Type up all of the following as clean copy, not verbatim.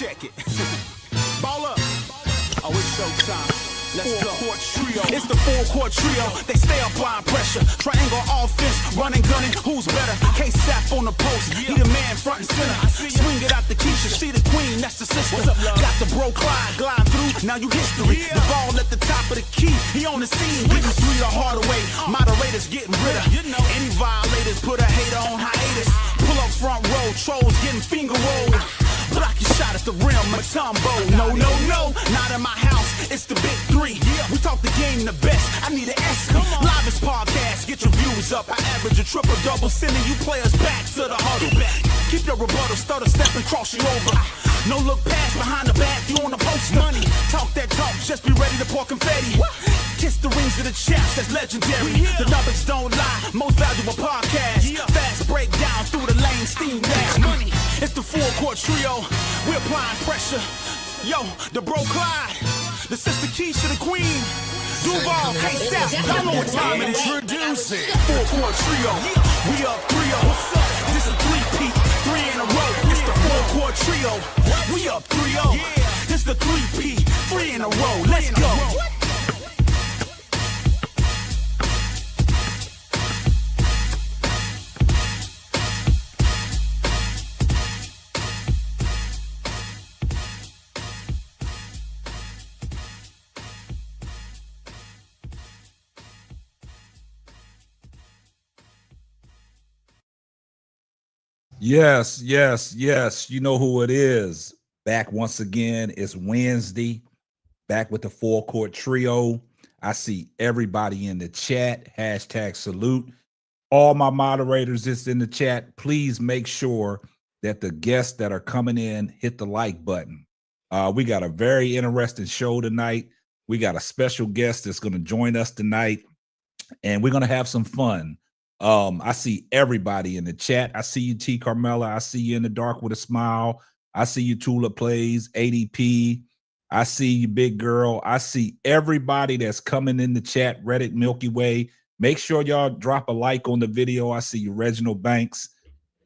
Check it. Ball up. Oh, it's showtime. Let's go. Court trio. It's the full court trio. They stay applying pressure. Triangle offense, running, gunning. Who's better? K-Sap on the post. He the man front and center. Swing it out the Keisha. She the queen, that's the sister. Got the bro Clyde glide through. Now you history. The ball at the top of the key. He on the scene. Getting three the hard way. Moderators getting rid of. Any violators put a hater on hiatus. Pull up front row. Trolls getting finger rolled. Block your shot at the rim, Matumbo. No, no, no, not in my house. It's the big three. We talk the game the best. I need an S. Livest podcast, get your views up. I average a triple double, sending you players back to the huddle. Keep your rebuttal, stutter, step and cross you over. No look past behind the back, you on the post. Money, talk that talk, just be ready to pour confetti. Kiss the rings of the chaps, that's legendary. The numbers don't lie, most valuable podcast. Fast breakdown through the lane, steam dash. Money, it's the full court trio. We're applying pressure. Yo, the bro Clyde, the sister Keisha, the queen. Duval, K-Sap, y'all know what time it is. Introducing full court trio. We up 3-0. This is 3-peat, 3 in a row. It's the full court trio. We up 3-0. This the 3-peat, 3 in a row. Let's go. Yes, yes, yes. You know who it is. Back once again. It's Wednesday. Back with the full court trio. I see everybody in the chat. Hashtag salute. All my moderators is in the chat. Please make sure that the guests that are coming in hit the like button. We got a very interesting show tonight. We got a special guest that's going to join us tonight, and we're going to have some fun. I see everybody in the chat. I see you, T. Carmella. I see you in the dark with a smile. I see you, Tula Plays, ADP. I see you, Big Girl. I see everybody that's coming in the chat, Reddit, Milky Way. Make sure y'all drop a like on the video. I see you, Reginald Banks.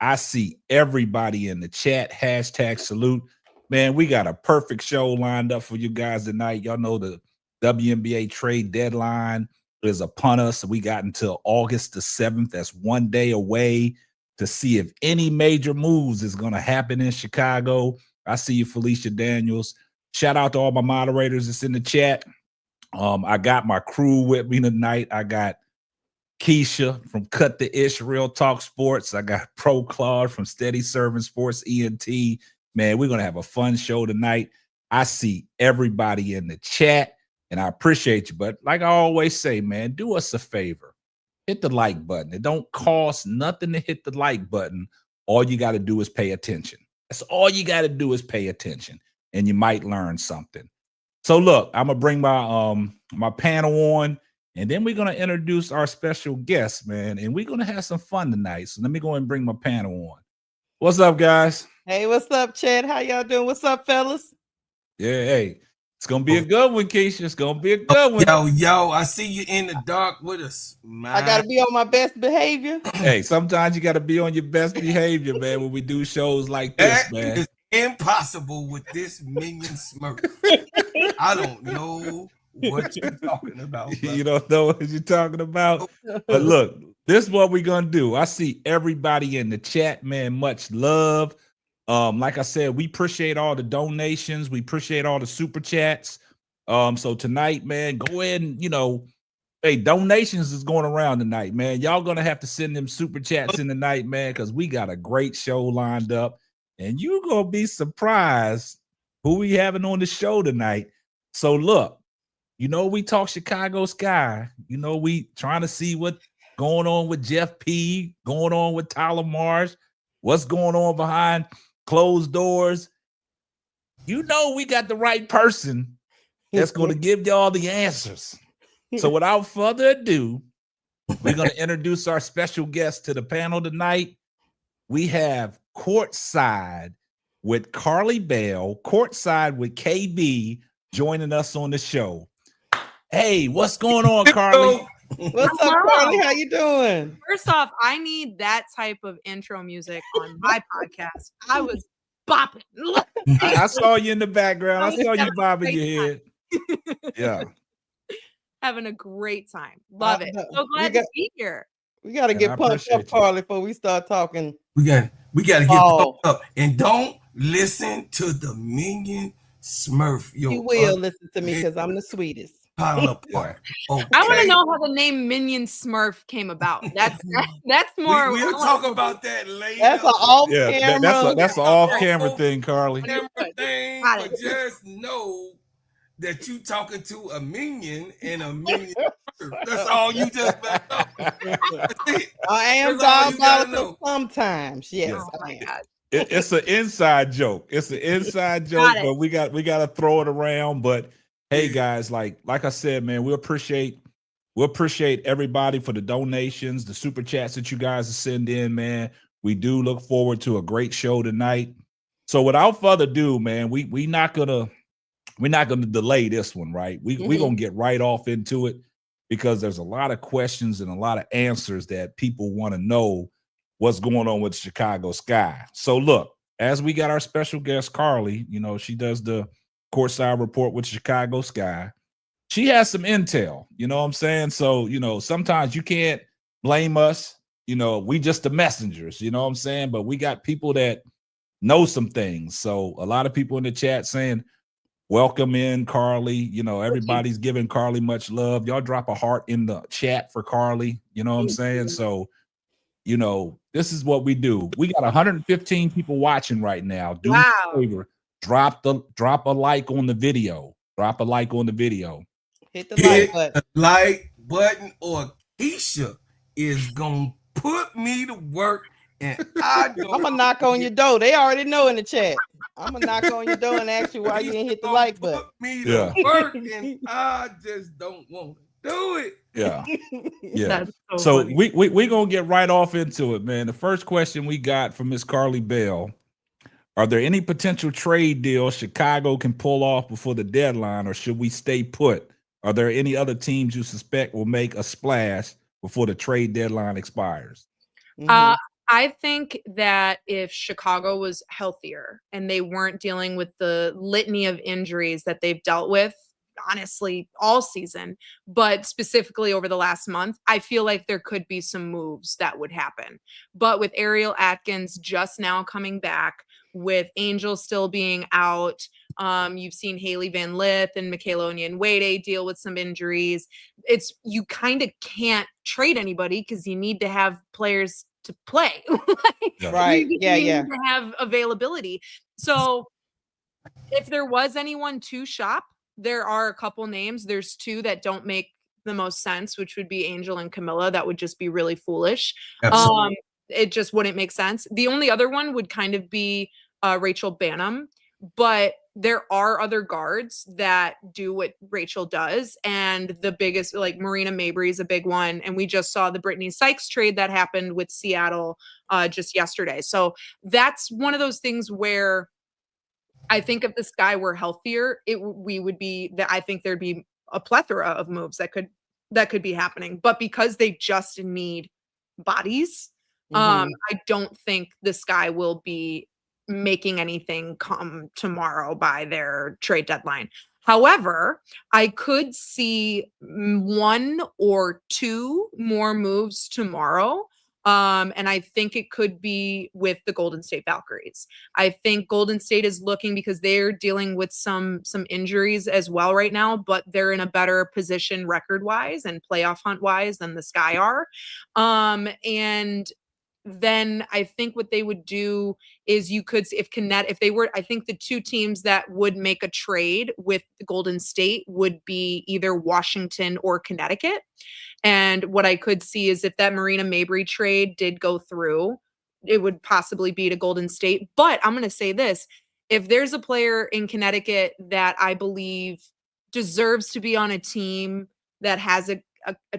I see everybody in the chat. Hashtag salute. Man, we got a perfect show lined up for you guys tonight. Y'all know the WNBA trade deadline is upon us. We got until August the 7th. That's 1 day away to see if any major moves is going to happen in Chicago. I see you, Felicia Daniels. Shout out to all my moderators that's in the chat. I got my crew with me tonight. I got Keisha from Cut the Ish, Real Talk Sports. I got Pro Claude from Steady Serving Sports ENT. Man, we're going to have a fun show tonight. I see everybody in the chat. And I appreciate you. But like I always say, man, do us a favor. Hit the like button. It don't cost nothing to hit the like button. All you got to do is pay attention. That's all you got to do is pay attention. And you might learn something. So look, I'm going to bring my panel on. And then we're going to introduce our special guest, man. And we're going to have some fun tonight. So let me go and bring my panel on. What's up, guys? Hey, what's up, Chad? How y'all doing? What's up, fellas? Yeah, hey. It's going to be a good one, Keisha. It's going to be a good one. Yo, I see you in the dark with us, man. I got to be on my best behavior. Hey, sometimes you got to be on your best behavior, man, when we do shows like this, that man. Is impossible with this minion smirk. I don't know what you're talking about. Bro. You don't know what you're talking about? But look, this is what we're going to do. I see everybody in the chat, man. Much love. Like I said, we appreciate all the donations. We appreciate all the super chats. So tonight, man, go ahead and, hey, donations is going around tonight, man. Y'all going to have to send them super chats in the night, man, because we got a great show lined up. And you're going to be surprised who we having on the show tonight. So look, we talk Chicago Sky. We trying to see what's going on with Jeff P., going on with Tyler Marsh, what's going on behind closed doors. We got the right person that's going to give y'all the answers. So without further ado, we're going to introduce our special guest to the panel tonight. We have Courtside with Karli Bell, Courtside with KB joining us on the show. Hey, what's going on, Karli? What's up, Karli? How you doing? First off, I need that type of intro music on my podcast. I was bopping. I saw you in the background. I saw you Having a bobbing great your head. Yeah. Having a great time. Love it. know. So glad to be here. We got to And I get pumped appreciate up, you. Carly, before we start talking. We got to get Oh. pumped up. And don't listen to the Minion Smurf. You will listen to me because I'm the sweetest. Pile apart. Okay. I want to know how the name Minion Smurf came about. That's more. We'll talk about that later. That's an off Yeah, camera. that's an off-camera thing, Carly. Camera thing, Got but it. just know that you talking to a minion and a minion. That's all you just better know. That's it. I am That's all you gotta diabolical sometimes. Yes, Yeah. Oh I my am. God. It's an inside joke. It's an inside joke, Got it. but we got to throw it around. But hey, guys, like I said, man, we appreciate everybody for the donations, the super chats that you guys send in, man. We do look forward to a great show tonight. So without further ado, man, we're not gonna delay this one, right? We're gonna get right off into it because there's a lot of questions and a lot of answers that people want to know what's going on with Chicago Sky. So look, as we got our special guest, Karli, she does the courtside report with Chicago Sky. She has some intel, you know what I'm saying? So, sometimes you can't blame us. We just the messengers, you know what I'm saying? But we got people that know some things. So a lot of people in the chat saying, welcome in, Karli. Everybody's giving Karli much love. Y'all drop a heart in the chat for Karli. You know what I'm saying? So, this is what we do. We got 115 people watching right now. Do me a favor, drop a like on the video. Drop a like on the video. Hit the like button, or Keisha is gonna put me to work, and I'm gonna knock on your door. They already know in the chat. I'm gonna knock on your door and ask you why you didn't hit the like button. Put me to work, and I just don't want to do it. Yeah. Yeah. That's So funny. we gonna get right off into it, man. The first question we got from Miss Karli Bell: are there any potential trade deals Chicago can pull off before the deadline, or should we stay put? Are there any other teams you suspect will make a splash before the trade deadline expires? I think that if Chicago was healthier and they weren't dealing with the litany of injuries that they've dealt with, honestly, all season, but specifically over the last month, I feel like there could be some moves that would happen. But with Ariel Atkins just now coming back, with Angel still being out, you've seen Haley Van Lith and Michaela Onyenwere deal with some injuries. You kind of can't trade anybody because you need to have players to play. Right. Yeah. You need to have availability. So if there was anyone to shop, there are a couple names. There's two that don't make the most sense, which would be Angel and Kamilla. That would just be really foolish. Absolutely. It just wouldn't make sense. The only other one would kind of be Rachel Bannum, but there are other guards that do what Rachel does. And the biggest, like Marina Mabry is a big one. And we just saw the Brittany Sykes trade that happened with Seattle just yesterday. So that's one of those things where I think if the Sky were healthier, I think there'd be a plethora of moves that could be happening. But because they just need bodies, I don't think the Sky will be making anything come tomorrow by their trade deadline. However, I could see one or two more moves tomorrow. And I think it could be with the Golden State Valkyries. I think Golden State is looking because they're dealing with some injuries as well right now, but they're in a better position record-wise and playoff hunt-wise than the Sky are. And then I think what they would do is I think the two teams that would make a trade with the Golden State would be either Washington or Connecticut. And what I could see is if that Marina Mabry trade did go through, it would possibly be to Golden State. But I'm going to say this, if there's a player in Connecticut that I believe deserves to be on a team that has a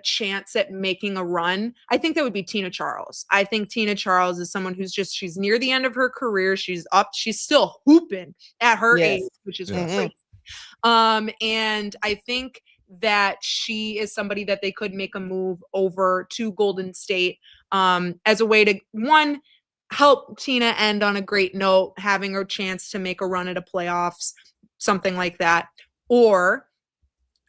chance at making a run, I think that would be Tina Charles. I think Tina Charles is someone she's near the end of her career. She's still hooping at her age, which is great. And I think that she is somebody that they could make a move over to Golden State as a way to, one, help Tina end on a great note, having a chance to make a run at a playoffs, something like that. Or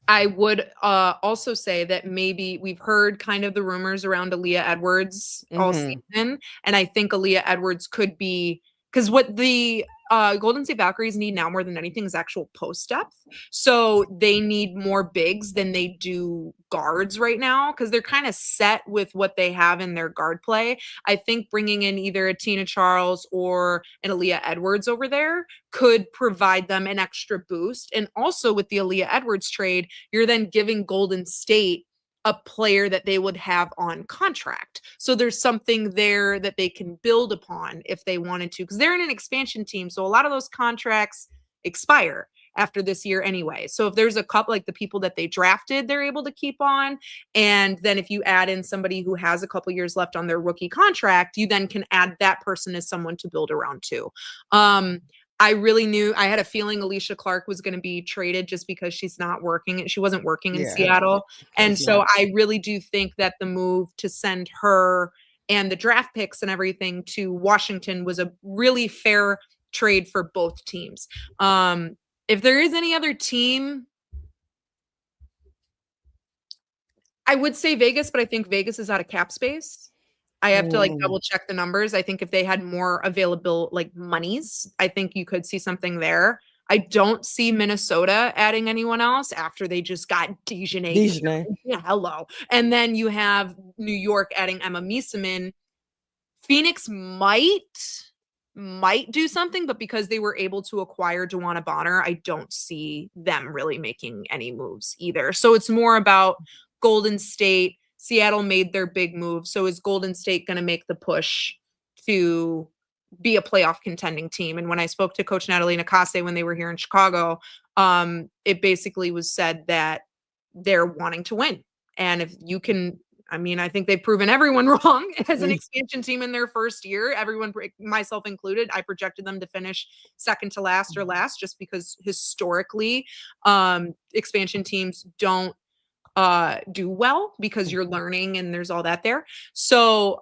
I would also say that maybe we've heard kind of the rumors around Aaliyah Edwards all season. And I think Aaliyah Edwards could be, because what the Golden State Valkyries need now more than anything is actual post depth. So they need more bigs than they do guards right now, because they're kind of set with what they have in their guard play. I think bringing in either a Tina Charles or an Aaliyah Edwards over there could provide them an extra boost. And also with the Aaliyah Edwards trade, you're then giving Golden State a player that they would have on contract. So there's something there that they can build upon if they wanted to, because they're in an expansion team. So a lot of those contracts expire after this year anyway. So if there's a couple, like the people that they drafted, they're able to keep on. And then if you add in somebody who has a couple years left on their rookie contract, you then can add that person as someone to build around too. I had a feeling Alicia Clark was going to be traded just because she's not working. She wasn't working in Seattle. And so I really do think that the move to send her and the draft picks and everything to Washington was a really fair trade for both teams. If there is any other team, I would say Vegas, but I think Vegas is out of cap space. I have to double check the numbers. I think if they had more available monies, I think you could see something there. I don't see Minnesota adding anyone else after they just got Dejanay. Yeah, hello. And then you have New York adding Emma Mieseman. Phoenix might do something, but because they were able to acquire DeWanna Bonner, I don't see them really making any moves either. So it's more about Golden State. Seattle made their big move. So is Golden State going to make the push to be a playoff contending team? And when I spoke to Coach Natalie Nakaste when they were here in Chicago, it basically was said that they're wanting to win. And if you can, I think they've proven everyone wrong as an expansion team in their first year. Everyone, myself included, I projected them to finish second to last or last, just because historically expansion teams don't do well because you're learning and there's all that there. So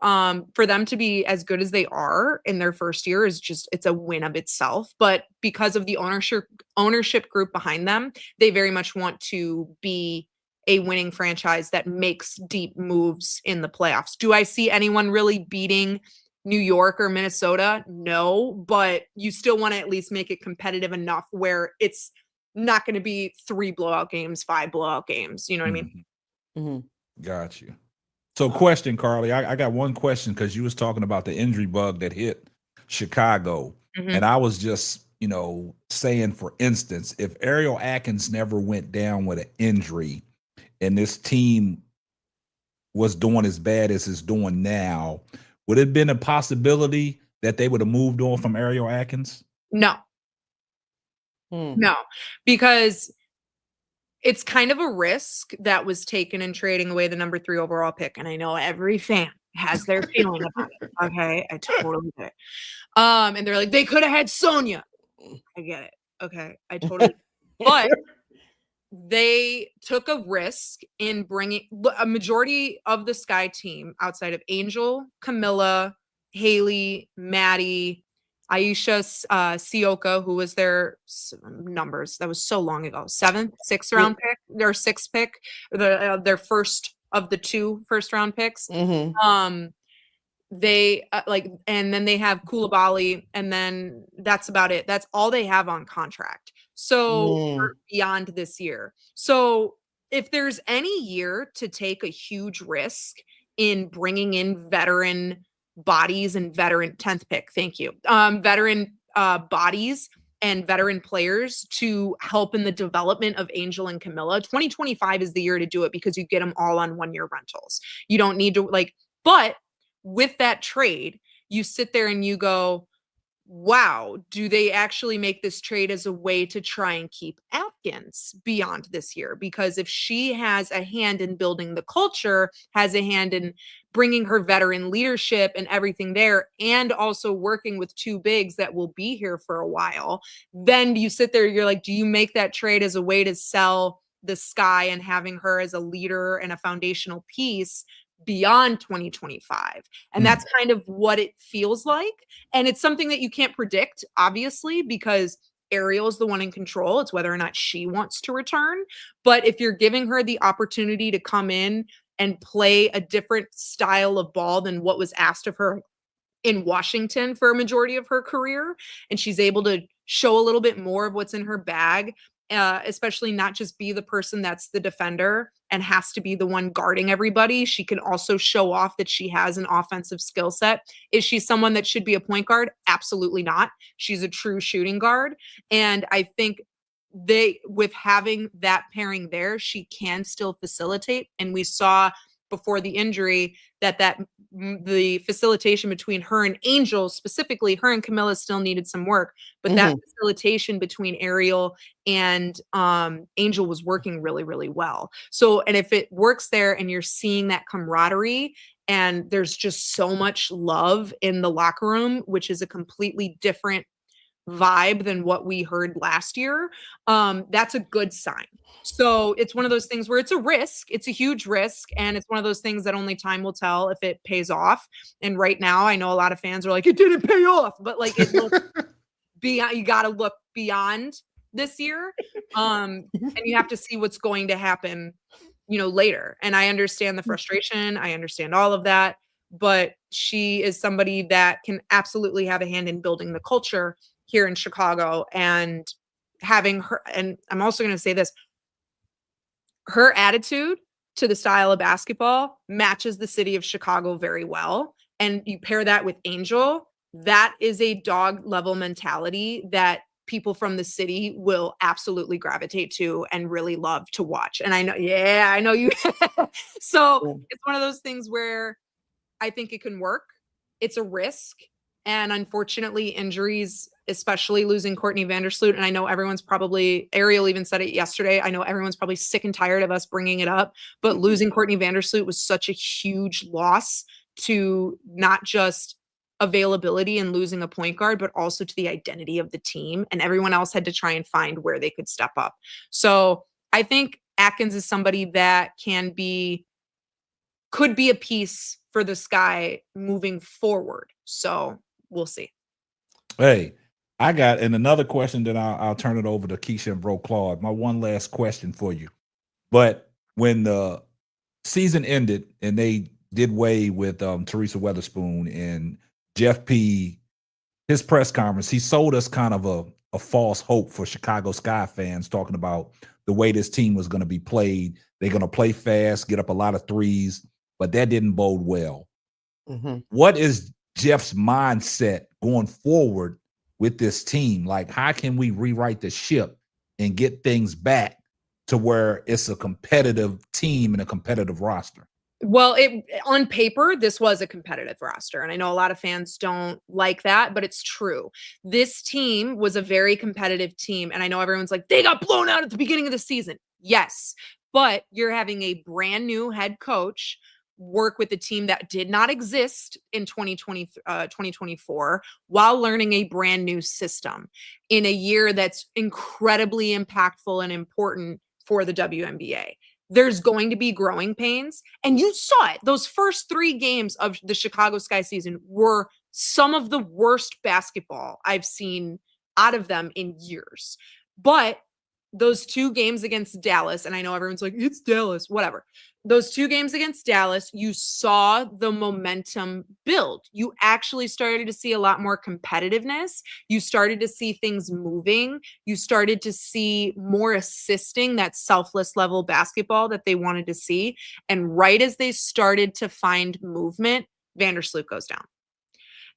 for them to be as good as they are in their first year is it's a win of itself. But because of the ownership group behind them, they very much want to be a winning franchise that makes deep moves in the playoffs. Do I see anyone really beating New York or Minnesota? No, but you still want to at least make it competitive enough where it's not going to be 3 blowout games, 5 blowout games. You know what I mean? Mm-hmm. Got you. So question, Karli, I got one question, because you was talking about the injury bug that hit Chicago. And I was just, saying, for instance, if Ariel Atkins never went down with an injury and this team was doing as bad as it's doing now, would it have been a possibility that they would have moved on from Ariel Atkins? No. No, because it's kind of a risk that was taken in trading away the number 3 overall pick. And I know every fan has their feeling about it. Okay. I totally get it. And they're like, they could have had Sonia. I get it. Okay. I totally, but they took a risk in bringing a majority of the Sky team outside of Angel, Kamilla, Haley, Maddie, Aisha Sioka, who was their numbers. That was so long ago. 6th round pick, their 6th pick, their first of the 2 first-round picks. They and then they have Koulibaly, and then that's about it. That's all they have on contract. So beyond this year. So if there's any year to take a huge risk in bringing in veteran bodies and veteran 10th pick, thank you, veteran bodies and veteran players to help in the development of Angel and Kamilla, 2025 is the year to do it, because you get them all on 1-year rentals. You don't need to but with that trade, you sit there and you go, wow, do they actually make this trade as a way to try and keep Atkins beyond this year? Because if she has a hand in building the culture, has a hand in bringing her veteran leadership and everything there, and also working with 2 bigs that will be here for a while, then you sit there, you're like, do you make that trade as a way to sell the Sky and having her as a leader and a foundational piece beyond 2025. And that's kind of what it feels like. And it's something that you can't predict, obviously, because Ariel's the one in control. It's whether or not she wants to return. But if you're giving her the opportunity to come in and play a different style of ball than what was asked of her in Washington for a majority of her career, and she's able to show a little bit more of what's in her bag, especially not just be the person that's the defender and has to be the one guarding everybody. She can also show off that she has an offensive skill set. Is she someone that should be a point guard? Absolutely not. She's a true shooting guard. And I think with having that pairing there, she can still facilitate. And we saw before the injury that the facilitation between her and Angel, specifically her and Kamilla, still needed some work, but that facilitation between Ariel and Angel was working really, really well. So, and if it works there and you're seeing that camaraderie and there's just so much love in the locker room, which is a completely different vibe than what we heard last year, that's a good sign. So it's one of those things where it's a risk. It's a huge risk. And it's one of those things that only time will tell if it pays off. And right now, I know a lot of fans are like, it didn't pay off. But like, it looks beyond, you got to look beyond this year. And you have to see what's going to happen, later. And I understand the frustration. I understand all of that. But she is somebody that can absolutely have a hand in building the culture here in Chicago, and having her. And I'm also going to say this, her attitude to the style of basketball matches the city of Chicago very well. And you pair that with Angel, that is a dog level mentality that people from the city will absolutely gravitate to and really love to watch. And I know you. So it's one of those things where I think it can work. It's a risk. And unfortunately, injuries, especially losing Courtney Vandersloot, and I know Ariel even said it yesterday, I know everyone's probably sick and tired of us bringing it up, but losing Courtney Vandersloot was such a huge loss to not just availability and losing a point guard, but also to the identity of the team. And everyone else had to try and find where they could step up. So I think Atkins is somebody that could be a piece for the Sky moving forward. So we'll see. Hey, and another question, then I'll turn it over to Keisha and Bro Claude. My one last question for you. But when the season ended and they did away with Teresa Weatherspoon and Jeff P, his press conference, he sold us kind of a false hope for Chicago Sky fans, talking about the way this team was going to be played. They're going to play fast, get up a lot of threes, but that didn't bode well. What is Jeff's mindset going forward with this team? Like, how can we rewrite the ship and get things back to where it's a competitive team and a competitive roster? Well, on paper, this was a competitive roster. And I know a lot of fans don't like that, but it's true. This team was a very competitive team. And I know everyone's like, they got blown out at the beginning of the season. Yes, but you're having a brand new head coach work with a team that did not exist in 2024 while learning a brand new system in a year that's incredibly impactful and important for the WNBA. There's going to be growing pains. And you saw it. Those first 3 games of the Chicago Sky season were some of the worst basketball I've seen out of them in years. But those 2 games against Dallas, and I know everyone's like, it's Dallas, whatever. Those 2 games against Dallas, you saw the momentum build. You actually started to see a lot more competitiveness. You started to see things moving. You started to see more assisting, that selfless level basketball that they wanted to see. And right as they started to find movement, Vandersloot goes down.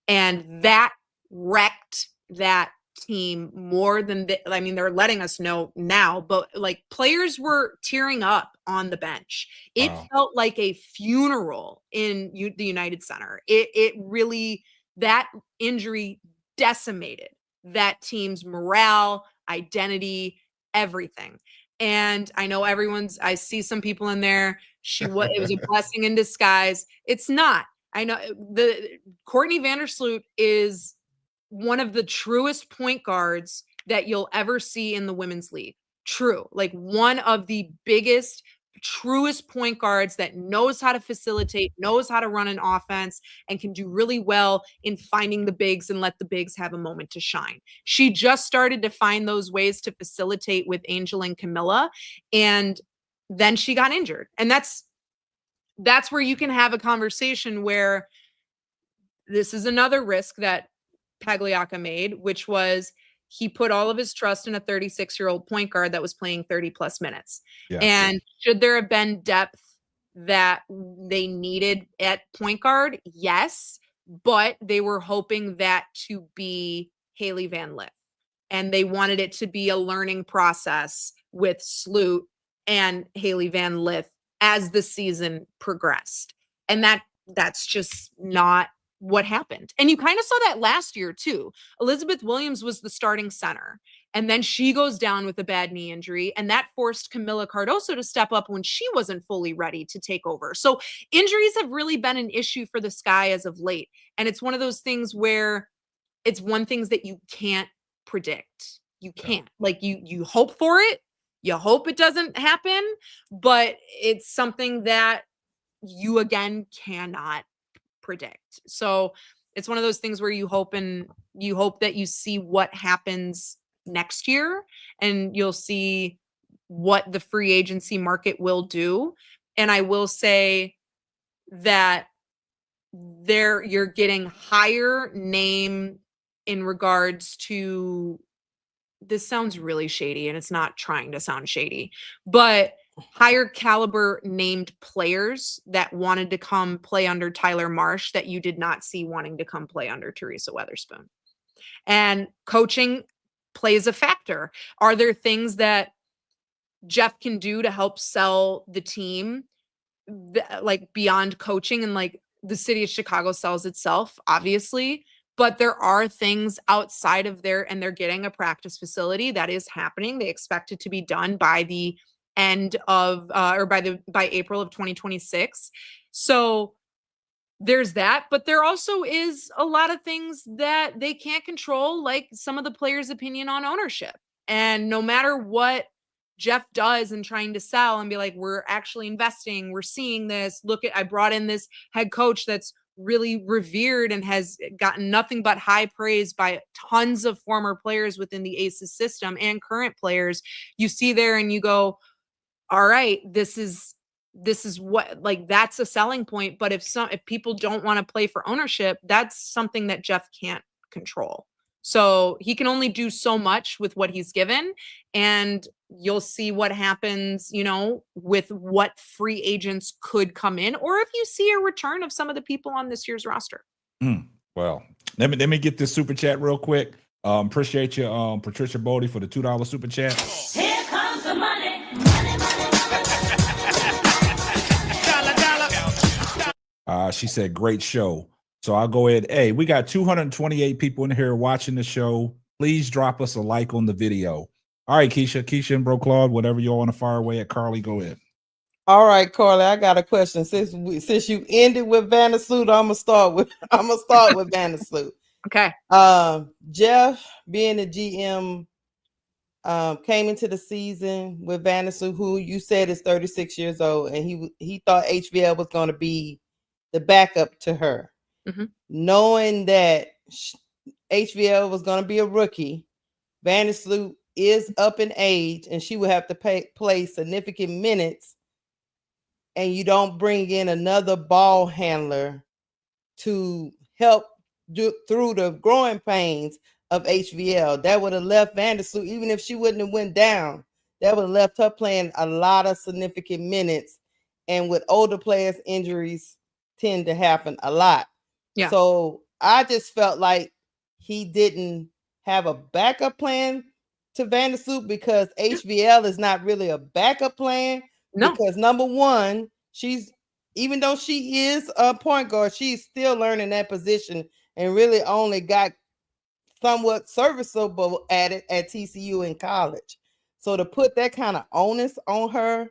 And that wrecked that team more than they're letting us know now, but like players were tearing up on the bench. It felt like a funeral in the United Center. It really, that injury decimated that team's morale, identity, everything. And I know I see some people in there. It was a blessing in disguise. It's not. I know Courtney Vandersloot is one of the truest point guards that you'll ever see in the women's league. True. Like one of the biggest truest point guards that knows how to facilitate, knows how to run an offense, and can do really well in finding the bigs and let the bigs have a moment to shine. She just started to find those ways to facilitate with Angel and Kamilla, and then she got injured. And that's where you can have a conversation where this is another risk that Pagliocca made, which was he put all of his trust in a 36-year-old point guard that was playing 30 plus minutes. Yes. And should there have been depth that they needed at point guard? Yes, but they were hoping that to be Hailey Van Lith. And they wanted it to be a learning process with Sloot and Hailey Van Lith as the season progressed. And that's just not what happened. And you kind of saw that last year too. Elizabeth Williams was the starting center, and then she goes down with a bad knee injury, and that forced Kamilla Cardoso to step up when she wasn't fully ready to take over. So injuries have really been an issue for the Sky as of late. And it's one of those things where it's one things that you can't predict. You can't. Like you hope for it. You hope it doesn't happen, but it's something that you again cannot predict. So it's one of those things where you hope that you see what happens next year, and you'll see what the free agency market will do. And I will say that you're getting higher name in regards to, this sounds really shady and it's not trying to sound shady, but higher caliber named players that wanted to come play under Tyler Marsh that you did not see wanting to come play under Teresa Weatherspoon. And coaching plays a factor. Are there things that Jeff can do to help sell the team, like beyond coaching? And like the city of Chicago sells itself, obviously, but there are things outside of there, and they're getting a practice facility that is happening. They expect it to be done by the end of by April of 2026. So there's that, but there also is a lot of things that they can't control, like some of the players' opinion on ownership. And no matter what Jeff does in trying to sell and be like, we're actually investing, we're seeing this, I brought in this head coach that's really revered and has gotten nothing but high praise by tons of former players within the Aces system and current players. You see there and you go, all right, this is what, like, that's a selling point. But if people don't want to play for ownership, that's something that Jeff can't control. So he can only do so much with what he's given, and you'll see what happens, with what free agents could come in, or if you see a return of some of the people on this year's roster. Well, let me get this super chat real quick. Appreciate you, Patricia Bodie, for the $2 super chat. Here comes the money. She said, great show. So I'll go ahead. Hey, we got 228 people in here watching the show. Please drop us a like on the video. All right, Keisha and Bro Claude, whatever you all want to fire away at Karli, go ahead. All right, Karli, I got a question. Since you ended with Vandersloot, I'm gonna start with Vandersloot. Okay. Jeff, being the GM, came into the season with Vandersloot, who you said is 36 years old, and he thought HVL was going to be the backup to her. Mm-hmm. Knowing that HVL was going to be a rookie, Vandersloot is up in age, and she would have to play significant minutes, and you don't bring in another ball handler to help through the growing pains of HVL. That would have left Vandersloot, even if she wouldn't have went down, that would have left her playing a lot of significant minutes. And with older players, injuries tend to happen a lot. Yeah. So I just felt like he didn't have a backup plan to Vandersloot, because HVL is not really a backup plan. No. Because number one, even though she is a point guard, she's still learning that position and really only got somewhat serviceable at it at TCU in college. So to put that kind of onus on her,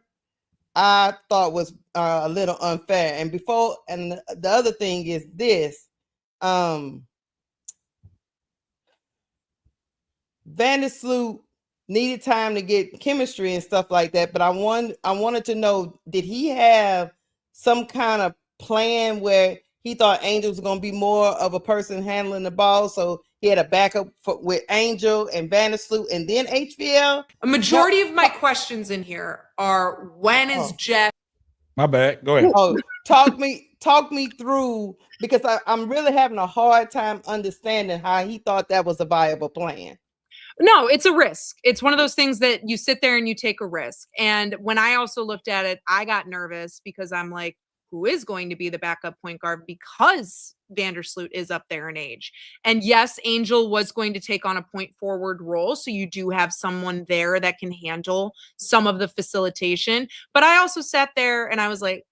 I thought was a little unfair. And the other thing is this, Vandersloot needed time to get chemistry and stuff like that. But I wanted to know, did he have some kind of plan where he thought Angel was going to be more of a person handling the ball, so he had a backup with Angel and Vandersloot and then HVL? A majority of my questions in here are, when is Jeff? My bad. Go ahead. Oh, talk me through, because I'm really having a hard time understanding how he thought that was a viable plan. No, it's a risk. It's one of those things that you sit there and you take a risk. And when I also looked at it, I got nervous because I'm like, who is going to be the backup point guard, because Vandersloot is up there in age. And yes, Angel was going to take on a point forward role. So you do have someone there that can handle some of the facilitation. But I also sat there and I was like,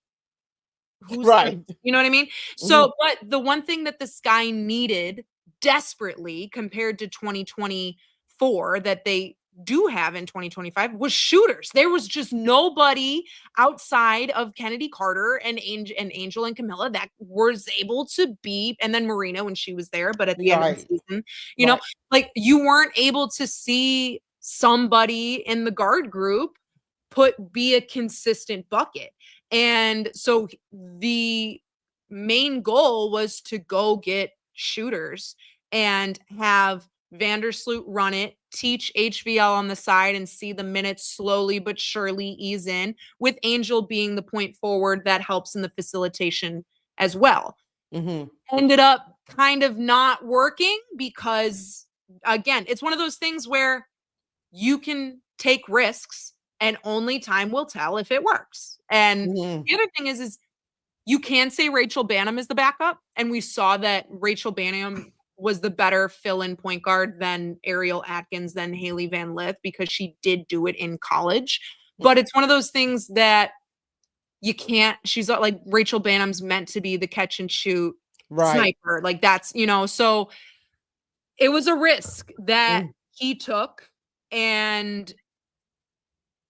who's right? You know what I mean? So, but the one thing that this guy needed desperately compared to 2024 that they do have in 2025 was shooters. There was just nobody outside of Kennedy Carter and Angel and Kamilla that was able to be, and then Marina when she was there, but at the end of the season, you know, like you weren't able to see somebody in the guard group be a consistent bucket. And so the main goal was to go get shooters and have Vandersloot run it, teach HVL on the side and see the minutes slowly but surely ease in, with Angel being the point forward that helps in the facilitation as well. Ended up kind of not working because, again, it's one of those things where you can take risks and only time will tell if it works. And the other thing is you can say Rachel Banham is the backup. And we saw that Rachel Banham was the better fill-in point guard than Ariel Atkins, than Haley Van Lith, because she did do it in college. But it's one of those things that you can't, she's like, Rachel Banham's meant to be the catch and shoot sniper. Like that's, you know, so it was a risk that he took, and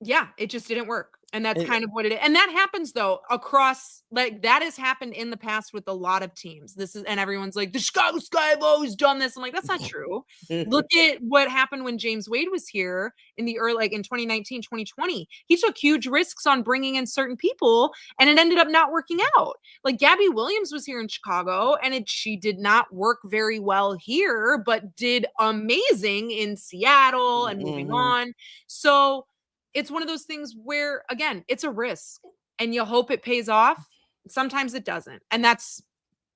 yeah, it just didn't work. And that's kind of what it is. And that happens though across, like that has happened in the past with a lot of teams. And everyone's like, the Chicago Sky have always done this. I'm like, that's not true. Look at what happened when James Wade was here in the early, like in 2019, 2020. He took huge risks on bringing in certain people and it ended up not working out. Like Gabby Williams was here in Chicago and she did not work very well here, but did amazing in Seattle and moving on. So it's one of those things where, again, it's a risk and you hope it pays off. Sometimes it doesn't. And that's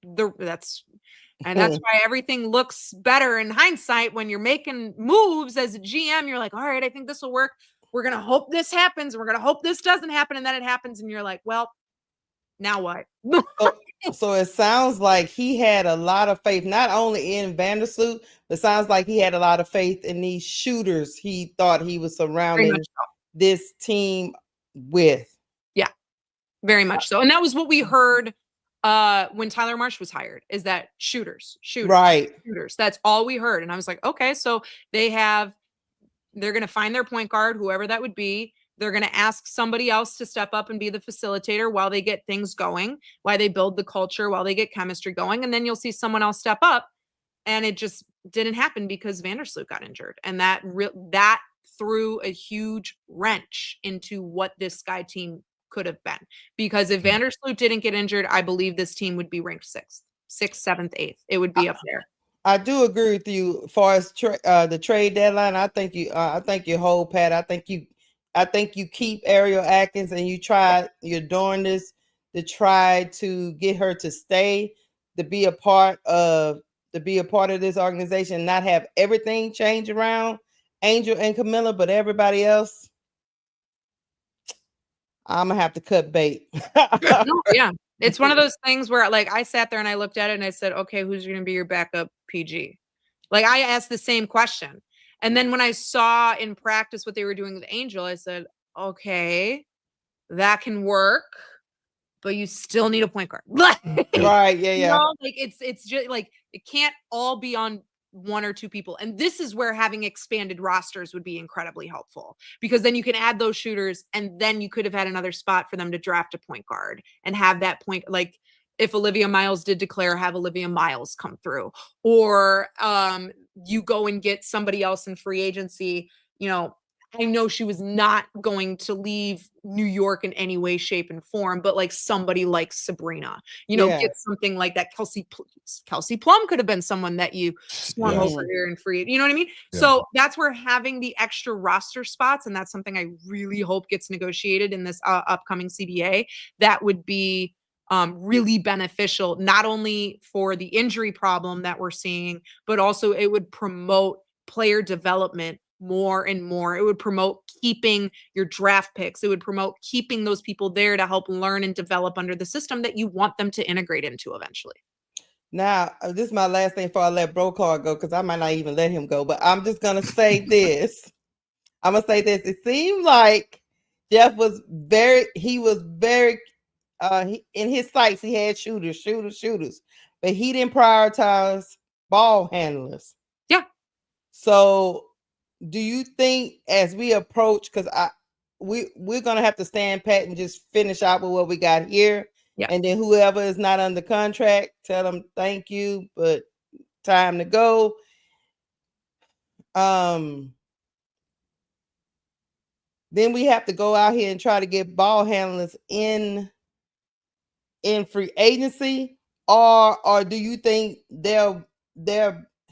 why everything looks better in hindsight when you're making moves as a GM. You're like, all right, I think this will work. We're going to hope this happens. We're going to hope this doesn't happen. And then it happens. And you're like, well, now what? So it sounds like he had a lot of faith, not only in Vandersloot, but it sounds like he had a lot of faith in these shooters he thought he was surrounding this team with. Yeah, very much so. And that was what we heard when Tyler Marsh was hired, is that shooters. Shooters. That's all we heard. And I was like, okay, so they're going to find their point guard, whoever that would be. They're going to ask somebody else to step up and be the facilitator while they get things going, while they build the culture, while they get chemistry going. And then you'll see someone else step up. And it just didn't happen because Vandersloot got injured. And that threw a huge wrench into what this Sky team could have been. Because if Vandersloot didn't get injured, I believe this team would be ranked 6th, 7th, 8th. It would be up there. I do agree with you as far as the trade deadline. I think you hold pat. I think you keep Ariel Atkins and you're doing this to try to get her to stay, to be a part of this organization, not have everything change around Angel and Kamilla, but everybody else, I'm gonna have to cut bait. Yeah, it's one of those things where, like, I sat there and I looked at it and I said, okay, who's going to be your backup PG? Like, I asked the same question. And then when I saw in practice what they were doing with Angel, I said, okay, that can work, but you still need a point guard. Right, yeah. You know, like it's just like it can't all be on one or two people. And this is where having expanded rosters would be incredibly helpful, because then you can add those shooters and then you could have had another spot for them to draft a point guard and have that point. Like if Olivia Miles did declare, have Olivia Miles come through, or you go and get somebody else in free agency, you know, I know she was not going to leave New York in any way, shape, and form, but like somebody like Sabrina, Yeah. get something like that. Kelsey Plum could have been someone that you swung Yes. over here and free. You know what I mean? Yeah. So that's where having the extra roster spots, and that's something I really hope gets negotiated in this upcoming CBA. That would be really beneficial, not only for the injury problem that we're seeing, but also it would promote player development more and more. It would promote keeping your draft picks. It would promote keeping those people there to help learn and develop under the system that you want them to integrate into eventually. Now, this is my last thing before I let Brocard go, because I might not even let him go, but I'm just going to say this. I'm going to say this. It seemed like Jeff was very, in his sights, he had shooters, but he didn't prioritize ball handlers. Yeah. So do you think as we approach, because we're going to have to stand pat and just finish out with what we got here. Yeah. And then whoever is not under contract, tell them thank you, but time to go. Then we have to go out here and try to get ball handlers in free agency, or do you think they'll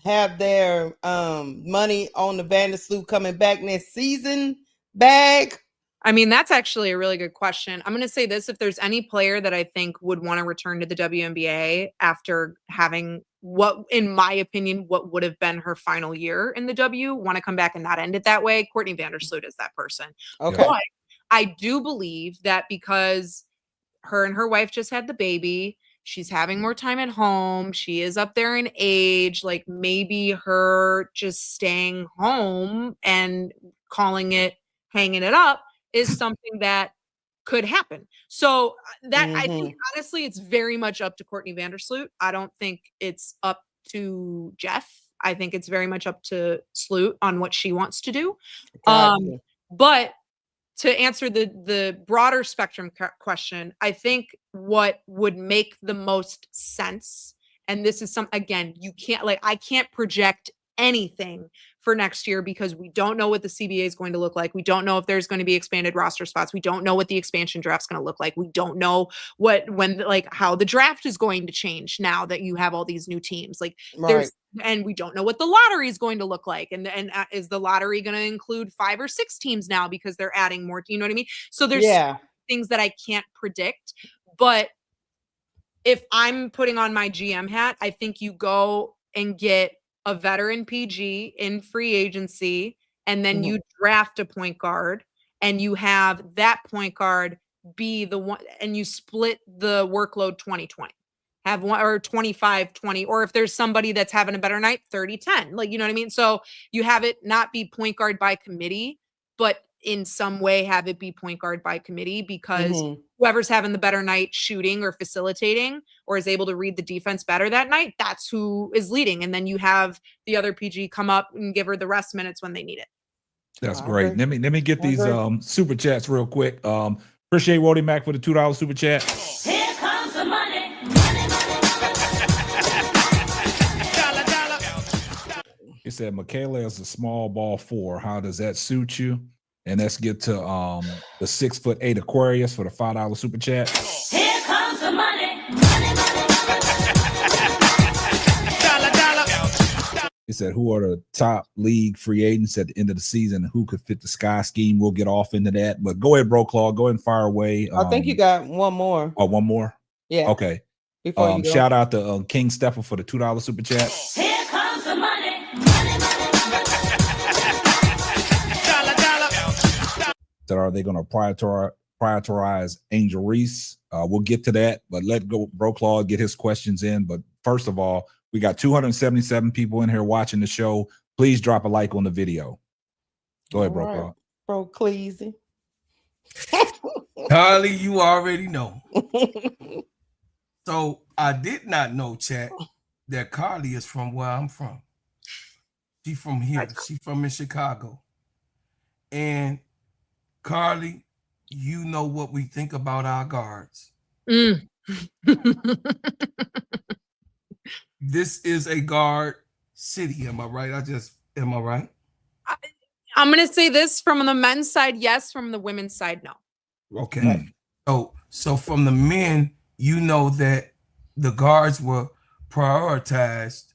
have their money on the Vandersloot coming back next season bag? I mean, that's actually a really good question. I'm going to say this. If there's any player that I think would want to return to the WNBA after having what, in my opinion, what would have been her final year in the W, want to come back and not end it that way, Courtney Vandersloot is that person. Okay. But I do believe that because her and her wife just had the baby, she's having more time at home, she is up there in age, like maybe her just staying home and calling it hanging it up is something that could happen. So that I think honestly, it's very much up to Courtney Vandersloot. I don't think it's up to Jeff. I think it's very much up to Sloot on what she wants to do. Gotcha. But to answer the broader spectrum question, I think what would make the most sense, and this is again, you can't, like, I can't project anything for next year because we don't know what the CBA is going to look like. We don't know if there's going to be expanded roster spots. We don't know what the expansion draft is going to look like. We don't know how the draft is going to change now that you have all these new teams. Like and we don't know what the lottery is going to look like. And is the lottery going to include 5 or 6 teams now because they're adding more? You know what I mean? So there's things that I can't predict, but if I'm putting on my GM hat, I think you go and get a veteran PG in free agency, and then you draft a point guard, and you have that point guard be the one, and you split the workload 20-20. Have one or 25-20, or if there's somebody that's having a better night, 30-10. Like, you know what I mean? So you have it not be point guard by committee, but in some way have it be point guard by committee, because whoever's having the better night shooting or facilitating or is able to read the defense better that night, that's who is leading. And then you have the other PG come up and give her the rest minutes when they need it. That's great. Let me get these super chats real quick. Appreciate Wody Mac for the $2 super chat. Here comes the money. He said Michaela is a small ball 4. How does that suit you? And let's get to the 6'8" Aquarius for the $5 super chat. Here comes the money. He said, who are the top league free agents at the end of the season? Who could fit the Sky scheme? We'll get off into that. But go ahead, Bro Claw. Go ahead and fire away. I think you got one more. Oh, one more? Yeah. Okay. Before you go. Shout out to King Stepper for the $2 super chat. Here comes the money. That are they going to prioritize Angel Reese? We'll get to that, but let go Bro Claw get his questions in. But first of all, we got 277 people in here watching the show. Please drop a like on the video. Go ahead, Bro Claw. Bro Cleasy. Karli, you already know. So I did not know, chat, that Karli is from where I'm from. She's from here. She's from in Chicago. And Karli, you know what we think about our guards. This is a guard city. Am I right? Am I right? I'm gonna say this from the men's side, yes. From the women's side, no. Okay. So from the men, you know that the guards were prioritized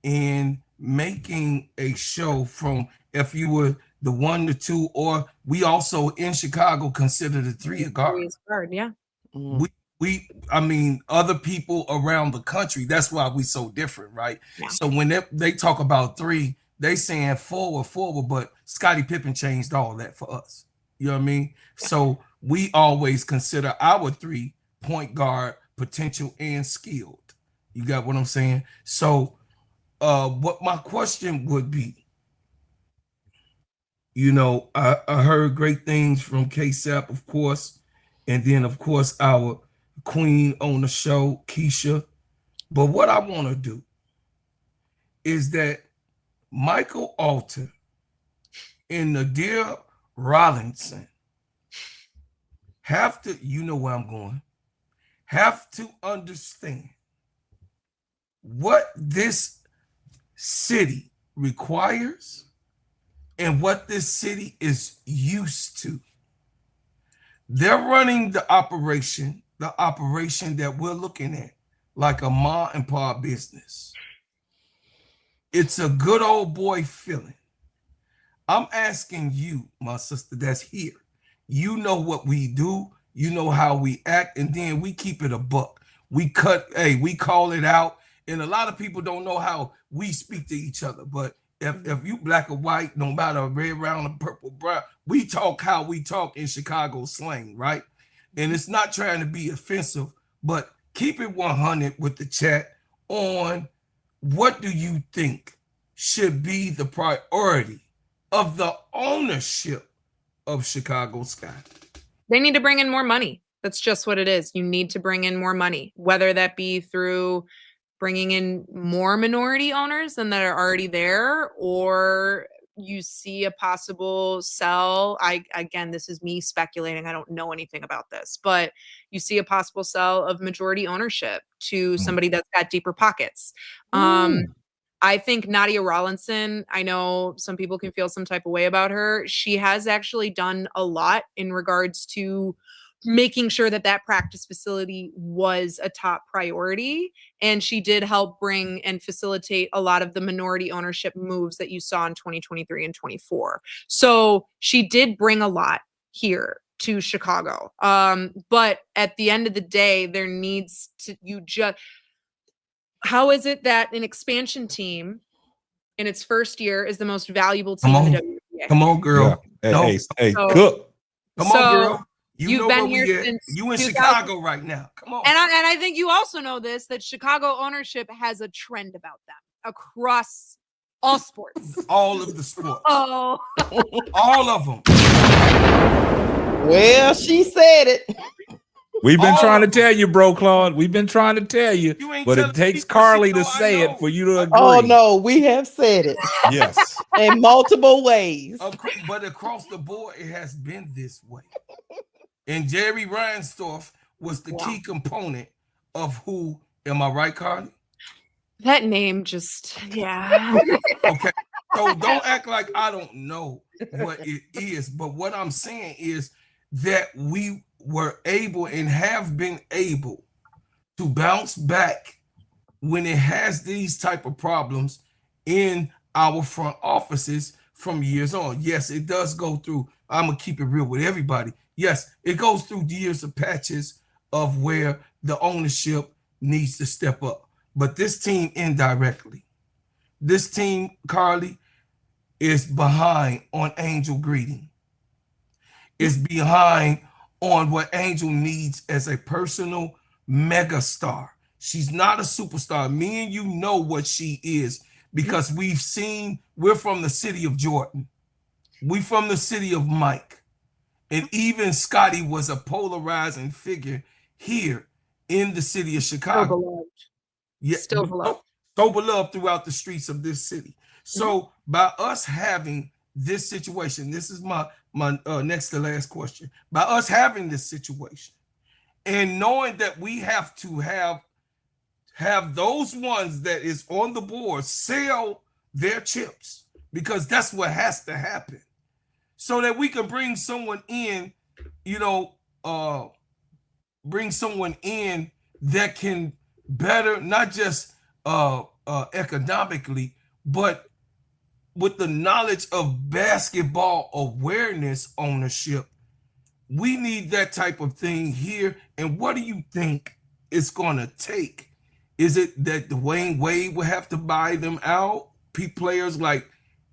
in making a show from if you were the 1 to 2, or we also in Chicago consider the 3 a guard. Yeah. I mean, other people around the country, that's why we so different, right? Yeah. So when they talk about 3, they saying forward, but Scottie Pippen changed all that for us. You know what I mean? Yeah. So we always consider our 3 point guard potential and skilled. You got what I'm saying? So what my question would be, you know, I heard great things from K-Sap, of course, and then of course our queen on the show, Keisha. But what I want to do is that Michael Alter and Nadir Rollinson have to, you know where I'm going, have to understand what this city requires and what this city is used to. They're running the operation that we're looking at, like a ma and pa business. It's a good old boy feeling. I'm asking you, my sister that's here, you know what we do, you know how we act, and then we keep it a buck. We call it out, and a lot of people don't know how we speak to each other, but if you black or white, no matter red, round, or purple, brown, we talk how we talk in Chicago slang, right? And it's not trying to be offensive, but keep it 100 with the chat on what do you think should be the priority of the ownership of Chicago Sky? They need to bring in more money. That's just what it is. You need to bring in more money, whether that be through bringing in more minority owners than that are already there, or you see a possible sell. Again, this is me speculating. I don't know anything about this, but you see a possible sell of majority ownership to somebody that's got deeper pockets. I think Nadia Rollinson, I know some people can feel some type of way about her. She has actually done a lot in regards to making sure that that practice facility was a top priority. And she did help bring and facilitate a lot of the minority ownership moves that you saw in 2023 and 24. So she did bring a lot here to Chicago. But at the end of the day, there needs to, how is it that an expansion team in its first year is the most valuable team in the WNBA? Come on, girl. Yeah. Hey, cook. Come on, girl. You've been here since you in Chicago right now. Come on. And I think you also know this, that Chicago ownership has a trend about them across all sports. All of the sports. Oh. All of them. Well, she said it. We've been trying to tell you, bro, Claude. We've been trying to tell you, but it takes Karli to say it for you to agree. Oh, no, we have said it. Yes. In multiple ways. But across the board, it has been this way. And Jerry Reinsdorf was the key component of who, am I right, Karli? That name just, yeah. Okay, so don't act like I don't know what it is. But what I'm saying is that we were able and have been able to bounce back when it has these type of problems in our front offices from years on. Yes, it does go through, I'm going to keep it real with everybody. Yes, it goes through years of patches of where the ownership needs to step up. But this team indirectly, this team, Karli, is behind on Angel Greeting. It's behind on what Angel needs as a personal mega star. She's not a superstar. Me and you know what she is because we're from the city of Jordan. We from the city of Mike. And even Scottie was a polarizing figure here in the city of Chicago. Still beloved. Yeah, still beloved. So beloved throughout the streets of this city. So by us having this situation, this is my next to last question. By us having this situation and knowing that we have to have those ones that is on the board sell their chips, because that's what has to happen. so that we can bring someone in, bring someone in that can better, not just economically, but with the knowledge of basketball awareness ownership. We need that type of thing here. And what do you think it's going to take? Is it that Dwayne Wade will have to buy them out? Players like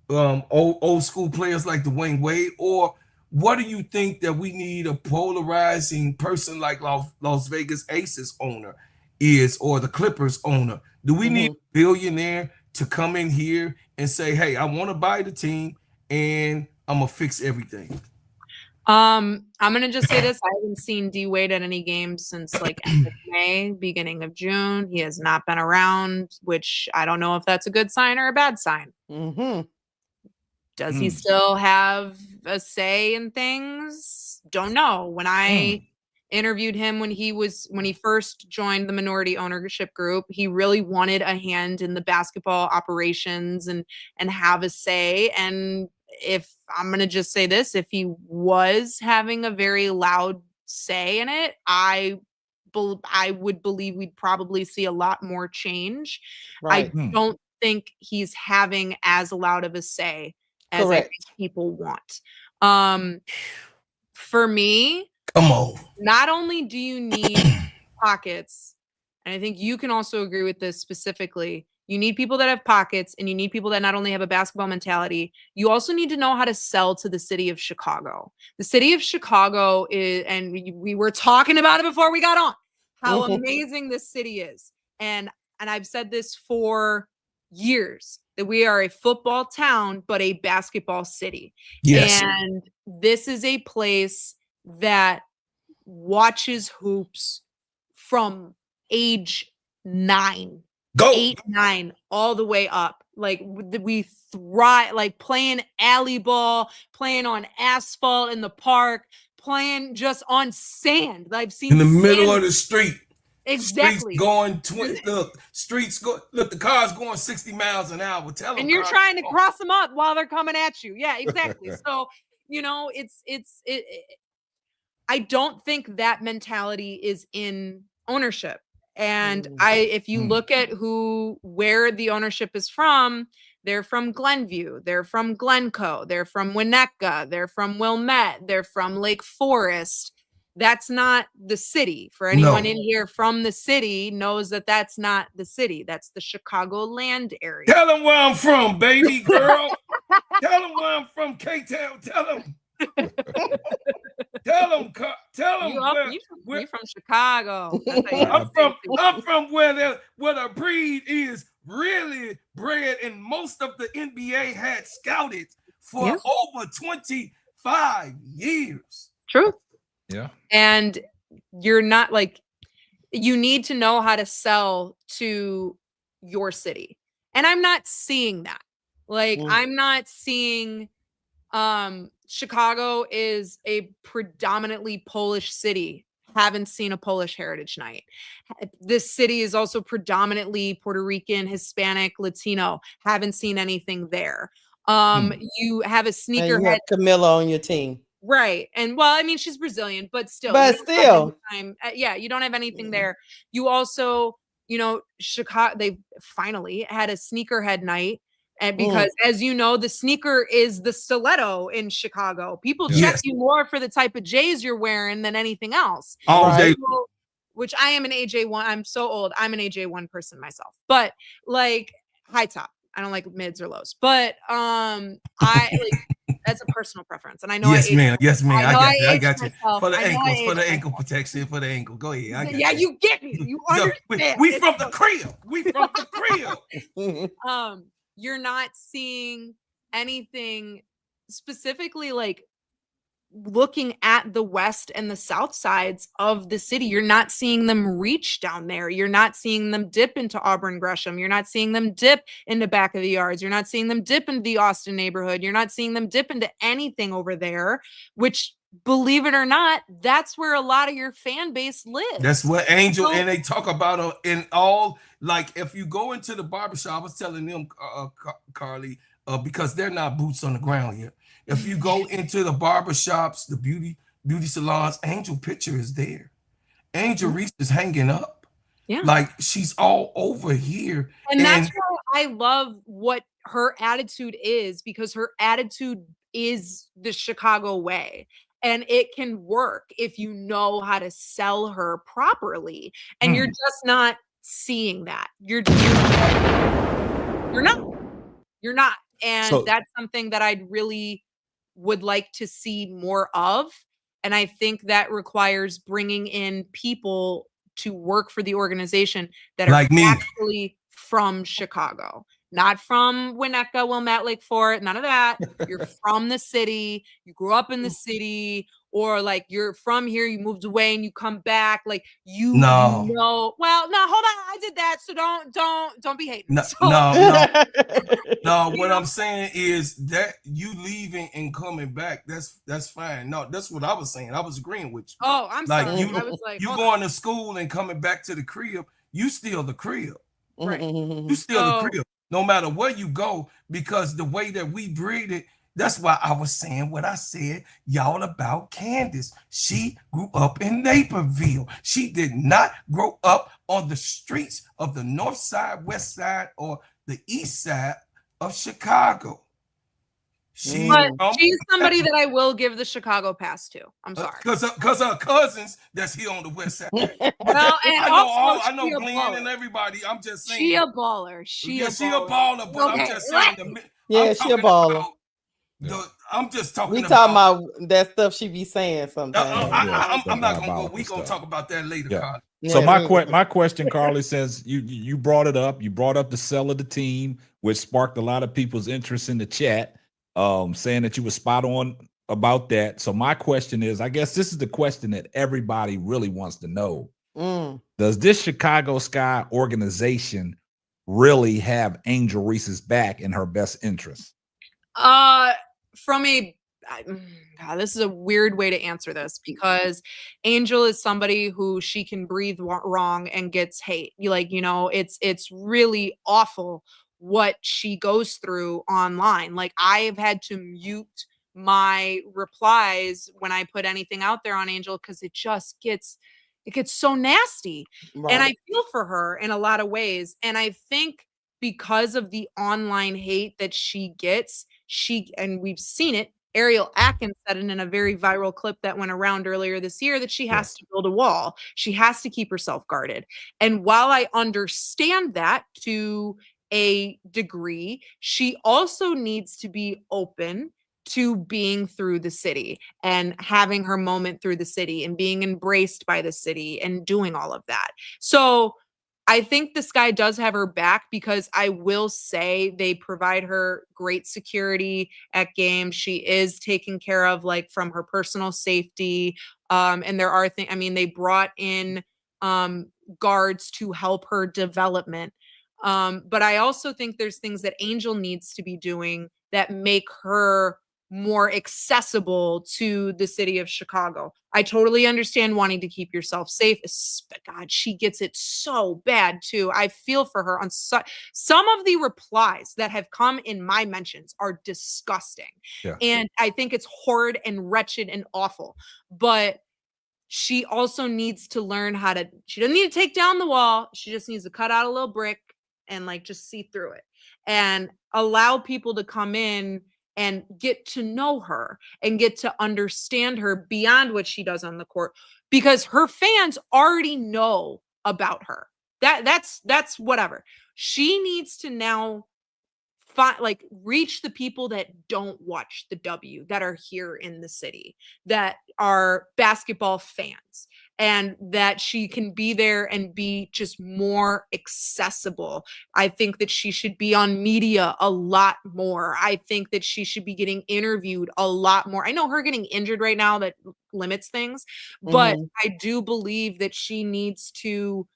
old school players like Dwayne Wade? Or what do you think that we need a polarizing person like Las Vegas Aces owner is, or the Clippers owner? Do we need a billionaire to come in here and say, hey, I want to buy the team and I'm going to fix everything? I'm gonna just say this. I haven't seen D Wade at any games since like end of May, beginning of June. He has not been around, which I don't know if that's a good sign or a bad sign. Does he still have a say in things? Don't know. When I interviewed him when he first joined the minority ownership group, he really wanted a hand in the basketball operations and have a say. And if I'm going to just say this, if he was having a very loud say in it, I would believe we'd probably see a lot more change. Right. I don't think he's having as loud of a say as I think people want. For me, come on. Not only do you need pockets, and I think you can also agree with this specifically, you need people that have pockets, and you need people that not only have a basketball mentality, you also need to know how to sell to the city of Chicago. The city of Chicago is, and we were talking about it before we got on, how amazing this city is. And I've said this for years, that we are a football town, but a basketball city. Yes. And this is a place that watches hoops from age 9. Go 8, 9, all the way up. Like we thrive, like playing alley ball, playing on asphalt in the park, playing just on sand. I've seen in the middle of the street. Exactly. Streets going look, the car's going 60 miles an hour. Tell them. And you're trying to cross them up while they're coming at you. Yeah, exactly. So, I don't think that mentality is in ownership. And if you look at where the ownership is from, they're from Glenview, they're from Glencoe, they're from Winnetka, they're from Wilmette, they're from Lake Forest. That's not the city. For anyone in here from the city knows that that's not the city. That's the Chicagoland area. Tell them where I'm from, baby girl. Tell them where I'm from, K-Town. Tell them. Tell them. You're from Chicago. I'm from where the breed is really bred, and most of the NBA had scouted for over 25 years. True. Yeah. And you're not you need to know how to sell to your city. And I'm not seeing that. I'm not seeing Chicago is a predominantly Polish city. Haven't seen a Polish Heritage Night. This city is also predominantly Puerto Rican, Hispanic, Latino. Haven't seen anything there. You have a sneakerhead. And you have Kamilla on your team. Right. And well, I mean, she's Brazilian, but still. You don't have anything there. You also, Chicago, they finally had a sneakerhead night. And because, as you know, the sneaker is the stiletto in Chicago. People check you more for the type of J's you're wearing than anything else. Which I am an AJ1. I'm so old. I'm an AJ1 person myself. But high top. I don't like mids or lows. But that's a personal preference. And I know Yes, ma'am. I got you. For the ankle protection, for the ankle. Go ahead. You get me. You understand. We from the crib. You're not seeing anything specifically looking at the west and the south sides of the city. You're not seeing them reach down there. You're not seeing them dip into Auburn Gresham. You're not seeing them dip into back of the yards. You're not seeing them dip into the Austin neighborhood. You're not seeing them dip into anything over there, which believe it or not, that's where a lot of your fan base lives. That's what Angel So- and they talk about in all. Like if you go into the barbershop, I was telling them, Karli, because they're not boots on the ground yet. If you go into the barbershops, the beauty salons, Angel picture is there. Angel Reese is hanging up. Yeah. Like she's all over here. And that's why I love what her attitude is, because her attitude is the Chicago way. And it can work if you know how to sell her properly. And you're just not seeing that. You're not. And that's something that I'd really would like to see more of. And I think that requires bringing in people to work for the organization that are Like me. actually from Chicago, not from Winnetka, Wilmette, Lake Forest, none of that. You're from the city, you grew up in the city, or like you're from here, you moved away and you come back. Like you know, well, no, hold on, I did that, so don't be hating. No, what I'm saying is that you leaving and coming back, that's fine. No, that's what I was saying. I was agreeing with you. Oh, I'm like sorry. you, I was like, you going to school and coming back to the crib, you still the crib. Right. You still the crib, no matter where you go, because the way that we breed it, that's why I was saying what I said, y'all, about Candace. She grew up in Naperville. She did not grow up on the streets of the north side, west side, or the east side of Chicago. She's somebody that I will give the Chicago pass to. I'm sorry. Because her cousins that's here on the west side. Well, and I know Glenn and everybody. I'm just saying. She a baller. She a baller. But okay. I'm just saying. She a baller. I'm just talking we talking about that stuff she be saying sometimes. I'm not gonna go. We gonna talk about that later, Karli. So my question, Karli, says you brought it up. You brought up the sell of the team, which sparked a lot of people's interest in the chat, saying that you were spot on about that. So my question is, I guess this is the question that everybody really wants to know. Does this Chicago Sky organization really have Angel Reese's back in her best interest? God, this is a weird way to answer this, because Angel is somebody who she can breathe wrong and gets hate. It's really awful what she goes through online. Like, I've had to mute my replies when I put anything out there on Angel, because it gets so nasty. Right. And I feel for her in a lot of ways. And I think because of the online hate that she gets, and we've seen it, Ariel Atkins said it in a very viral clip that went around earlier this year, that she has to build a wall. She has to keep herself guarded. And while I understand that to a degree, she also needs to be open to being through the city and having her moment through the city and being embraced by the city and doing all of that. So I think the Sky does have her back, because I will say they provide her great security at games. She is taken care of, like, from her personal safety. And there are things, they brought in guards to help her development. But I also think there's things that Angel needs to be doing that make her more accessible to the city of Chicago. I totally understand wanting to keep yourself safe. God, she gets it so bad too. I feel for her on some of the replies that have come in my mentions are disgusting. Yeah. And I think it's horrid and wretched and awful. But she also needs to learn she doesn't need to take down the wall. She just needs to cut out a little brick and just see through it and allow people to come in and get to know her and get to understand her beyond what she does on the court, because her fans already know about her. That's whatever. She needs to now reach the people that don't watch the W, that are here in the city, that are basketball fans, and that she can be there and be just more accessible. I think that she should be on media a lot more. I think that she should be getting interviewed a lot more. I know her getting injured right now that limits things, but I do believe that she needs to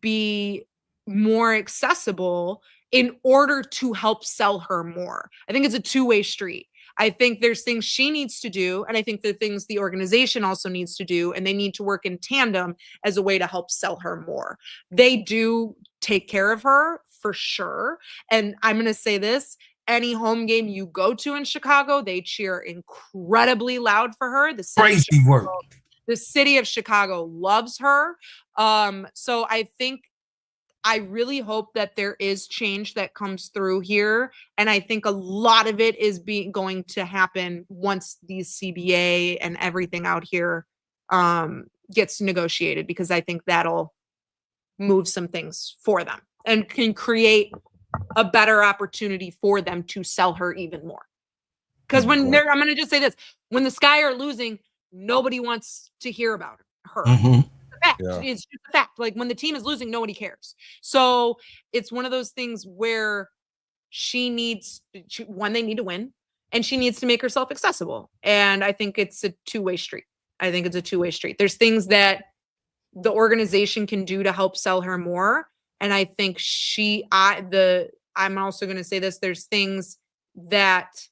be more accessible in order to help sell her more. I think it's a two-way street. I think there's things she needs to do, and I think the things the organization also needs to do, and they need to work in tandem as a way to help sell her more. They do take care of her for sure. And I'm going to say this, any home game you go to in Chicago, they cheer incredibly loud for her. Crazy work. The city of Chicago loves her. So I really hope that there is change that comes through here. And I think a lot of it is going to happen once these CBA and everything out here gets negotiated, because I think that'll move some things for them and can create a better opportunity for them to sell her even more. Because I'm going to just say this, when the Sky are losing, nobody wants to hear about her. Mhm. It's just a fact. Like when the team is losing, nobody cares. So it's one of those things where they need to win, and she needs to make herself accessible. And I think it's a two-way street. There's things that the organization can do to help sell her more. And I think I'm also going to say this, there's things that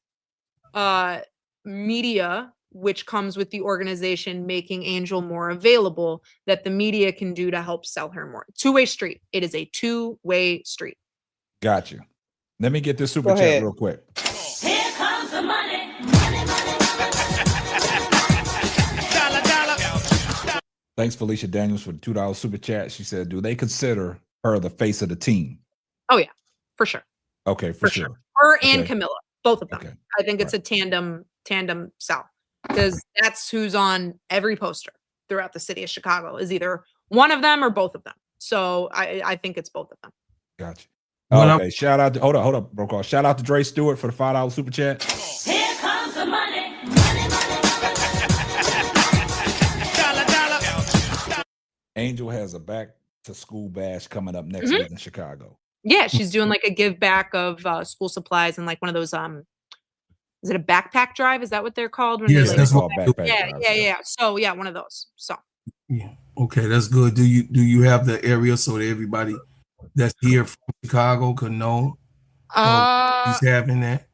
media, which comes with the organization making Angel more available, that the media can do to help sell her more. Two-way street. It is a two-way street. Got you. Let me get this super chat real quick. Here comes the money. Thanks, Felicia Daniels, for the $2 super chat. She said, do they consider her the face of the team? Oh, yeah, for sure. Okay, for sure. Her and Kamilla, both of them. Okay. I think it's a tandem sell, because that's who's on every poster throughout the city of Chicago, is either one of them or both of them. So I think it's both of them. Gotcha. Okay, shout out to hold up, Brokaw. Shout out to Dre Stewart for the $5 super chat. Here comes the money. Angel has a back to school bash coming up next week in Chicago. Yeah, she's doing like a give back of school supplies and like one of those is it a backpack drive? Is that what they're called? Yes, that's what backpack drives. drives. Yeah. So yeah, one of those. So yeah, okay, that's good. Do you have the area so that everybody that's here from Chicago could know he's having that?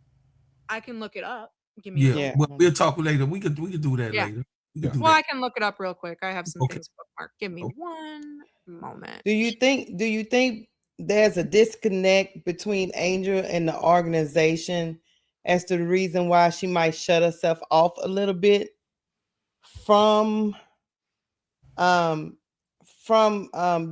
I can look it up. Give me Well, we'll talk later. We could do that later. I can look it up real quick. I have some things bookmarked. Give me one moment. Do you think there's a disconnect between Angel and the organization as to the reason why she might shut herself off a little bit from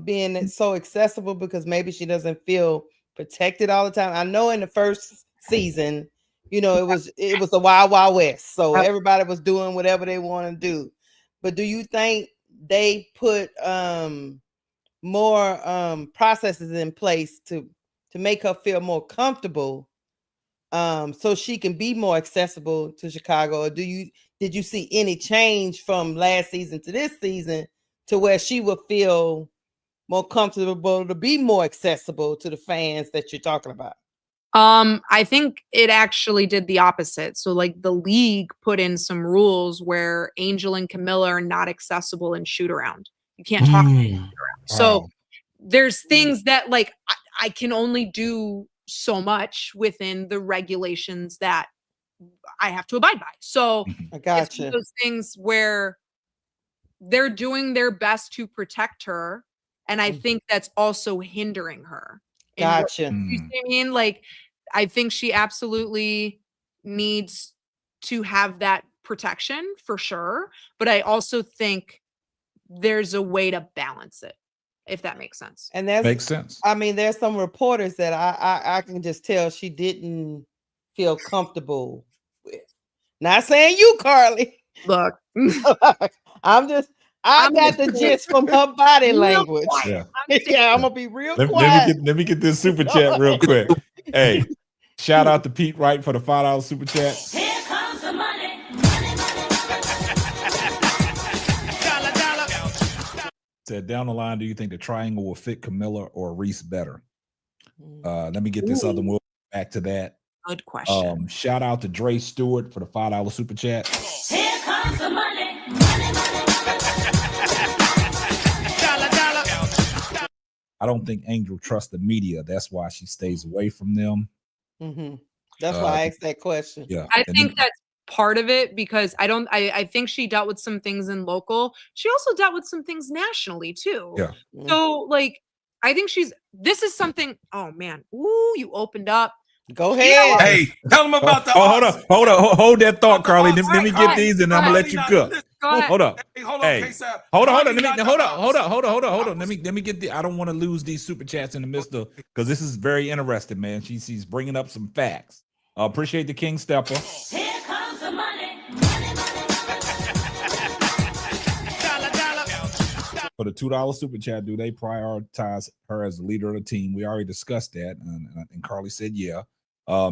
being so accessible, because maybe she doesn't feel protected all the time? I know in the first season, it was the wild west, so everybody was doing whatever they want to do. But do you think they put more processes in place to make her feel more comfortable, so she can be more accessible to Chicago? Or did you see any change from last season to this season to where she would feel more comfortable to be more accessible to the fans that you're talking about? I think it actually did the opposite. So like the league put in some rules where Angel and Kamilla are not accessible in shoot around. You can't talk about shoot around. So there's things that like I can only do so much within the regulations that I have to abide by. So I got you. Those things where they're doing their best to protect her, and I think that's also hindering her. Gotcha. You see what I mean? Like, I think she absolutely needs to have that protection for sure. But I also think there's a way to balance it, if that makes sense. And that makes sense. I mean, there's some reporters that I can just tell she didn't feel comfortable with. Not saying you, Karli. Look, I got the gist from her body language. Yeah. I'm gonna be real quiet. Let me get this super chat real quick. Hey, shout out to Pete Wright for the $5 super chat. Here comes the money. Said, down the line, do you think the triangle will fit Kamilla or Reese better? Let me get this other one back to that. Good question. Shout out to Dre Stewart for the $5 super chat. Here comes the money. I don't think Angel trusts the media. That's why she stays away from them. That's why I asked that question. Yeah. I And think then- that's part of it because I think she dealt with some things in local. She also dealt with some things nationally too. Yeah. So like, I think this is something, oh man. Ooh, you opened up. Go ahead. Hey, tell them about the hold odds. on. Hold that thought, Carly. Let me Go get ahead. these and I'm gonna let you cook. Go ahead. Hold up. Hey, hold on, Hey, K-Sap. hold on. Carly Let me got the hold odds. on. Let me get the. I don't want to lose these super chats in the midst of because this is very interesting, man. She's bringing up some facts. Appreciate the King Stepper. Here comes the money. For the $2 super chat, do they prioritize her as the leader of the team? We already discussed that, and Carly said yeah.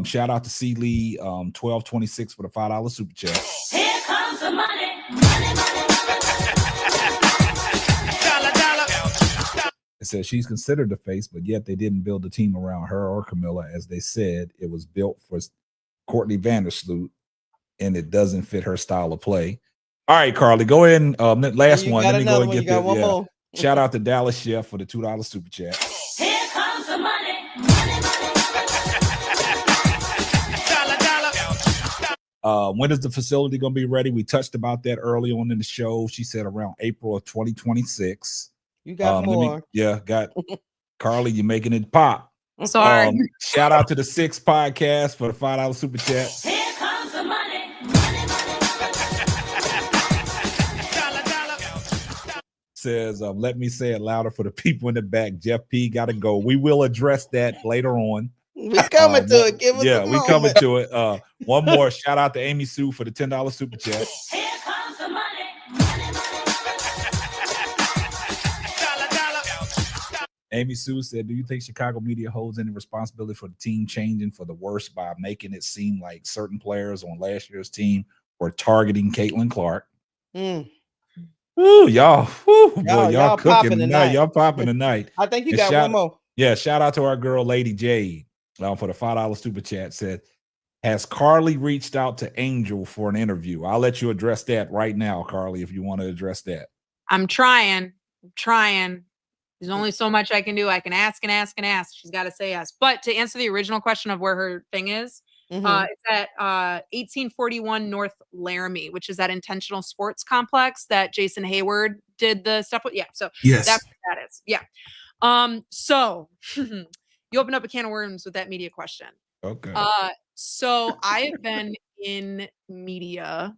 Shout out to C Lee 1226 for the $5 super chat. Here comes the money. It says she's considered the face, but yet they didn't build the team around her or Kamilla. As they said, it was built for Courtney Vandersloot, and it doesn't fit her style of play. All right, Carly, go ahead and last one. Let me go and get that. Yeah. More. Shout out to Dallas Chef for the $2 super chat. Here comes the money. When is the facility going to be ready? We touched about that early on in the show. She said around April of 2026. You got more. Got Carly, you're making it pop. Sorry. Shout out to the 6 podcast for the $5 super chat. Here comes the money. Says, let me say it louder for the people in the back. Jeff P got to go. We will address that later on. We coming to it. Give us a we moment. coming to it. One more shout out to Amy Sue for the $10 super chat. Here comes the money. Amy Sue said, do you think Chicago media holds any responsibility for the team changing for the worse by making it seem like certain players on last year's team were targeting Caitlin Clark? Ooh, y'all. Y'all cooking tonight. Y'all popping tonight. I think you got one more. Yeah, shout out to our girl, Lady Jade, for the $5 super chat. Said, has Carly reached out to Angel for an interview? I'll let you address that right now, Carly, if you want to address that. I'm trying. There's only so much I can do. I can ask and ask and ask. She's got to say yes. But to answer the original question of where her thing is, it's at 1841 North Laramie, which is that intentional sports complex that Jason Hayward did the stuff with. Yeah. So yes, that's what that is. Yeah. So you opened up a can of worms with that media question. Okay. So I have been in media,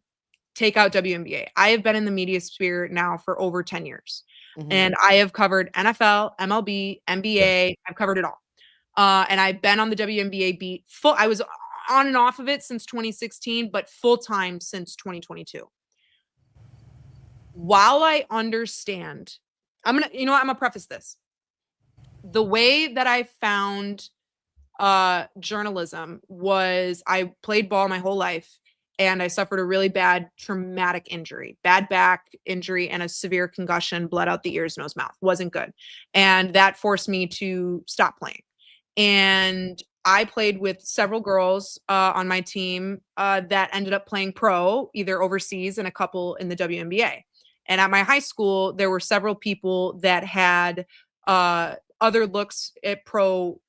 take out WNBA. I have been in the media sphere now for over 10 years. And I have covered NFL, MLB, NBA. I've covered it all. And I've been on the WNBA beat I was on and off of it since 2016, but full time since 2022. While I understand, I'm gonna preface this. The way that I found journalism was I played ball my whole life. And I suffered a really bad traumatic injury, bad back injury, and a severe concussion, bled out the ears, nose, mouth. Wasn't good. And that forced me to stop playing. And I played with several girls on my team that ended up playing pro, either overseas and a couple in the WNBA. And at my high school, there were several people that had other looks at pro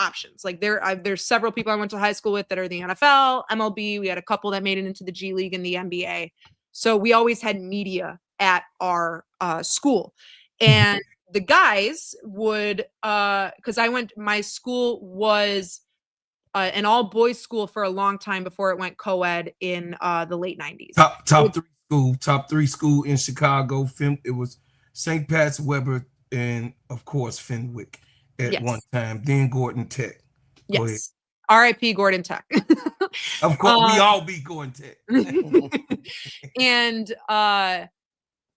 options. Like there's several people I went to high school with that are the NFL, MLB. We had a couple that made it into the G League and the NBA. So we always had media at our school. And the guys would, because my school was an all boys school for a long time before it went co-ed in the late 90s. Top three school in Chicago. It was St. Pat's, Weber, and of course Fenwick. At one time, then Gordon Tech. Yes. R.I.P. Gordon Tech. Of course, we all be Gordon Tech. And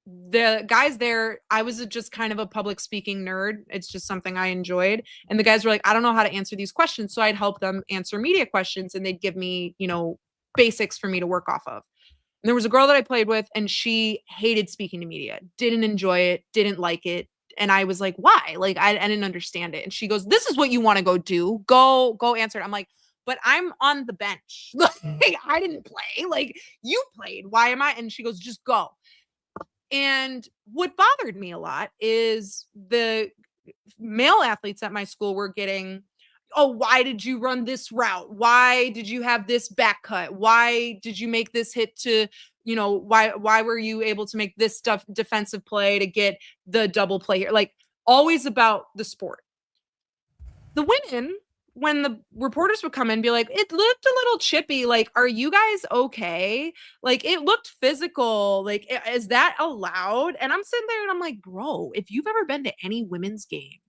the guys there, I was just kind of a public speaking nerd. It's just something I enjoyed. And the guys were like, I don't know how to answer these questions. So I'd help them answer media questions and they'd give me, basics for me to work off of. And there was a girl that I played with and she hated speaking to media, didn't enjoy it, didn't like it. And I was like, why? Like, I didn't understand it. And she goes, this is what you want to go do. Go answer it. I'm like, but I'm on the bench. Like, I didn't play. Like, you played. Why am I? And she goes, just go. And what bothered me a lot is the male athletes at my school were getting oh, why did you run this route? Why did you have this back cut? Why did you make this hit to, why were you able to make this stuff defensive play to get the double play here? Like, always about the sport. The women, when the reporters would come in and be like, it looked a little chippy. Like, are you guys okay? Like, it looked physical. Like, is that allowed? And I'm sitting there and I'm like, bro, if you've ever been to any women's game,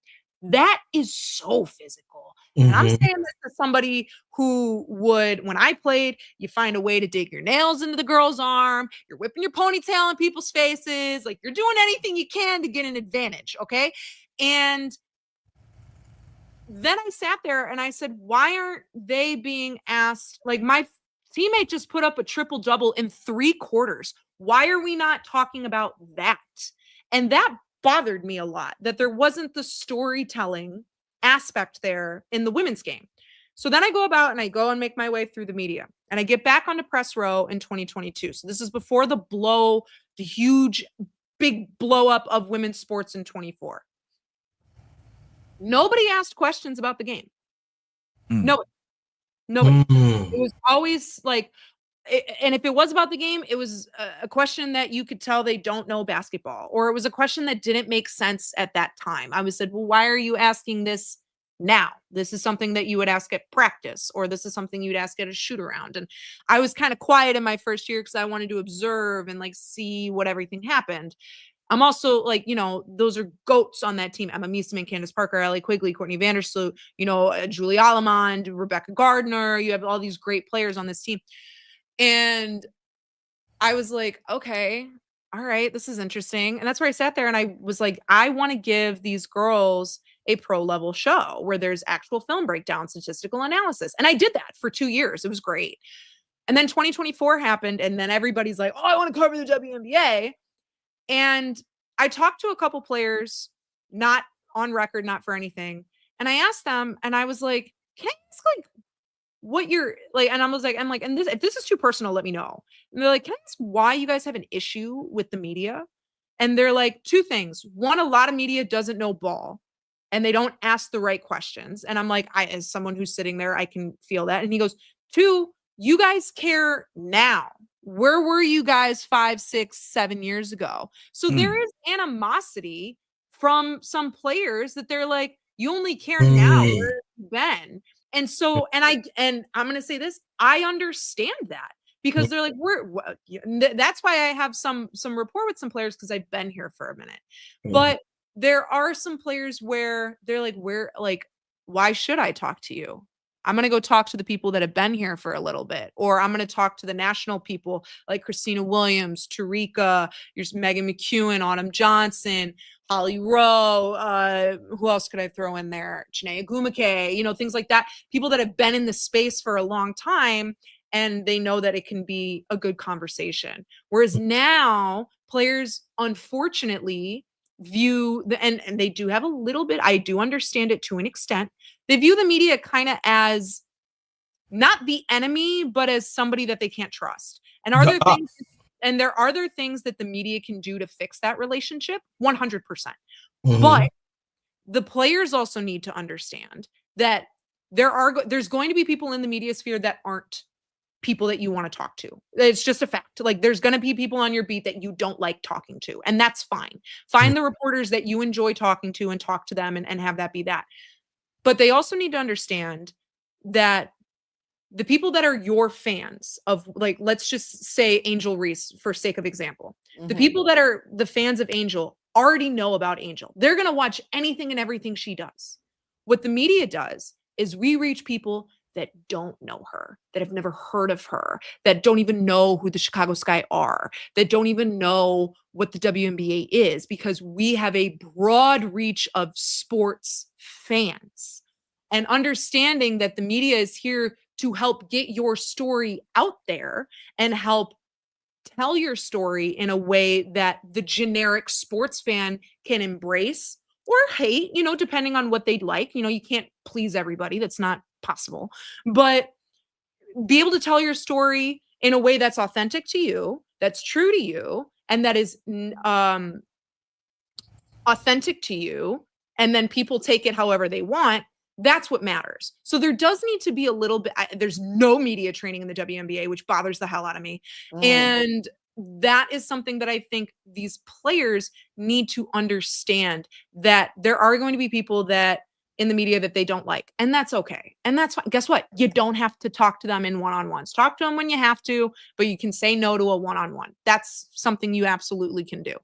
that is so physical. And I'm saying this to somebody who would, when I played, you find a way to dig your nails into the girl's arm, you're whipping your ponytail in people's faces, like you're doing anything you can to get an advantage, okay? And then I sat there and I said, why aren't they being asked? Like, my teammate just put up a triple double in 3 quarters. Why are we not talking about that? And that bothered me a lot, that there wasn't the storytelling aspect there in the women's game. So then I go about and I go and make my way through the media, and I get back onto press row in 2022. So this is before the huge, big blow up of women's sports in 24. Nobody asked questions about the game. Nobody. It was always like, and if it was about the game, it was a question that you could tell they don't know basketball, or it was a question that didn't make sense at that time. I was said, well, why are you asking this now? This is something that you would ask at practice, or this is something you'd ask at a shoot around. And I was kind of quiet in my first year because I wanted to observe and like see what everything happened. I'm also like, those are goats on that team. Emma Meesseman, Candace Parker, Ellie Quigley, Courtney Vandersloot, Julie Allemond, Rebecca Gardner. You have all these great players on this team. And I was like, okay, all right, this is interesting. And that's where I sat there and I was like, I want to give these girls a pro level show where there's actual film breakdown, statistical analysis. And I did that for 2 years. It was great. And then 2024 happened. And then everybody's like, oh, I want to cover the WNBA. And I talked to a couple players, not on record, not for anything. And I asked them, and I was like, can I ask like what you're like? And I was like, and this, if this is too personal, let me know. And they're like, can I ask why you guys have an issue with the media? And they're like, 2 things. One, a lot of media doesn't know ball and they don't ask the right questions. And I'm like, as someone who's sitting there, I can feel that. And he goes, 2, you guys care now. Where were you guys 5, 6, 7 years ago? So there is animosity from some players that they're like, you only care now. Where have you been? And so, and I'm going to say this, I understand that, because they're like, that's why I have some rapport with some players, because I've been here for a minute. But there are some players where they're like, why should I talk to you? I'm going to go talk to the people that have been here for a little bit, or I'm going to talk to the national people like Christina Williams, Tarika, Megan McEwen, Autumn Johnson, Holly Rowe. Who else could I throw in there? Chiney Ogwumike, things like that. People that have been in the space for a long time, and they know that it can be a good conversation. Whereas now players, unfortunately, view and they do have a little bit, I do understand it to an extent. They view the media kind of as not the enemy, but as somebody that they can't trust. And there are other things that the media can do to fix that relationship, 100%. But the players also need to understand that there's going to be people in the media sphere that aren't people that you want to talk to. It's just a fact. Like, there's going to be people on your beat that you don't like talking to, and that's fine. Find the reporters that you enjoy talking to and talk to them and have that be that. But they also need to understand that the people that are your fans of, like, let's just say Angel Reese for sake of example, the people that are the fans of Angel already know about Angel. They're going to watch anything and everything she does. What the media does is we reach people that don't know her, that have never heard of her, that don't even know who the Chicago Sky are, that don't even know what the WNBA is, because we have a broad reach of sports fans. And understanding that the media is here to help get your story out there and help tell your story in a way that the generic sports fan can embrace or hate, depending on what they'd like. You can't please everybody. That's not possible. But be able to tell your story in a way that's authentic to you, that's true to you, and that is authentic to you, and then people take it however they want. That's what matters. So there does need to be a little bit, there's no media training in the WNBA, which bothers the hell out of me. And that is something that I think these players need to understand, that there are going to be people that in the media that they don't like, and that's okay. And that's fine. Guess what? You don't have to talk to them in one-on-ones. Talk to them when you have to, but you can say no to a one-on-one. That's something you absolutely can do.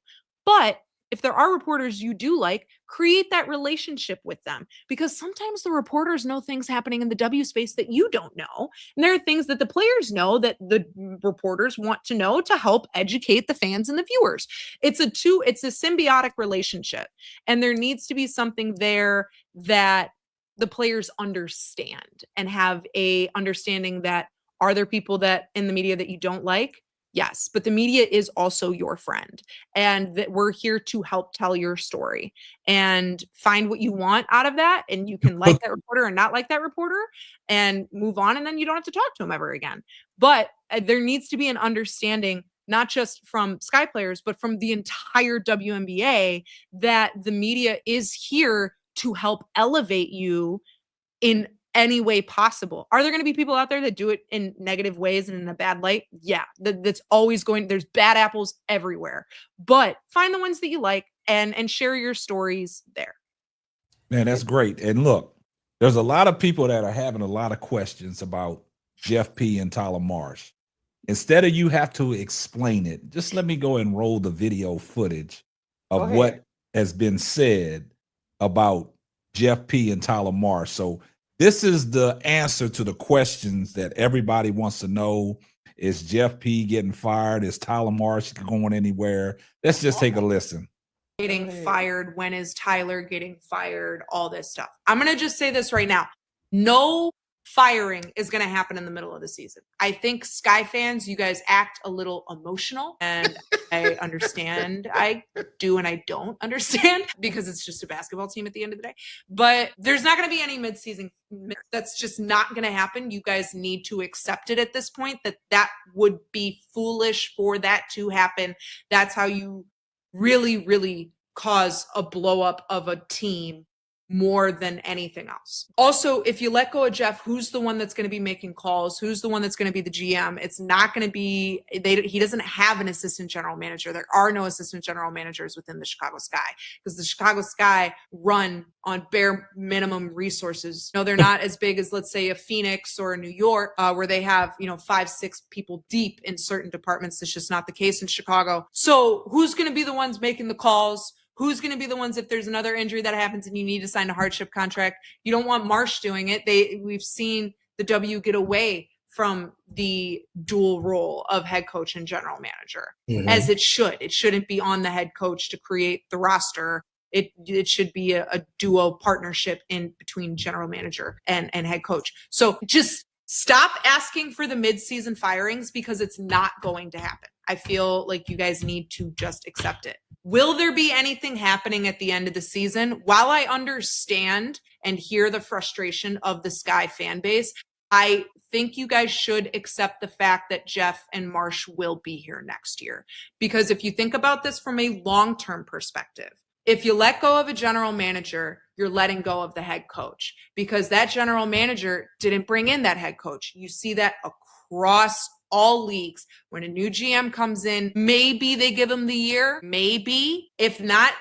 But if there are reporters you do like, create that relationship with them, because sometimes the reporters know things happening in the W space that you don't know. And there are things that the players know that the reporters want to know to help educate the fans and the viewers. It's a symbiotic relationship. And there needs to be something there that the players understand and have a understanding that, are there people that in the media that you don't like? Yes, but the media is also your friend, and that we're here to help tell your story and find what you want out of that. And you can like that reporter or not like that reporter and move on. And then you don't have to talk to them ever again. But there needs to be an understanding, not just from Sky players, but from the entire WNBA, that the media is here to help elevate you in any way possible. Are there going to be people out there that do it in negative ways and in a bad light? Yeah, that's always there's bad apples everywhere, but find the ones that you like and share your stories there. Man, that's great. And look, there's a lot of people that are having a lot of questions about Jeff P. and Tyler Marsh. Instead of you have to explain it, just let me go and roll the video footage of what has been said about Jeff P. and Tyler Marsh. So this is the answer to the questions that everybody wants to know. Is Jeff P. getting fired? Is Tyler Marsh going anywhere? Let's just take a listen. Getting fired? When is Tyler getting fired? All this stuff. I'm going to just say this right now. No firing is going to happen in the middle of the season. I think Sky fans, you guys act a little emotional, and I understand. I do and I don't understand, because it's just a basketball team at the end of the day. But there's not going to be any midseason. That's just not going to happen. You guys need to accept it at this point, that would be foolish for that to happen. That's how you really, really cause a blow up of a team more than anything else. Also, if you let go of Jeff, who's the one that's going to be making calls? Who's the one that's going to be the GM? It's not going to be, he doesn't have an assistant general manager. There are no assistant general managers within the Chicago Sky, because the Chicago Sky run on bare minimum resources. No, they're not as big as, let's say, a Phoenix or a New York, where they have, 5-6 people deep in certain departments. That's just not the case in Chicago. So who's going to be the ones making the calls? Who's going to be the ones if there's another injury that happens and you need to sign a hardship contract? You don't want Marsh doing it. We've seen the W get away from the dual role of head coach and general manager, as it should. It shouldn't be on the head coach to create the roster. It should be a duo partnership in between general manager and head coach. So just stop asking for the mid-season firings, because it's not going to happen. I feel like you guys need to just accept it. Will there be anything happening at the end of the season? While I understand and hear the frustration of the Sky fan base, I think you guys should accept the fact that Jeff and Marsh will be here next year. Because if you think about this from a long-term perspective, if you let go of a general manager, you're letting go of the head coach, because that general manager didn't bring in that head coach. You see that across all leagues. When a new GM comes in, maybe they give them the year, maybe. If not,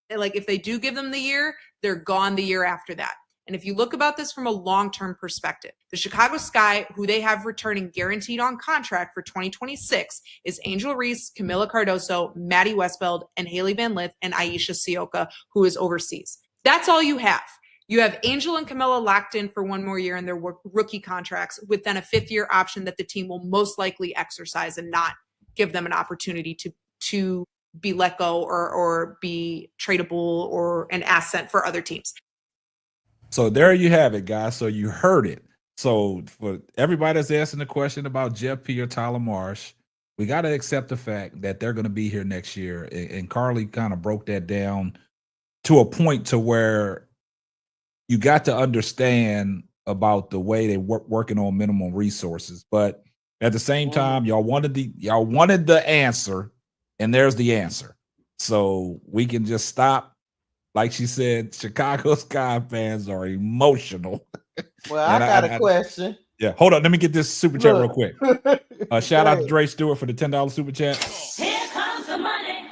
if they do give them the year, they're gone the year after that. And if you look about this from a long-term perspective, the Chicago Sky, who they have returning guaranteed on contract for 2026, is Angel Reese, Kamilla Cardoso, Maddie Westfeld, and Haley Van Lith, and Aisha Sioka, who is overseas. That's all you have. You have Angel and Kamilla locked in for one more year in their rookie contracts, with then a 5th-year option that the team will most likely exercise and not give them an opportunity to be let go or be tradable or an asset for other teams. So there you have it, guys. So you heard it. So for everybody that's asking the question about Jeff P. or Tyler Marsh, we got to accept the fact that they're going to be here next year. And Karli kind of broke that down to a point to where you got to understand about the way they working on minimum resources. But at the same time, y'all wanted the answer, and there's the answer. So we can just stop Like she said, Chicago Sky fans are emotional. Well, I got a question. Yeah, hold on. Let me get this super chat real quick. Shout out to ahead. Dre Stewart for the $10 super chat. Here comes the money.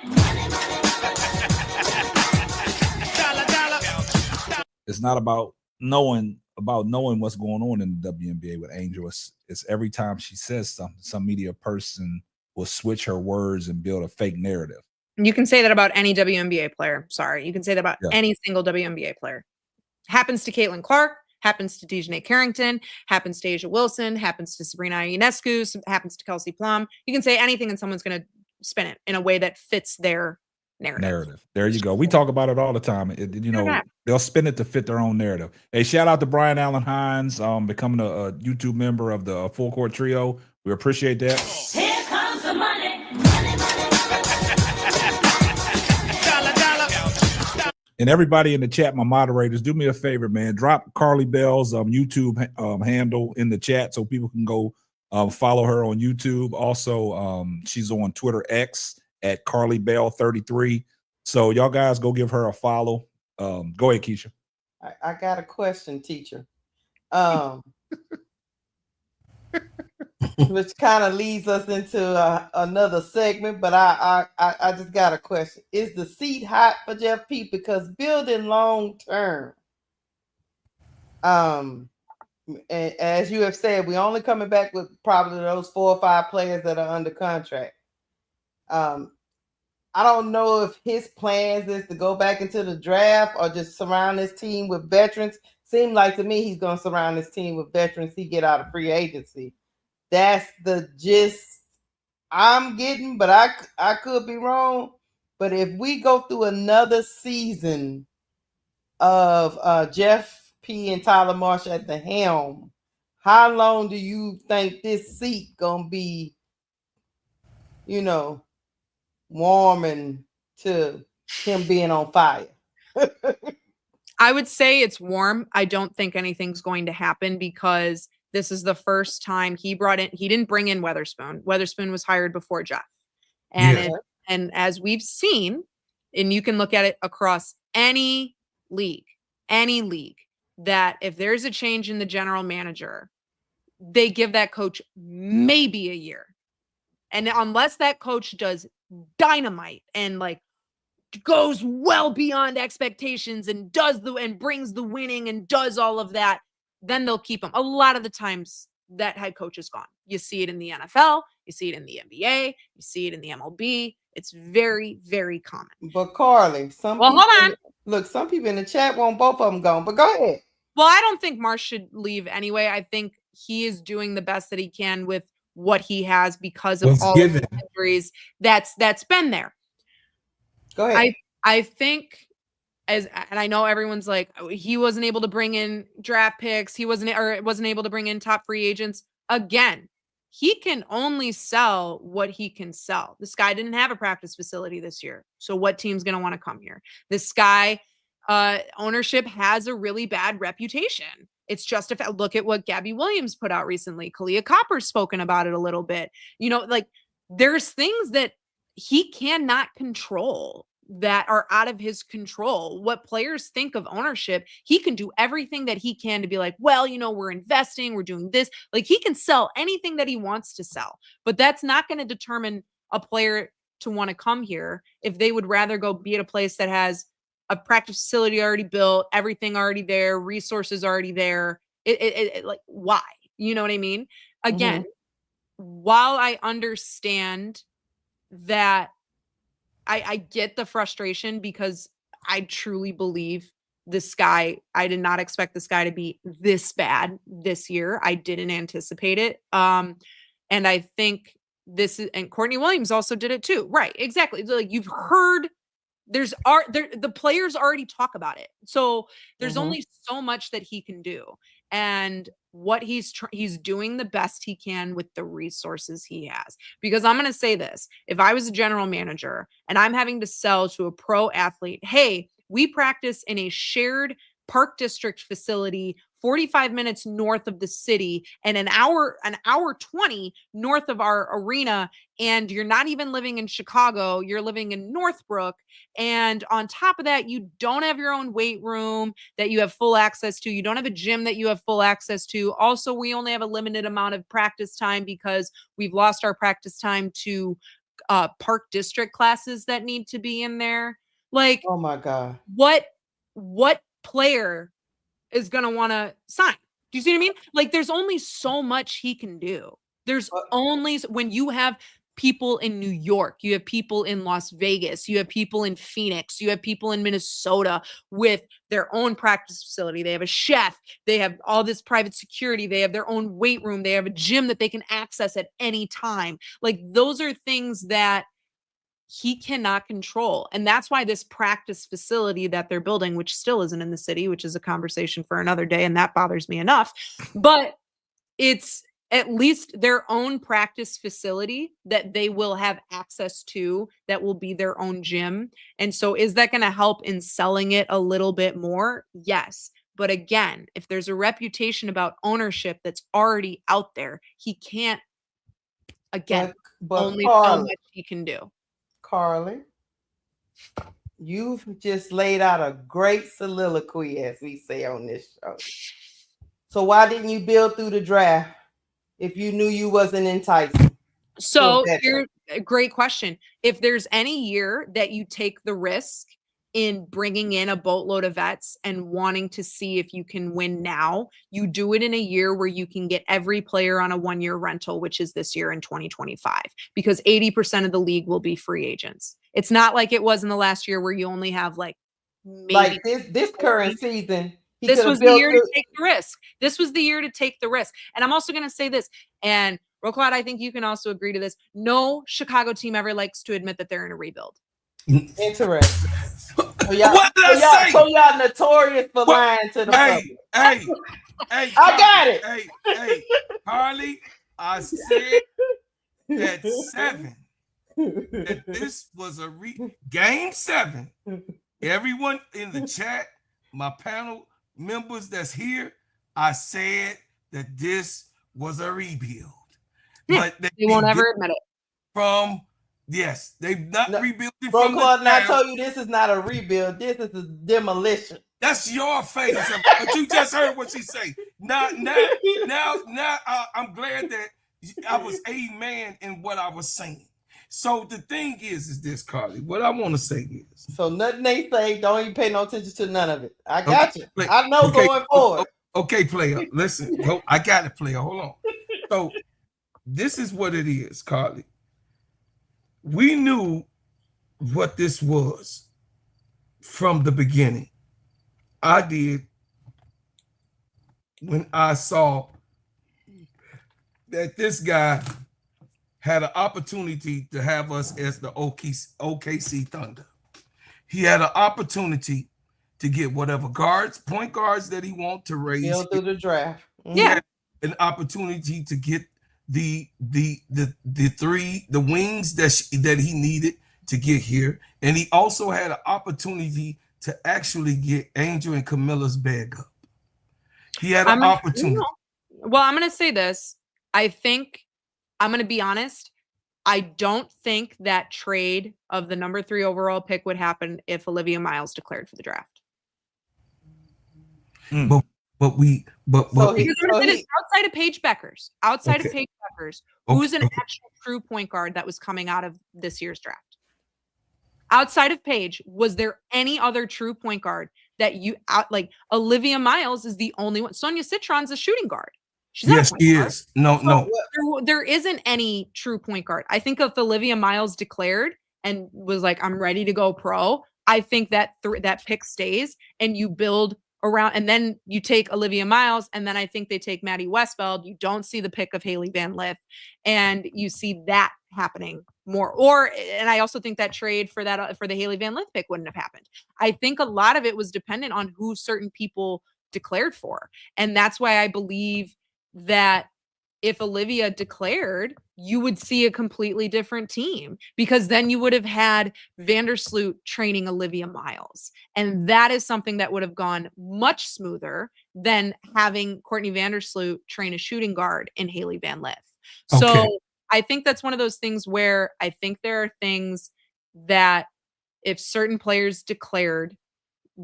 It's not about knowing what's going on in the WNBA with Angel. It's every time she says something, some media person will switch her words and build a fake narrative. You can say that about any WNBA player. Sorry. You can say that about any single WNBA player. Happens to Caitlin Clark, happens to Dejanay Carrington, happens to Asia Wilson, happens to Sabrina Ionescu, happens to Kelsey Plum. You can say anything and someone's going to spin it in a way that fits their narrative. There you go. We talk about it all the time. They'll spin it to fit their own narrative. Hey, shout out to Brian Allen Hines, becoming a YouTube member of the Full Court Trio. We appreciate that. Here comes the money. And everybody in the chat, my moderators, do me a favor, man. Drop Karli Bell's YouTube handle in the chat so people can go follow her on YouTube. Also, she's on Twitter X at Karli Bell 33. So y'all guys go give her a follow. Go ahead, Keisha. I got a question, teacher. Which kind of leads us into another segment, but I just got a question. Is the seat hot for Jeff P? Because building long term, as you have said, we only coming back with probably those 4 or 5 players that are under contract. I don't know if his plans is to go back into the draft or just surround his team with veterans. Seems like to me he's going to surround his team with veterans he get out of free agency. That's the gist I'm getting, but I could be wrong. But if we go through another season of Jeff P and Tyler Marsh at the helm, how long do you think this seat gonna be, warming to him being on fire? I would say it's warm. I don't think anything's going to happen because this is the first time he didn't bring in Weatherspoon. Weatherspoon was hired before Jeff. And and as we've seen, and you can look at it across any league, that if there's a change in the general manager, they give that coach maybe a year. And unless that coach does dynamite and goes well beyond expectations and brings the winning and does all of that, then they'll keep him. A lot of the times that head coach is gone. You see it in the NFL, you see it in the NBA, you see it in the MLB. It's very, very common. But Karli, some people in the chat want both of them gone, but go ahead. Well, I don't think Marsh should leave anyway. I think he is doing the best that he can with what he has because of all of the injuries that's been there. Go ahead. I think and I know everyone's like, he wasn't able to bring in draft picks. He wasn't able to bring in top free agents. Again, he can only sell what he can sell. This guy didn't have a practice facility this year. So what team's going to want to come here? This guy, ownership has a really bad reputation. It's just look at what Gabby Williams put out recently. Kalia Copper's spoken about it a little bit. There's things that he cannot control that are out of his control. What players think of ownership, he can do everything that he can to be like, well, we're investing, we're doing this. He can sell anything that he wants to sell, but that's not going to determine a player to want to come here if they would rather go be at a place that has a practice facility already built, everything already there, resources already there. Why? You know what I mean? Again, while I understand that I get the frustration because I truly believe this guy, I did not expect this guy to be this bad this year. I didn't anticipate it. And I think and Courtney Williams also did it too. Right. Exactly. You've heard the players already talk about it. So there's only so much that he can do. And what he's doing the best he can with the resources he has. Because I'm going to say this, if I was a general manager and I'm having to sell to a pro athlete, hey, we practice in a shared park district facility 45 minutes north of the city and an hour 20 north of our arena, and you're not even living in Chicago, you're living in Northbrook. And on top of that, you don't have your own weight room that you have full access to. You don't have a gym that you have full access to. Also, we only have a limited amount of practice time because we've lost our practice time to park district classes that need to be in there. Like, Oh my God. What player is going to want to sign? Do you see what I mean? Like, there's only so much he can do. There's only, when you have people in New York, you have people in Las Vegas, you have people in Phoenix, you have people in Minnesota with their own practice facility. They have a chef, they have all this private security, they have their own weight room, they have a gym that they can access at any time. Like, those are things that he cannot control. And that's why this practice facility that they're building, which still isn't in the city, which is a conversation for another day, and that bothers me enough, but it's at least their own practice facility that they will have access to, that will be their own gym. And so is that going to help in selling it a little bit more? Yes. But again, if there's a reputation about ownership that's already out there, he can't, again, But only so Karli, much he can do. Karli, you've just laid out a great soliloquy, as we say on this show. So why didn't you build through the draft if you knew you wasn't enticing? So here's a great question. If there's any year that you take the risk in bringing in a boatload of vets and wanting to see if you can win now, you do it in a year where you can get every player on a 1-year rental, which is this year in 2025, because 80% of the league will be free agents. It's not like it was in the last year where you only have like maybe like this current season. This was the year to take the risk. This was the year to take the risk. And I'm also going to say this, and Roquette, I think you can also agree to this. No Chicago team ever likes to admit that they're in a rebuild. Interesting. So y'all notorious for lying to the public. Hey, I got it. Hey, Karli, I said at 7 that this was a game 7. Everyone in the chat, my panel members that's here, I said that this was a rebuild. But they won't ever admit it. Yes, they've not rebuilt it Bro, from the Claude, I ground. told you this is not a rebuild. This is a demolition. That's your face. But you just heard what she say. Now, I'm glad that I was a man in what I was saying. So the thing is this, Karli. What I want to say is. So nothing they say, don't even pay no attention to none of it. I got you. I know going forward. Okay, player. Listen. I got it, player. Hold on. So this is what it is, Karli. We knew what this was from the beginning. I did when I saw that this guy had an opportunity to have us as the OKC Thunder. He had an opportunity to get whatever point guards that he wanted to raise. Build through the draft. He had an opportunity to get the wings that he needed to get here, and he also had an opportunity to actually get Angel and Kamilla's bag up. He had an opportunity. Well, I'm going to say this. I think I'm going to be honest. I don't think that trade of the number 3 overall pick would happen if Olivia Miles declared for the draft. Outside of Paige Beckers, who's an actual true point guard that was coming out of this year's draft? Outside of Paige, was there any other true point guard that like Olivia Miles is the only one? Sonia Citron's a shooting guard. She's yes, she is. No. There isn't any true point guard. I think if Olivia Miles declared and was like, I'm ready to go pro, I think that that pick stays and you build around, and then you take Olivia Miles, and then I think they take Maddie Westfeld. You don't see the pick of Haley Van Lith, and you see that happening more. And I also think that trade for the Haley Van Lith pick wouldn't have happened. I think a lot of it was dependent on who certain people declared for, and that's why I believe that if Olivia declared, you would see a completely different team, because then you would have had Vandersloot training Olivia Miles. And that is something that would have gone much smoother than having Courtney Vandersloot train a shooting guard in Haley Van Lith. So Okay. I think that's one of those things where I think there are things that if certain players declared,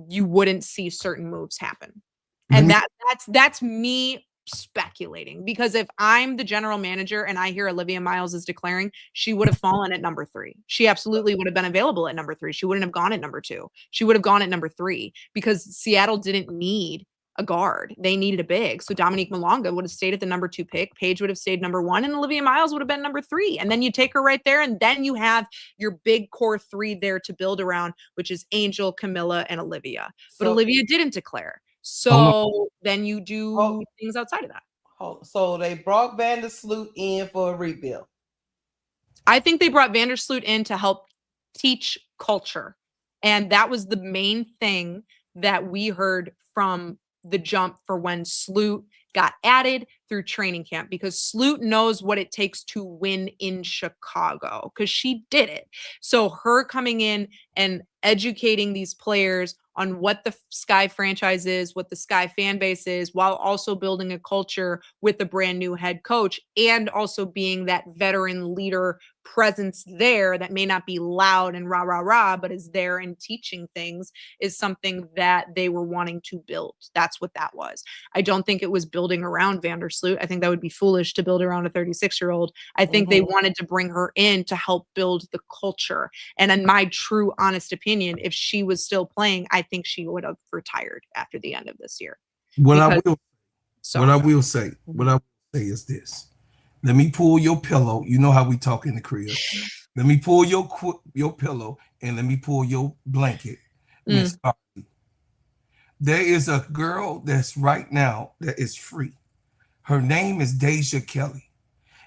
you wouldn't see certain moves happen. And that's me speculating, because if I'm the general manager and I hear Olivia Miles is declaring, she would have fallen at number 3. She absolutely would have been available at number 3. She wouldn't have gone at number 2. She would have gone at number 3, because Seattle didn't need a guard. They needed a big. So Dominique Malonga would have stayed at the number 2 pick. Paige would have stayed number 1, and Olivia Miles would have been number 3. And then you take her right there, and then you have your big core 3 there to build around, which is Angel, Kamilla, and Olivia. But So- Olivia didn't declare. So then you do things outside of that. So they brought Vandersloot in for a rebuild. I think they brought Vandersloot in to help teach culture. And that was the main thing that we heard from the jump for when Sloot got added through training camp, because Sloot knows what it takes to win in Chicago, because she did it. So her coming in and educating these players on what the Sky franchise is, what the Sky fan base is, while also building a culture with a brand new head coach, and also being that veteran leader presence there that may not be loud and rah, rah, rah, but is there and teaching things, is something that they were wanting to build. That's what that was. I don't think it was building around Vandersloot. I think that would be foolish to build around a 36-year-old. I think they wanted to bring her in to help build the culture. And in my true, honest opinion, if she was still playing, I think she would have retired after the end of this year. What I will say is this. Let me pull your pillow. You know how we talk in the crib. Let me pull your pillow, and let me pull your blanket, Miss Karli. There is a girl that's right now that is free. Her name is Deja Kelly,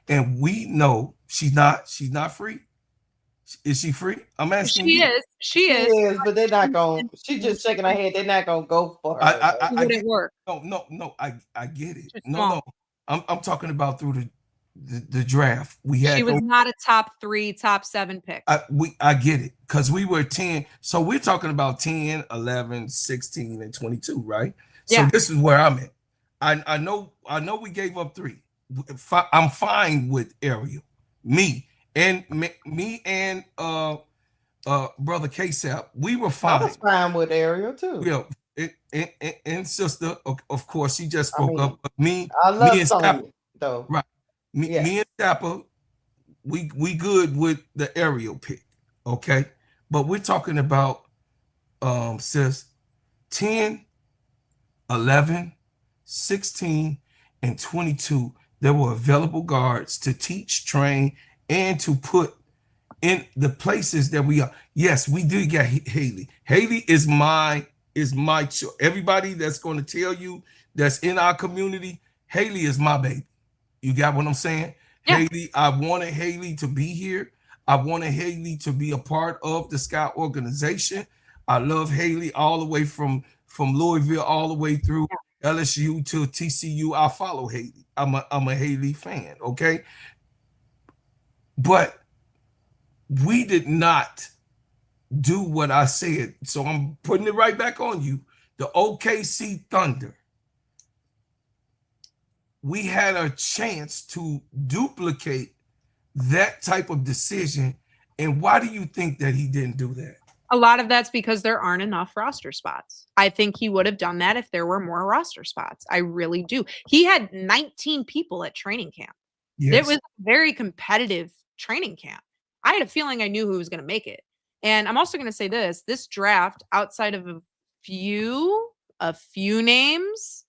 and we know she's not free. Is she free? I'm asking you. She is, but they're not going. She's just shaking her head. They're not going to go for her. I wouldn't work. No. I get it. She's No. small. I'm talking about through the draft. We had She was not a top 3, top 7 pick. I get it, because we were 10. So we're talking about 10, 11, 16, and 22, right? So Yeah. this is where I'm at. I know we gave up 3. I'm fine with Ariel. Me and brother K-Sap, we were fine. I was fine with Ariel too. Yeah, and sister, of course, she just spoke up. But I love me and Sonya, Sapper, though. right? Me and Sapper, we good with the Ariel pick, okay? But we're talking about sis, 10, 11, 16, and 22. There were available guards to teach, train, and to put in the places that we are. Yes, we do get Haley. Haley is my choice. Everybody that's going to tell you that's in our community, Haley is my baby. You got what I'm saying? Yeah. Haley, I wanted Haley to be here. I wanted Haley to be a part of the Scout organization. I love Haley all the way from Louisville all the way through LSU to TCU. I follow Haley. I'm a Haley fan, okay? But we did not do what I said. So I'm putting it right back on you. The OKC Thunder. We had a chance to duplicate that type of decision. And why do you think that he didn't do that? A lot of that's because there aren't enough roster spots. I think he would have done that if there were more roster spots. I really do. He had 19 people at training camp. Yes. It was a very competitive training camp. I had a feeling I knew who was going to make it. And I'm also going to say this draft, outside of a few names,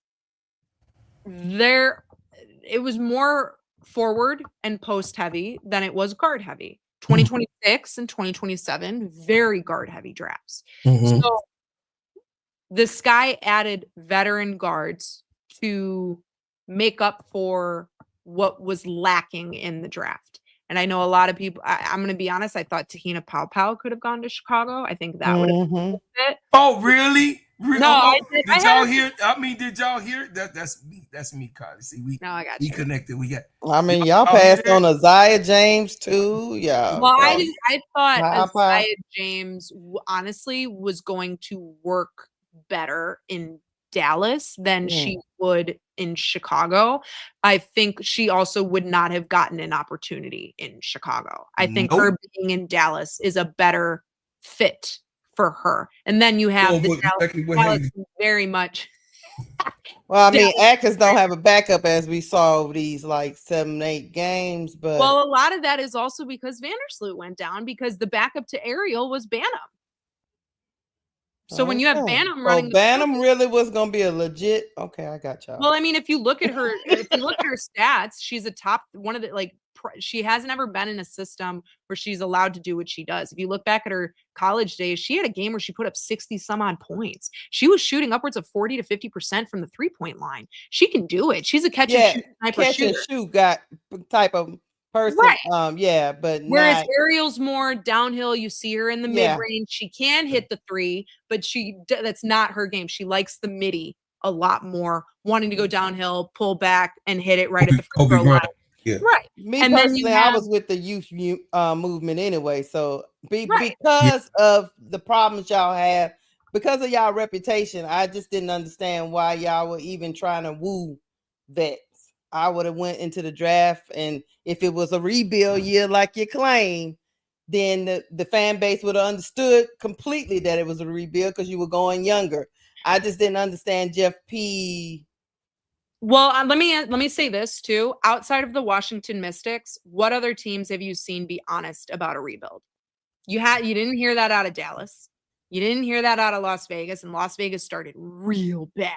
it was more forward and post heavy than it was guard heavy. 2026 and 2027, very guard heavy drafts. So the Sky added veteran guards to make up for what was lacking in the draft. And I know a lot of people, I'm going to be honest, I thought Tahina Pau could have gone to Chicago. I think that would have been a fit. Oh, really? Did y'all hear? I mean, did y'all hear? That's me. That's me, Carly. See, No, I got we you. connected. We got. I mean, y'all passed on Isaiah James too. Yeah. Well, I thought Papa. Isaiah James honestly was going to work better in Dallas than she would in Chicago. I think she also would not have gotten an opportunity in Chicago. I think her being in Dallas is a better fit for her. And then you have Dallas very much. Well, I mean, Atkins don't have a backup as we saw over these like 7-8 games, but well, a lot of that is also because Vandersloot went down because the backup to Ariel was Banham. So when you have Banham running, Banham really was gonna be a legit. Okay, I got y'all. Well, I mean, if you look at her stats, she's a top one of the she hasn't ever been in a system where she's allowed to do what she does. If you look back at her college days, she had a game where she put up 60 some odd points. She was shooting upwards of 40 to 50% from the 3-point line. She can do it. She's a catch and shoot type of person. Right. But whereas Ariel's more downhill, you see her in the mid-range. She can hit the 3, but that's not her game. She likes the midi a lot more, wanting to go downhill, pull back, and hit it right at the free throw line. Yeah. Right. Me personally, I was with the youth movement anyway. So because of the problems y'all have, because of y'all reputation, I just didn't understand why y'all were even trying to woo vets. I would have went into the draft, and if it was a rebuild year like you claim, then the fan base would have understood completely that it was a rebuild because you were going younger. I just didn't understand Jeff P. Well, let me say this too. Outside of the Washington Mystics, what other teams have you seen be honest about a rebuild? You didn't hear that out of Dallas. You didn't hear that out of Las Vegas, and Las Vegas started real bad.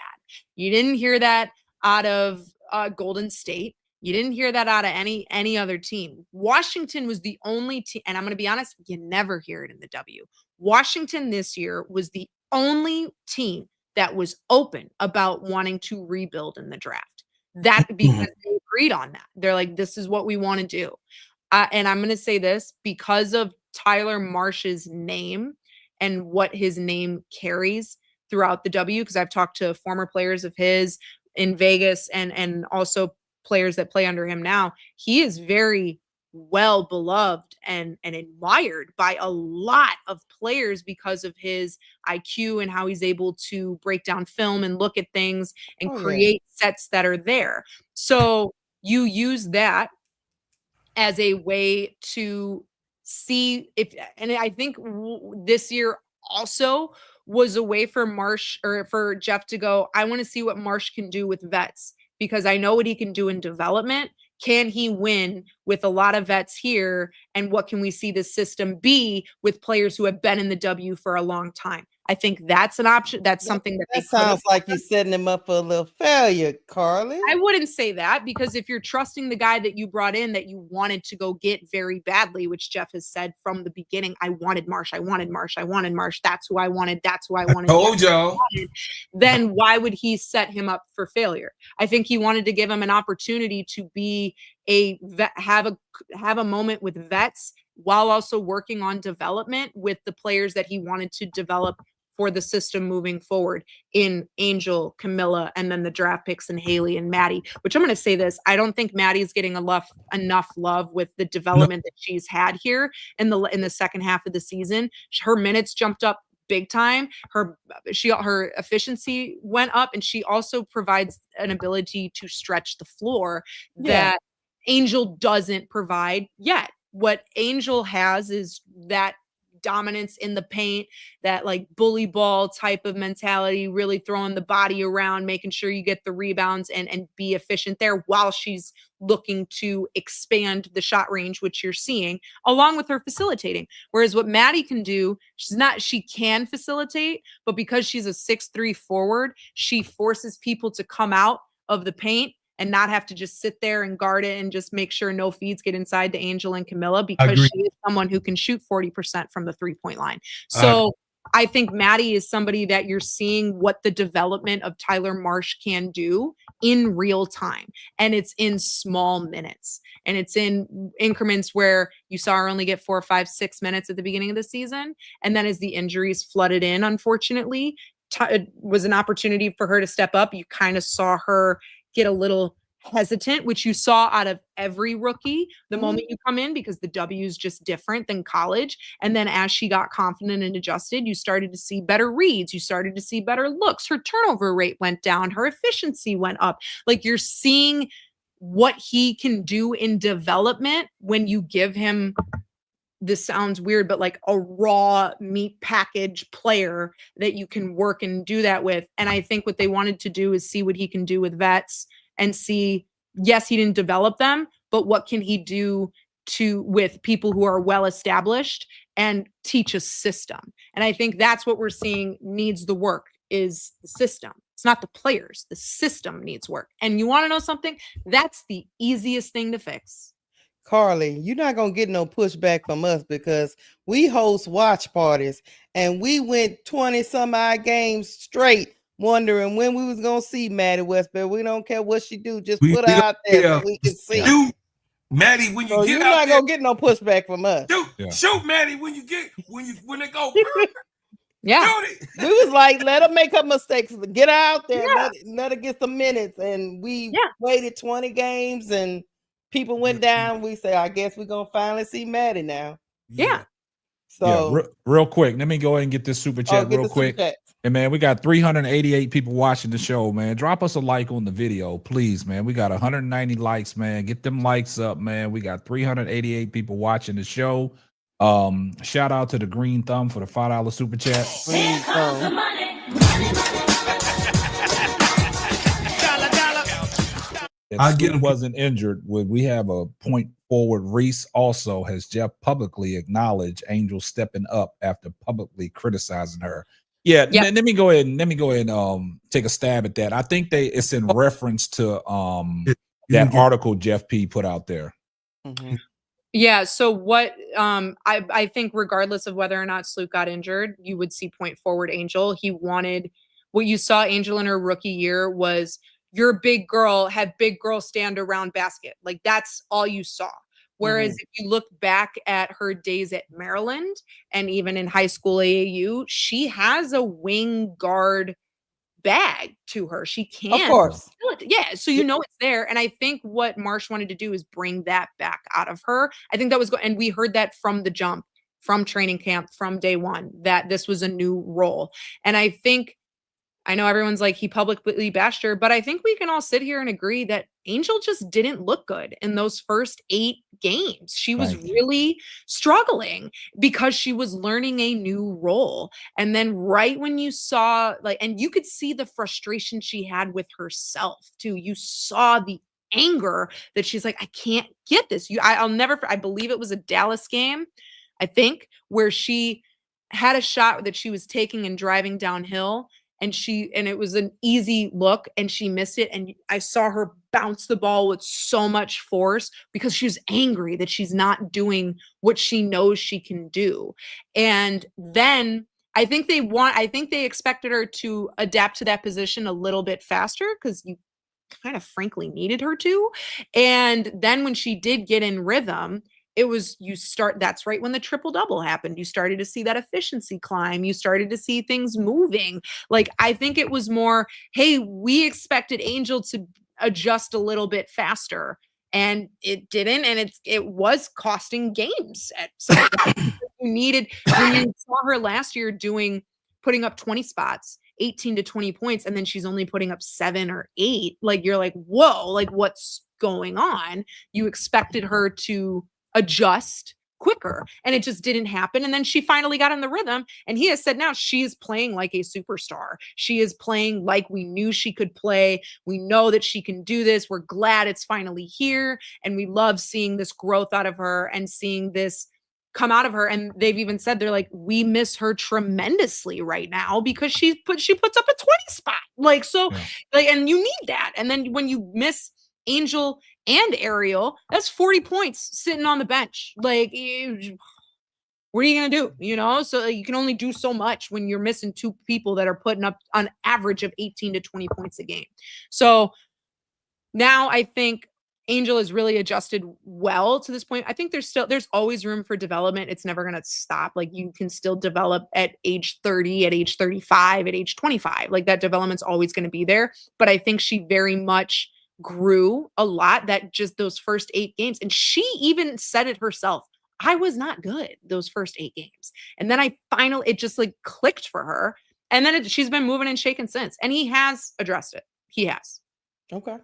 You didn't hear that out of Golden State. You didn't hear that out of any other team. Washington was the only team, and I'm going to be honest, you never hear it in the W. Washington this year was the only team that was open about wanting to rebuild in the draft. That because they agreed on that. They're like, this is what we want to do. And I'm going to say this because of Tyler Marsh's name and what his name carries throughout the W, because I've talked to former players of his in Vegas and also players that play under him now. He is very well beloved and admired by a lot of players because of his IQ and how he's able to break down film and look at things and create sets that are there. So you use that as a way to see if, and I think this year also was a way for Marsh or for Jeff to go, I want to see what Marsh can do with vets because I know what he can do in development. Can he win with a lot of vets here? And what can we see this system be with players who have been in the W for a long time? I think that's an option. That's something that sounds like you're setting him up for a little failure, Karli. I wouldn't say that because if you're trusting the guy that you brought in that you wanted to go get very badly, which Jeff has said from the beginning, I wanted Marsh. That's who I wanted. That's who I wanted. Told y'all. Then why would he set him up for failure? I think he wanted to give him an opportunity to be have a moment with vets while also working on development with the players that he wanted to develop for the system moving forward in Angel, Kamilla, and then the draft picks and Haley and Maddie, which I'm going to say this. I don't think Maddie's getting enough love with the development that she's had here in the second half of the season. Her minutes jumped up big time. Her efficiency went up, and she also provides an ability to stretch the floor that Angel doesn't provide yet. What Angel has is that dominance in the paint, that like bully ball type of mentality, really throwing the body around, making sure you get the rebounds and be efficient there while she's looking to expand the shot range, which you're seeing along with her facilitating. Whereas what Maddie can do, she can facilitate, but because she's a 6'3" forward, she forces people to come out of the paint and not have to just sit there and guard it and just make sure no feeds get inside to Angel and Kamilla because she is someone who can shoot 40% from the 3-point line. So I think Maddie is somebody that you're seeing what the development of Tyler Marsh can do in real time. And it's in small minutes. And it's in increments where you saw her only get 4, 5, 6 minutes at the beginning of the season. And then as the injuries flooded in, unfortunately, it was an opportunity for her to step up. You kind of saw her get a little hesitant, which you saw out of every rookie the moment you come in, because the W is just different than college. And then as she got confident and adjusted, you started to see better reads. You started to see better looks. Her turnover rate went down. Her efficiency went up. Like, you're seeing what he can do in development when you give him, this sounds weird, but like a raw meat package player that you can work and do that with. And I think what they wanted to do is see what he can do with vets and see, yes, he didn't develop them, but what can he do with people who are well established and teach a system. And I think that's what we're seeing needs the work, is the system. It's not the players. The system needs work. And you want to know something? That's the easiest thing to fix. Karli, you're not going to get no pushback from us, because we host watch parties and we went 20 some odd games straight wondering when we was going to see Maddie Westbury. We don't care what she do. Just put her out there so we can see. Shoot, Maddie, when you So get you're out not there, going to get no pushback from us. shoot, Maddie, when they go. Yeah. We was like, let her make her mistakes. Get her out there. Let her get some minutes. And we waited 20 games and people went down. We say, I guess we're going to finally see Maddie now. Yeah. So real quick, let me go ahead and get this super chat real quick. And man, we got 388 people watching the show, man. Drop us a like on the video, please, man. We got 190 likes, man. Get them likes up, man. We got 388 people watching the show. Shout out to the Green Thumb for the $5 super chat. Here comes the money. If wasn't injured, would we have a point forward? Reese also has just publicly acknowledged Angel stepping up after publicly criticizing her. Yeah, let me go ahead and take a stab at that. I think it's in reference to that article Jeff P put out there. Mm-hmm. Yeah. So what I think, regardless of whether or not Sloot got injured, you would see point forward Angel. He wanted, what you saw Angel in her rookie year was, you're a big girl, have big girls stand around basket. Like, that's all you saw. Whereas if you look back at her days at Maryland and even in high school AAU, she has a wing guard bag to her. She can. Of course. Yeah. So you know it's there. And I think what Marsh wanted to do is bring that back out of her. I think that was and we heard that from the jump, from training camp, from day one, that this was a new role. And I know everyone's like, he publicly bashed her, but I think we can all sit here and agree that Angel just didn't look good in those first 8 games. She was really struggling because she was learning a new role. And then right when you saw, and you could see the frustration she had with herself too. You saw the anger that she's like, I can't get this. I believe it was a Dallas game, I think, where she had a shot that she was taking and driving downhill. And it was an easy look and she missed it. And I saw her bounce the ball with so much force because she was angry that she's not doing what she knows she can do. And then I think they expected her to adapt to that position a little bit faster, because you kind of frankly needed her to. And then when she did get in rhythm, that's right when the triple double happened. You started to see that efficiency climb. You started to see things moving. Like, I think it was more, hey, we expected Angel to adjust a little bit faster, and it didn't. And it was costing games at some point. When you saw her last year putting up 20 spots, 18 to 20 points, and then she's only putting up 7 or 8. Like, you're like, whoa, like, what's going on? You expected her to adjust quicker, and it just didn't happen. And then she finally got in the rhythm, and he has said now she is playing like a superstar. She is playing like we knew she could play. We know that she can do this. We're glad it's finally here, and we love seeing this growth out of her and seeing this come out of her. And they've even said, they're like, we miss her tremendously right now because she puts up a 20 spot. Like, so and you need that. And then when you miss Angel and Ariel, that's 40 points sitting on the bench. Like, what are you going to do? So you can only do so much when you're missing 2 people that are putting up an average of 18 to 20 points a game. So now I think Angel has really adjusted well to this point. I think there's always room for development. It's never going to stop. Like you can still develop at age 30, at age 35, at age 25. Like that development's always going to be there. But I think she very much grew a lot that just those first 8 games. And she even said it herself. I was not good those first 8 games. And then it just like clicked for her. And then she's been moving and shaking since. And he has addressed it. He has. Okay.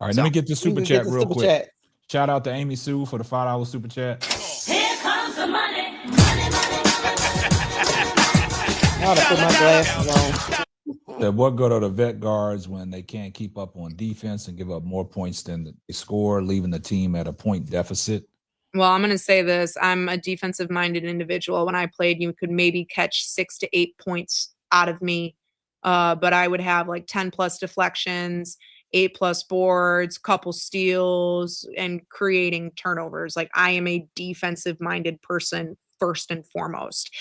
All right, let me get the super chat real quick. Chat. Shout out to Amy Sue for the $5 super chat. Here comes the money. Money, money. I ought to put my glasses on. That what good are the vet guards when they can't keep up on defense and give up more points than they score, leaving the team at a point deficit? Well, I'm going to say this. I'm a defensive-minded individual. When I played, you could maybe catch 6 to 8 points out of me, but I would have like 10-plus deflections, 8-plus boards, couple steals, and creating turnovers. Like I am a defensive-minded person first and foremost.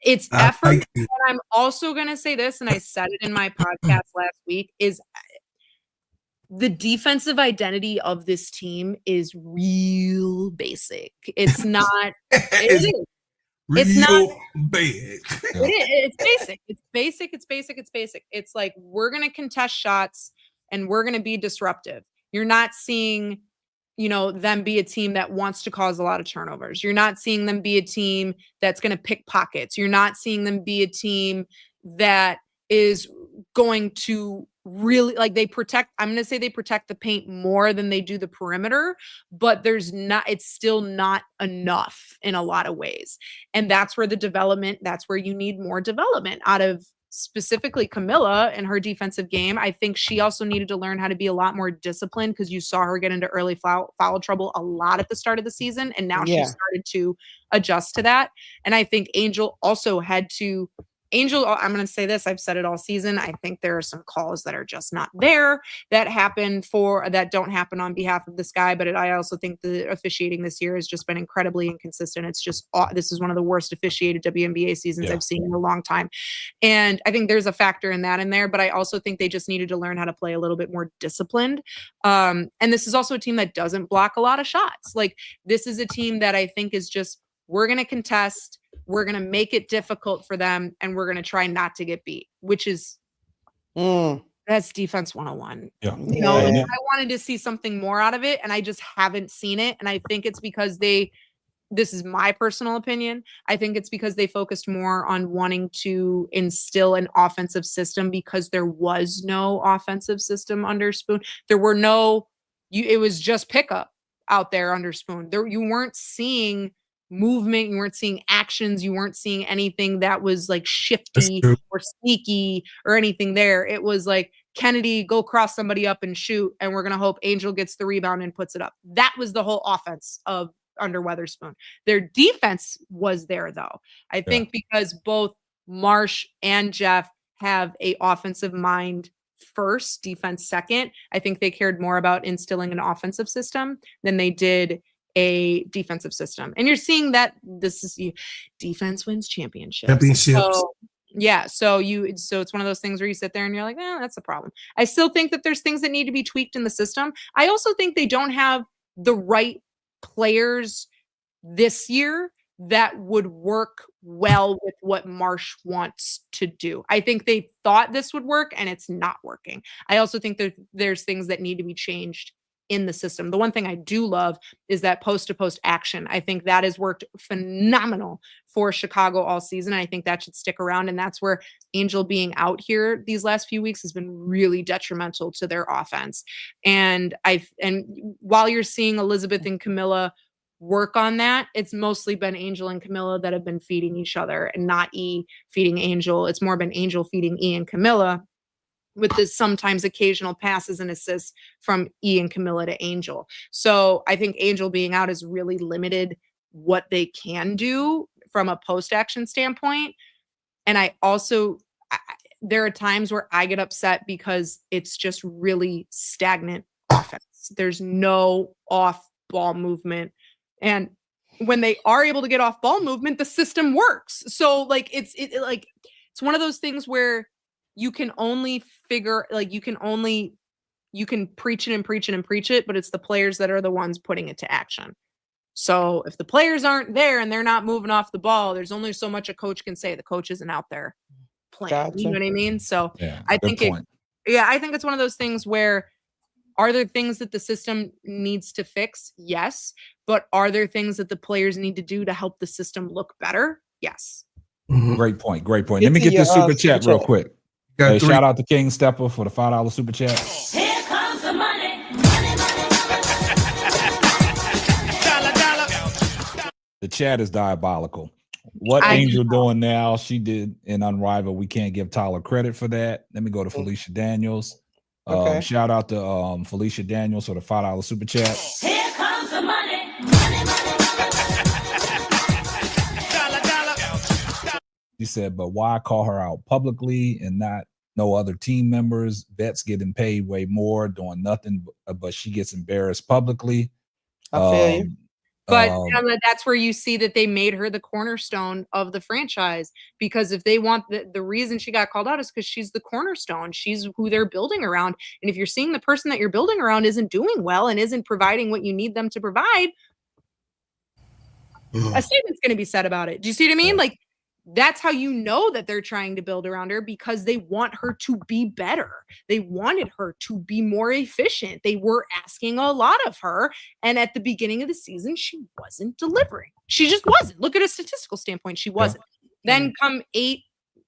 It's effort. And I'm also going to say this, and I said it in my podcast last week, is the defensive identity of this team is real basic. It's not. It is. It's not big. It's basic. It's basic. It's basic. It's basic. It's like we're going to contest shots and we're going to be disruptive. You're not seeing, them be a team that wants to cause a lot of turnovers. You're not seeing them be a team that's going to pick pockets. You're not seeing them be a team that is going to really like I'm going to say they protect the paint more than they do the perimeter, but it's still not enough in a lot of ways. And that's where that's where you need more development out of specifically Kamilla and her defensive game. I think she also needed to learn how to be a lot more disciplined because you saw her get into early foul trouble a lot at the start of the season. And now she started to adjust to that. And I think Angel also had to I'm going to say this. I've said it all season. I think there are some calls that are just not there that don't happen on behalf of this guy. But I also think the officiating this year has just been incredibly inconsistent. It's just, this is one of the worst officiated WNBA seasons I've seen in a long time. And I think there's a factor in there, but I also think they just needed to learn how to play a little bit more disciplined. And this is also a team that doesn't block a lot of shots. Like this is a team that I think is just, we're going to contest. We're going to make it difficult for them, and we're going to try not to get beat, which is that's defense 101. Yeah. I wanted to see something more out of it, and I just haven't seen it. And I think it's because this is my personal opinion. I think it's because they focused more on wanting to instill an offensive system because there was no offensive system under Spoon. There were it was just pickup out there under Spoon. You weren't seeing movement, you weren't seeing actions, you weren't seeing anything that was like shifty or sneaky or anything there. It was like, Kennedy, go cross somebody up and shoot, and we're going to hope Angel gets the rebound and puts it up. That was the whole offense of under Weatherspoon. Their defense was there though. I think because both Marsh and Jeff have a offensive mind first, defense second. I think they cared more about instilling an offensive system than they did a defensive system. And you're seeing that defense wins championships. So it's one of those things where you sit there and you're like, that's a problem. I still think that there's things that need to be tweaked in the system. I also think they don't have the right players this year that would work well with what Marsh wants to do. I think they thought this would work and it's not working. I also think there's things that need to be changed in the system. The one thing I do love is that post-to-post action. I think that has worked phenomenal for Chicago all season. I think that should stick around. And that's where Angel being out here these last few weeks has been really detrimental to their offense. And while you're seeing Elizabeth and Kamilla work on that, it's mostly been Angel and Kamilla that have been feeding each other and not E feeding Angel. It's more been Angel feeding E and Kamilla, with this sometimes occasional passes and assists from E and Kamilla to Angel. So I think Angel being out has really limited what they can do from a post-action standpoint. And there are times where I get upset because it's just really stagnant offense. There's no off-ball movement. And when they are able to get off-ball movement, the system works. So like it's one of those things where you can only you can preach it and preach it and preach it, but it's the players that are the ones putting it to action. So if the players aren't there and they're not moving off the ball, there's only so much a coach can say. The coach isn't out there playing. Gotcha. You know what I mean? So Yeah, I good think point. I think it's one of those things where, are there things that the system needs to fix? Yes. But are there things that the players need to do to help the system look better? Yes. Mhm. Great point. Great point. Get Let me to get your, this super super chat real chat. quick. Got Hey, three. shout out to King Stepper for the $5 super chat. Here comes the money. The chat is diabolical. What I Angel doing now? She did in Unrivaled. We can't give Tyler credit for that. Let me go to Felicia Daniels. Okay. Shout out to Felicia Daniels for the $5 super chat. Here comes the money. She said, but why call her out publicly and not no other team members? Vets getting paid way more, doing nothing, but she gets embarrassed publicly. I feel you. But that's where you see that they made her the cornerstone of the franchise, because if they want the reason she got called out is because she's the cornerstone. She's who they're building around. And if you're seeing the person that you're building around isn't doing well and isn't providing what you need them to provide, a statement's going to be said about it. Do you see what I mean? Yeah. Like, that's how you know that they're trying to build around her, because they want her to be better. They wanted her to be more efficient. They were asking a lot of her. And at the beginning of the season, she wasn't delivering. She just wasn't. Look at a statistical standpoint. She wasn't. Then come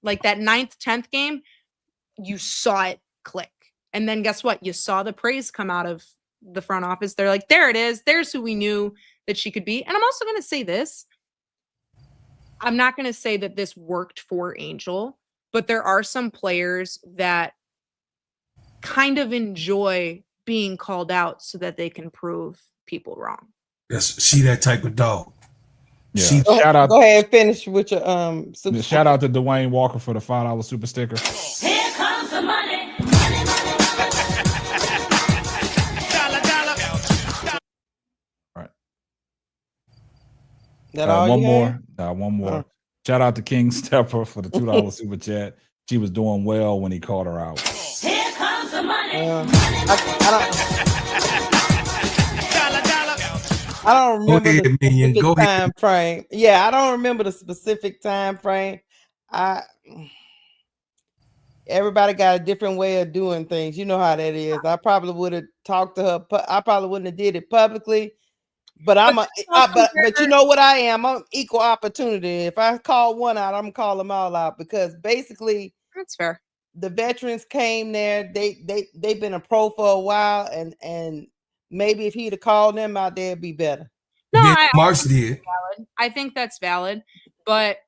like that 9th, 10th game, you saw it click. And then guess what? You saw the praise come out of the front office. They're like, there it is. There's who we knew that she could be. And I'm also going to say this. I'm not going to say that this worked for Angel, but there are some players that kind of enjoy being called out so that they can prove people wrong. Yes, she that type of dog. Yeah. She Shout out. Go ahead and finish with your super Shout out to Dwayne Walker for the $5 super sticker. Here comes the money. That all One you more. had? One more. Shout out to King Stepper for the $2 super chat. She was doing well when he called her out. Here comes the money. I don't remember ahead, the Minion. specific Go ahead. time frame. Yeah, I don't remember the specific time frame. Everybody got a different way of doing things. You know how that is. I probably would have talked to her. I probably wouldn't have did it publicly. But but you know what I am? I'm equal opportunity. If I call one out, I'm gonna call them all out, because basically That's fair. the veterans came there. They've been a pro for a while, and maybe if he'd have called them out, they'd be better. No, Yeah, Marsh did. I think that's valid, but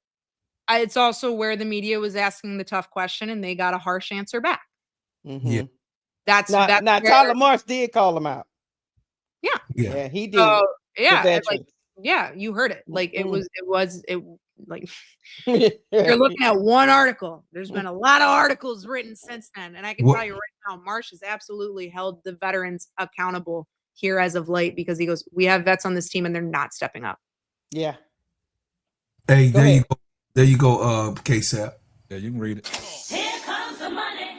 it's also where the media was asking the tough question and they got a harsh answer back. Yeah. That's Now where- Tyler Marsh did call him out. Yeah. Yeah, he did. So, The yeah, veterans. like, yeah, you heard it. Like it was like You're you're looking at one article. There's been a lot of articles written since then, and I can What- tell you right now, Marsh has absolutely held the veterans accountable here as of late, because he goes, we have vets on this team and they're not stepping up. Yeah. Hey, Go there you ahead. go. There you go, KSAP. Yeah, you can read it. Here comes the money.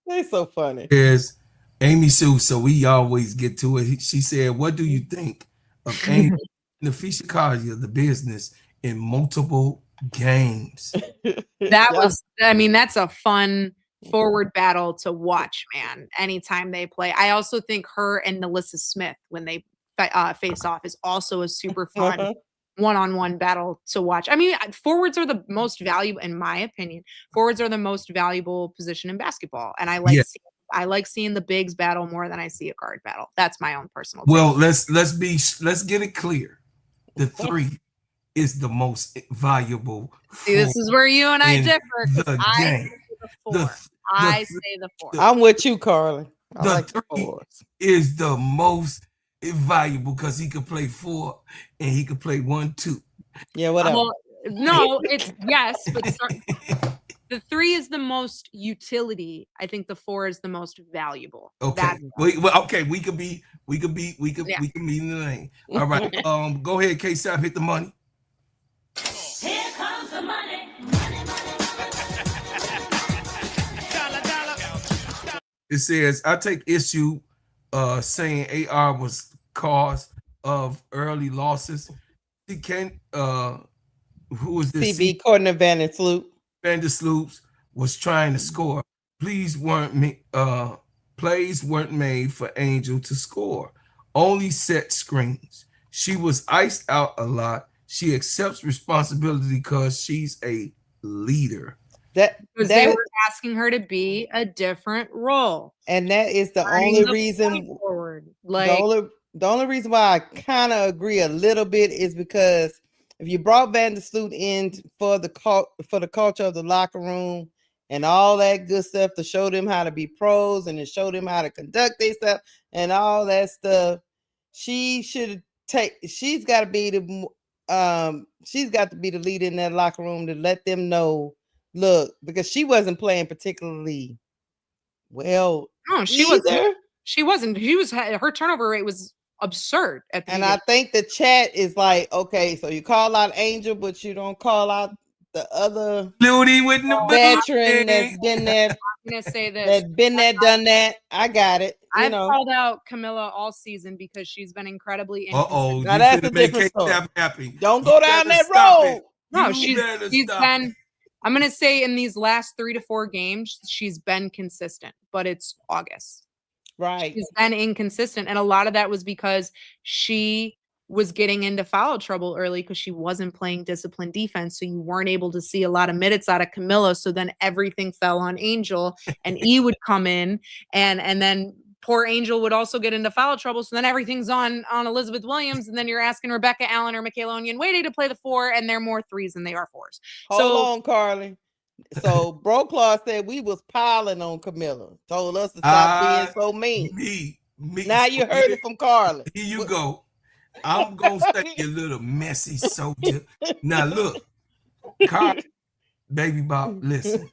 They so funny. There's Amy Sue, so we always get to it. She said, what do you think of Amy the Fishikalia, the business, in multiple games? That was, I mean, that's a fun forward battle to watch, man. Anytime they play. I also think her and Nalissa Smith, when they face off, is also a super fun one-on-one battle to watch. I mean, forwards are the most valuable, in my opinion. Forwards are the most valuable position in basketball, and I like seeing the bigs battle more than I see a guard battle. That's my own personal. Well, let's get it clear. The 3 is the most valuable. See, this is where you and I in differ. 'Cause the I game. say the 4. I say the 4. I'm with you, Carly. I The like the 3 fours. is the most valuable because he could play 4 and he could play 1, 2. Yeah, whatever. Well, no, it's yes, but the 3 is the most utility. I think the 4 is the most valuable. Okay. Okay. We could be in the lane. All right. Go ahead, KSAP, hit the money. Here comes the money. It says, I take issue saying AR was cause of early losses. He can't who is this? CB Courtney Vandersloot. Vandersloot was trying to score. Plays weren't made for Angel to score. Only set screens. She was iced out a lot. She accepts responsibility because she's a leader. Because they were asking her to be a different role. And that is the only reason forward. The only reason why I kind of agree a little bit is because if you brought Vandersloot in for the culture of the locker room and all that good stuff to show them how to be pros and to show them how to conduct themselves and all that stuff, she's got to be the leader in that locker room to let them know, look, because she wasn't playing particularly well. No, she wasn't. Her turnover rate was absurd at the and beginning. I think the chat is like, okay, so you call out Angel, but you don't call out the other veteran that's been there. I'm gonna say this. That's been there, done that. I got it. I've called out Kamilla all season because she's been incredibly inconsistent. Now that's a different story. Don't go down that road. No, she's been. I'm gonna say in these last 3 to 4 games, she's been consistent, but it's August. Right. She's been inconsistent. And a lot of that was because she was getting into foul trouble early because she wasn't playing disciplined defense. So you weren't able to see a lot of minutes out of Kamilla. So then everything fell on Angel and E would come in and then poor Angel would also get into foul trouble. So then everything's on Elizabeth Williams. And then you're asking Rebecca Allen or Michaela Onyenwere to play the 4, and they're more 3s than they are 4s. Hold on, Karli. So Broclaw said we was piling on Kamilla. Told us to stop being so mean. Now you heard it from Karli. Here you go. I'm gonna say you little messy soldier. Now look, Karli, baby Bob, listen.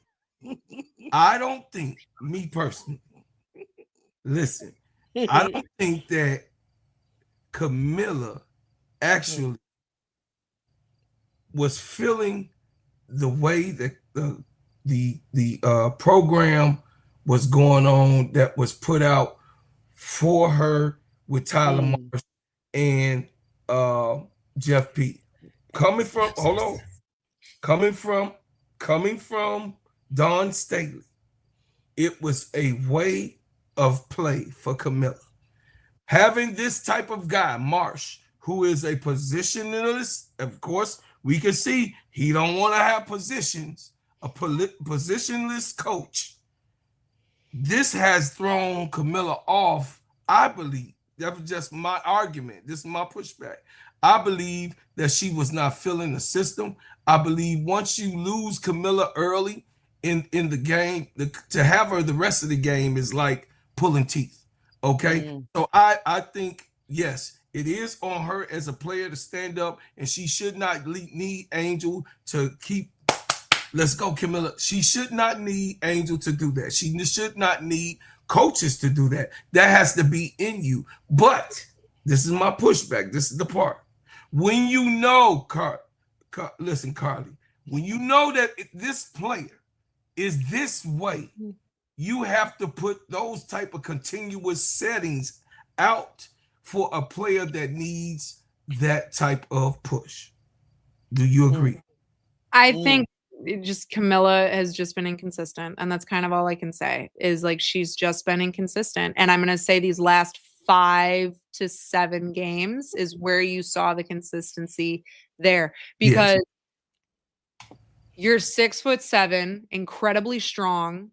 I don't think, me personally, listen, I don't think that Kamilla actually was feeling the way that the program was going on that was put out for her with Tyler Marsh and Jeff P. Coming from Don Staley, it was a way of play for Kamilla. Having this type of guy, Marsh, who is a positionalist, of course, we can see he don't want to have positions, a positionless coach. This has thrown Kamilla off, I believe. That was just my argument. This is my pushback. I believe that she was not feeling the system. I believe once you lose Kamilla early in the game, to have her the rest of the game is like pulling teeth. Okay? So I think, yes, it is on her as a player to stand up, and she should not need Angel to keep. Let's go, Kamilla. She should not need Angel to do that. She should not need coaches to do that. That has to be in you. But this is my pushback. This is the part. When you know, listen, Karli, when you know that this player is this way, you have to put those type of continuous settings out for a player that needs that type of push. Do you agree? I think just Kamilla has just been inconsistent, and that's kind of all I can say is like she's just been inconsistent. And I'm going to say these last 5 to 7 games is where you saw the consistency there, because you're 6'7", incredibly strong,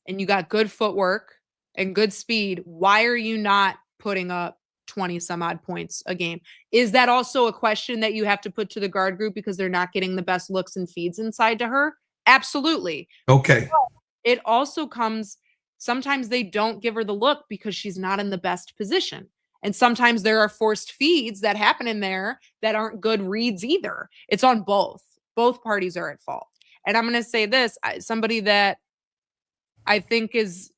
and you got good footwork and good speed. Why are you not putting up 20 some odd points a game? Is that also a question that you have to put to the guard group because they're not getting the best looks and feeds inside to her? Absolutely. Okay. But it also comes, sometimes they don't give her the look because she's not in the best position. And sometimes there are forced feeds that happen in there that aren't good reads either. It's on both. Both parties are at fault. And I'm going to say this, somebody that I think is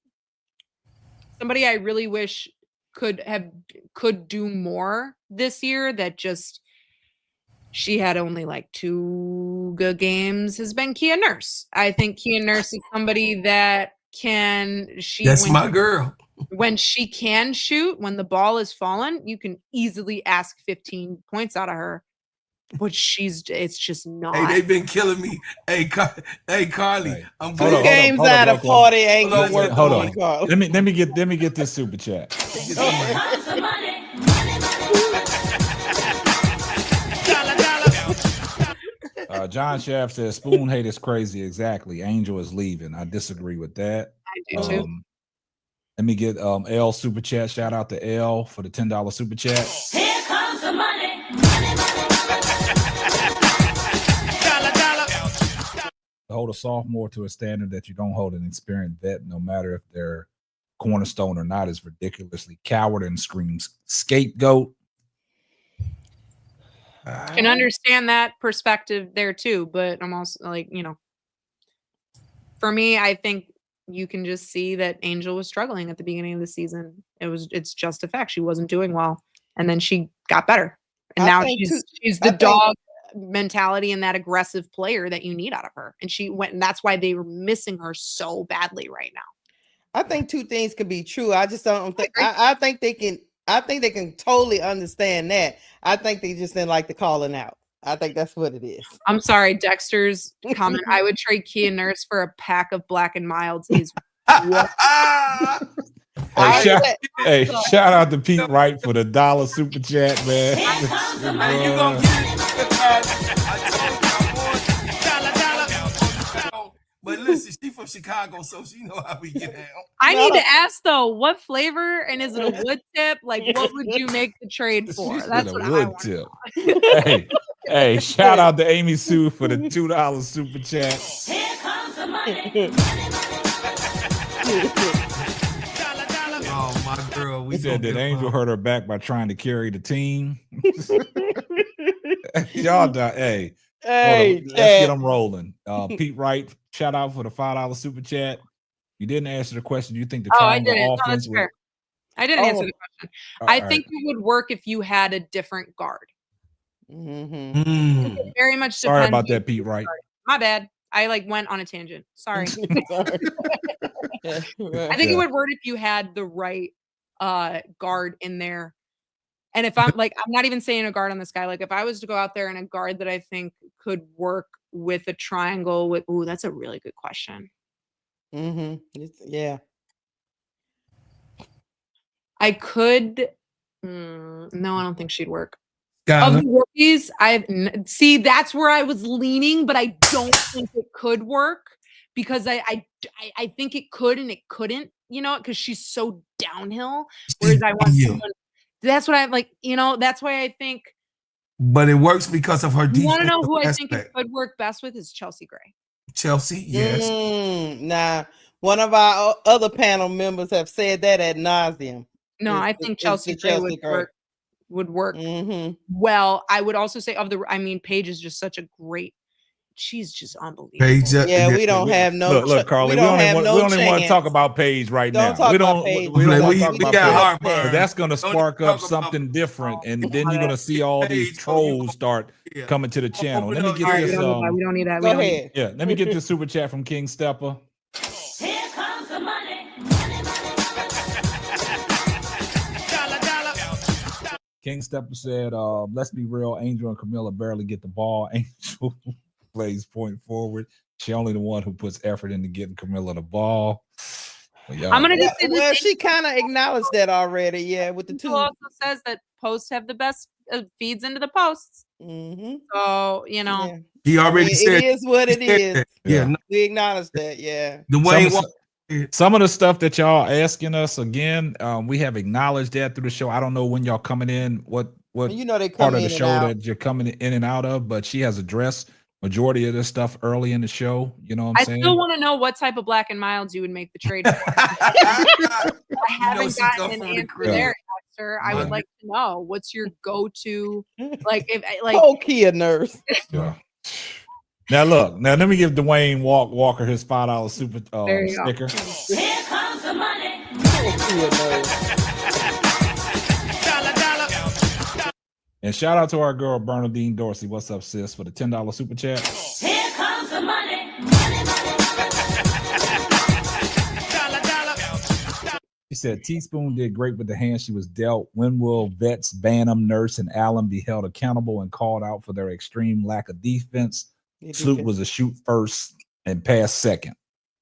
somebody I really wish could do more this year, that just she had only like 2 good games, has been Kia Nurse. I think Kia Nurse is somebody that can she? That's my girl. When she can shoot, when the ball is fallen, you can easily ask 15 points out of her. But it's just not. Hey, they've been killing me. Hey, Carly, Hey, I'm hold Two on, glad. games hold on, out of hold on. 40 ain't gonna Hold work. Hold for on. me, Carl. Let me get this super chat. Here comes the money. John Shaft says spoon hate is crazy. Exactly. Angel is leaving. I disagree with that. I do too. Let me get L super chat. Shout out to L for the $10 super chat. Here comes the money. To hold a sophomore to a standard that you don't hold an experienced vet, no matter if they're cornerstone or not, is ridiculously coward and screams scapegoat. Can understand that perspective there too, but I'm also like, for me, I think you can just see that Angel was struggling at the beginning of the season. It's just a fact. She wasn't doing well. And then she got better. And now she's the dog mentality and that aggressive player that you need out of her. And she went, and that's why they were missing her so badly right now. I think two things can be true. I just don't think I think they can totally understand that. I think they just didn't like the calling out. I think that's what it is. I'm sorry, Dexter's comment. I would trade Kia Nurse for a pack of Black and Milds. Is what? Hey, shout out to Pete Wright for the $1 super chat, man. Hey, you gonna get it. But listen, she from Chicago, so she know how we get down. I need to ask though, what flavor and is it a wood tip? Like, what would you make the trade for? That's what I want. Tip. Hey, shout out to Amy Sue for the $2 super chat. Here comes the money. Oh, my girl. We said that Angel hurt her back by trying to carry the team. Y'all die. Hey, let's get them rolling. Pete Wright, shout out for the $5 super chat. You didn't answer the question. Do you think the triangle offense would... I didn't answer the question. I think it would work if you had a different guard. It very much depends. Sorry about that, Pete Wright. My bad. I went on a tangent. Sorry. I think it would work if you had the right guard in there. And if I'm not even saying a guard on this guy. Like if I was to go out there and a guard that I think could work with a triangle with, that's a really good question. Yeah. I could. No, I don't think she'd work. Of the rookies, see that's where I was leaning, but I don't think it could work because I think it could and it couldn't, because she's so downhill. Whereas I want someone. That's what I like, that's why I think. But it works because of her defense. You want to know who I think it could work best with is Chelsea Gray. Chelsea, yes. Nah, one of our other panel members have said that ad nauseum. No, I think Chelsea Gray would work. Well, I would also say Paige is just such a great. She's just unbelievable. Paige, we don't have no. Look, Carly, we only want to talk about Paige right now. We don't. We got heartburn. That's going to spark up something different, and then you're going to see all these trolls start coming to the channel. Let me get this. We don't need that. Go ahead. Yeah, let me get this super chat from King Stepper. Here comes the money. King Stepper said, let's be real, Angel and Kamilla barely get the ball. Angel plays point forward. She only the one who puts effort into getting Kamilla the ball. I'm gonna just say she kind of acknowledged that already. Yeah, with the two. Also says that posts have the best feeds into the posts. So he already said it is what it is. Yeah, we acknowledge that. Yeah, some of the stuff that y'all asking us again, we have acknowledged that through the show. I don't know when y'all coming in, what they part of the show that you're coming in and out of, but she has addressed majority of this stuff early in the show. You know what I'm saying? I still want to know what type of Black and Milds you would make the trade for. I haven't gotten an answer there, sir. I would like to know what's your go-to, Kia Nurse. Yeah. Now look, let me give Dwayne Walker his $5 super sticker. Here comes the money. And shout out to our girl Bernadine Dorsey. What's up, sis? For the $10 super chat. Here comes the money. said Teaspoon did great with the hand she was dealt. When will vets Banham, Nurse, and Allen be held accountable and called out for their extreme lack of defense? Sloot was a shoot first and pass second.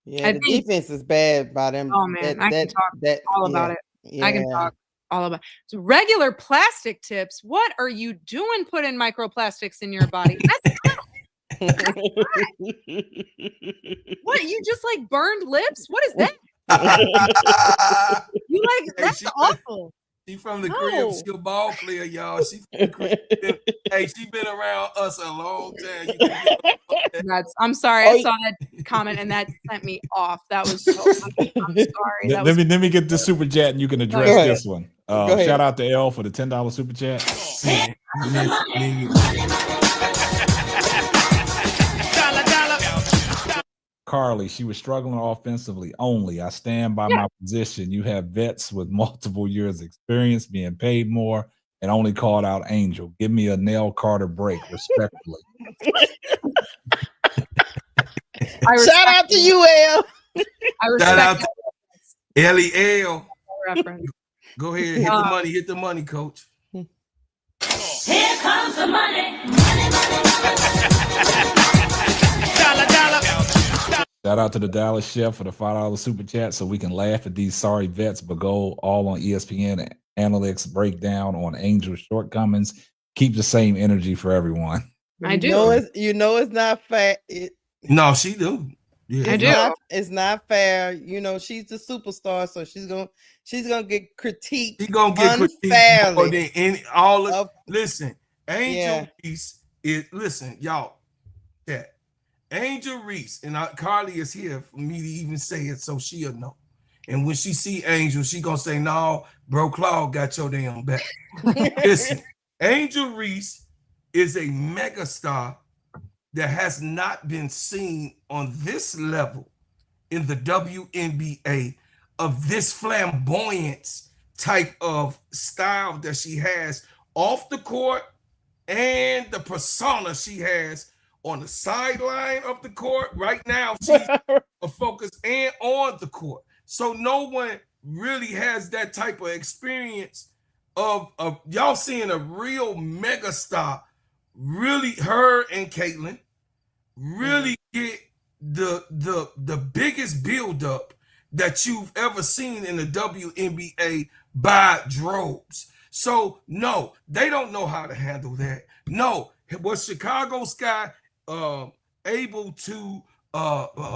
Yeah, the defense is bad by them. Oh man, I can talk all about it. Yeah. I can talk all about it. So regular plastic tips. What are you doing putting microplastics in your body? That's what, you just like burned lips? What is that? You like, that's awful. She from the crib. She a ball player, y'all. She from the crib. Hey, she been around us a long time. I'm sorry. I saw that comment and that sent me off. That was so I'm sorry. Let me get the super chat and you can address this one. Shout out to L for the $10 super chat. Karli, she was struggling offensively only. I stand by my position. You have vets with multiple years experience being paid more and only called out Angel. Give me a Nell Carter break, respectfully. Shout out to you, L. I respect Shout out to L. reference. Go ahead, hit the money. Hit the money, coach. Here comes the money. Shout out to the Dallas Chef for the $5 super chat so we can laugh at these sorry vets, but go all on ESPN analytics breakdown on Angel's shortcomings. Keep the same energy for everyone. I do. It's not fair. No, she do. Yeah. I do. It's not fair. You know, she's the superstar, so she's gonna get critiqued. She's gonna get critiqued more than any listen, Angel Reese is y'all. That Angel Reese and Karli is here for me to even say it, so she'll know. And when she see Angel, she gonna say, "No, bro, Claude got your damn back." Listen, Angel Reese is a megastar that has not been seen on this level in the WNBA of this flamboyance type of style that she has off the court and the persona she has on the sideline of the court. Right now, she's a focus and on the court. So no one really has that type of experience of y'all seeing a real megastar. Really, her and Caitlin really get the biggest buildup that you've ever seen in the WNBA by droves. So no, they don't know how to handle that. No, was Chicago Sky able to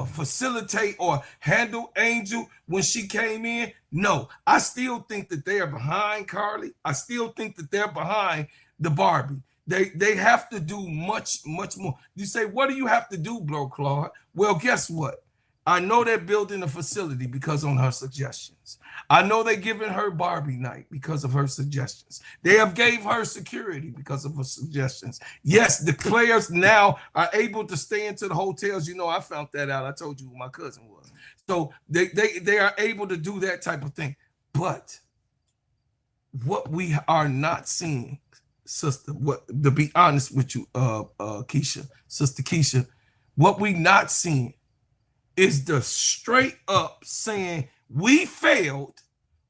facilitate or handle Angel when she came in? No, I still think that they are behind Karli. I still think that they're behind the Barbie. They have to do much more. You say, what do you have to do, Bro Claude? Well, guess what? I know they're building a facility because of her suggestions. I know they're giving her Barbie night because of her suggestions. They have gave her security because of her suggestions. Yes, the players now are able to stay into the hotels. You know, I found that out. I told you who my cousin was. So they are able to do that type of thing. But what we are not seeing, sister, what to be honest with you, Keisha, sister Keisha, what we not seeing is the straight up saying we failed,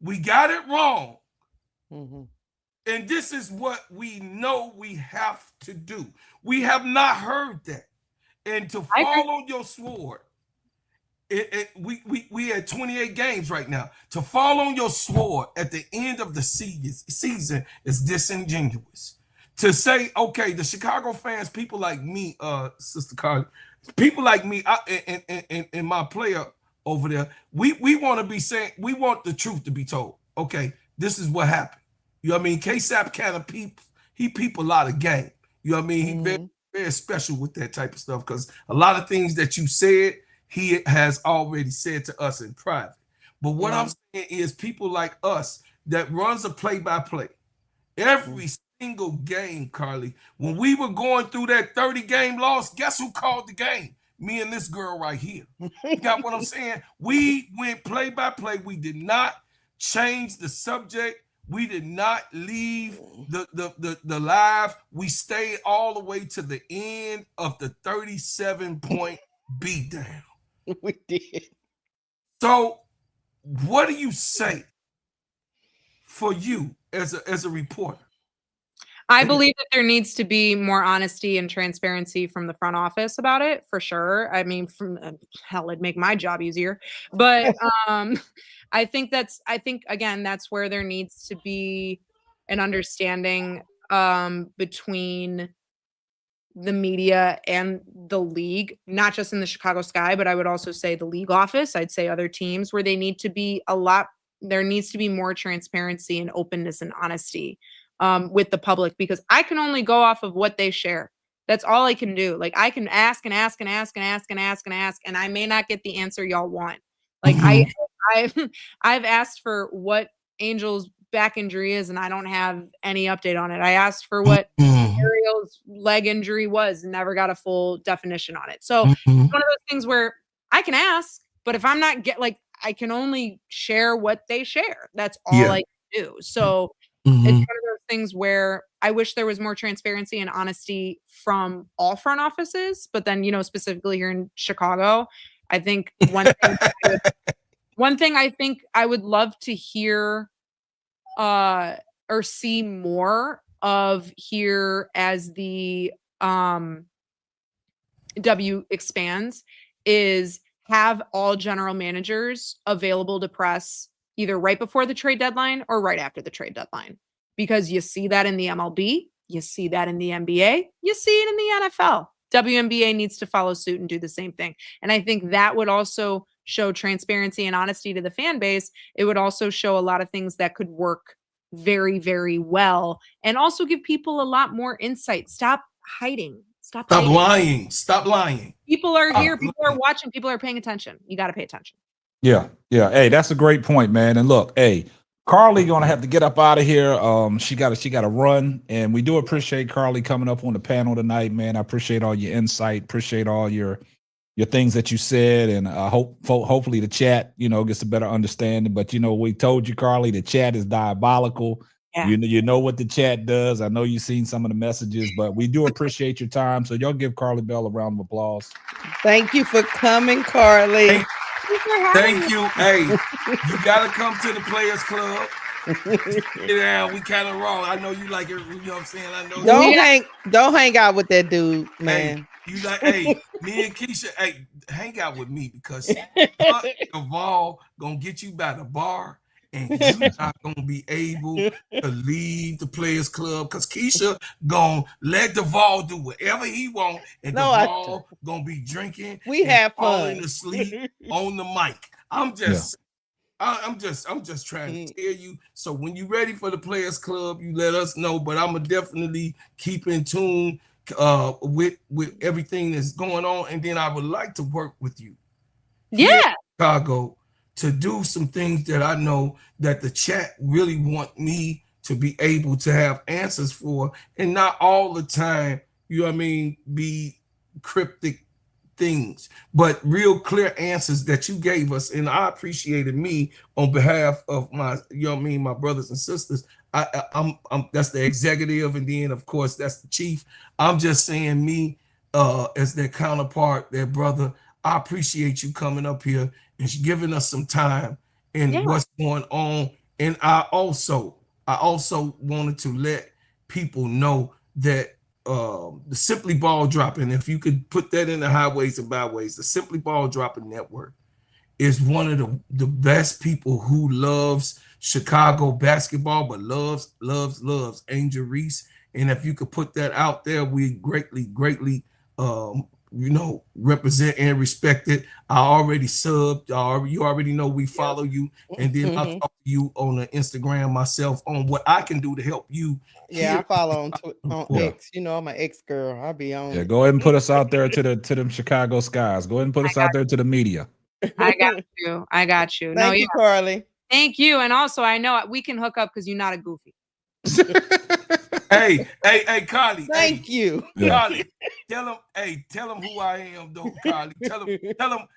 we got it wrong, and this is what we know we have to do. We have not heard that, and to fall on your sword. We had 28 games right now. To fall on your sword at the end of the season is disingenuous. To say, okay, the Chicago fans, people like me, Sister Karli, people like me and my player over there, we want to be saying, we want the truth to be told. Okay, this is what happened. You know what I mean? K-Sap kind of he peep a lot of game. You know what I mean? He very, very special with that type of stuff because a lot of things that you said, he has already said to us in private. But what I'm saying is people like us that runs a play-by-play. Every single game, Karli, when we were going through that 30-game loss, guess who called the game? Me and this girl right here. You got what I'm saying? We went play-by-play. We did not change the subject. We did not leave the live. We stayed all the way to the end of the 37-point beatdown. We did. So what do you say for you as a reporter? I believe that there needs to be more honesty and transparency from the front office about it, for sure. I mean, from hell, it'd make my job easier. But I think again, that's where there needs to be an understanding between the media and the league, not just in the Chicago Sky, but I would also say the league office. I'd say other teams where they need to be there needs to be more transparency and openness and honesty with the public, because I can only go off of what they share. That's all I can do. Like, I can ask and ask and ask and ask and ask and ask, and I may not get the answer y'all want. Like, I've asked for what Angel's back injury is, and I don't have any update on it. I asked for what Ariel's leg injury was and never got a full definition on it. So it's one of those things where I can ask, but if I'm not I can only share what they share. That's all I can do. So it's one of those things where I wish there was more transparency and honesty from all front offices, but then, specifically here in Chicago, I think one thing I think I would love to hear or see more of here as the W expands is have all general managers available to press either right before the trade deadline or right after the trade deadline, because you see that in the MLB, you see that in the NBA, you see it in the NFL. WNBA needs to follow suit and do the same thing. And I think that would also show transparency and honesty to the fan base. It would also show a lot of things that could work very, very well, and also give people a lot more insight. Stop hiding. Stop lying. Stop lying. People are here. People are watching. People are paying attention. You got to pay attention. Yeah. Hey, that's a great point, man. And look, hey, Karli gonna have to get up out of here. She got to run, and we do appreciate Karli coming up on the panel tonight, man. I appreciate all your insight. Appreciate all your things that you said, and hopefully the chat, gets a better understanding. But we told you, Karli, the chat is diabolical. Yeah. You know what the chat does. I know you've seen some of the messages, but we do appreciate your time. So y'all give Karli Bell a round of applause. Thank you for coming, Karli. Thank you. Hey, you gotta come to the Players Club. Yeah, we kind of wrong. I know you like it. You know what I'm saying? I know. Don't hang out with that dude, man. Hey, me and Keisha, hey, hang out with me, because Duvall gonna get you by the bar, and you're not gonna be able to leave the Players Club, because Keisha gonna let Duvall do whatever he want, and Duvall gonna be drinking. We have fun. Falling asleep on the mic. I'm just trying to tell you. So when you're ready for the Players Club, you let us know. But I'm gonna definitely keep in tune with everything that's going on, and then I would like to work with you. Yeah, Chicago, to do some things that I know that the chat really want me to be able to have answers for, and not all the time, be cryptic things, but real clear answers that you gave us. And I appreciated me on behalf of my, my brothers and sisters. I'm that's the executive, and then of course that's the chief. I'm just saying, me as their counterpart, their brother, I appreciate you coming up here and giving us some time and what's going on. And I also wanted to let people know that the Simply Ball Dropping, if you could put that in the highways and byways, the Simply Ball Dropping Network is one of the best people who loves Chicago basketball, but loves Angel Reese. And if you could put that out there, we greatly represent and respect it. I already subbed. You already know we follow you, and then I'll talk to you on the Instagram myself on what I can do to help you. Yeah, I follow on X. I'm an X girl. I'll be on. Yeah, go ahead and put us out there to them Chicago skies. Go ahead and put us out there to the media. I got you. Thank you, Karli. Thank you. And also, I know we can hook up because you're not a goofy. Hey, Karli. Thank you. Karli, tell him who I am, though, Karli. Tell him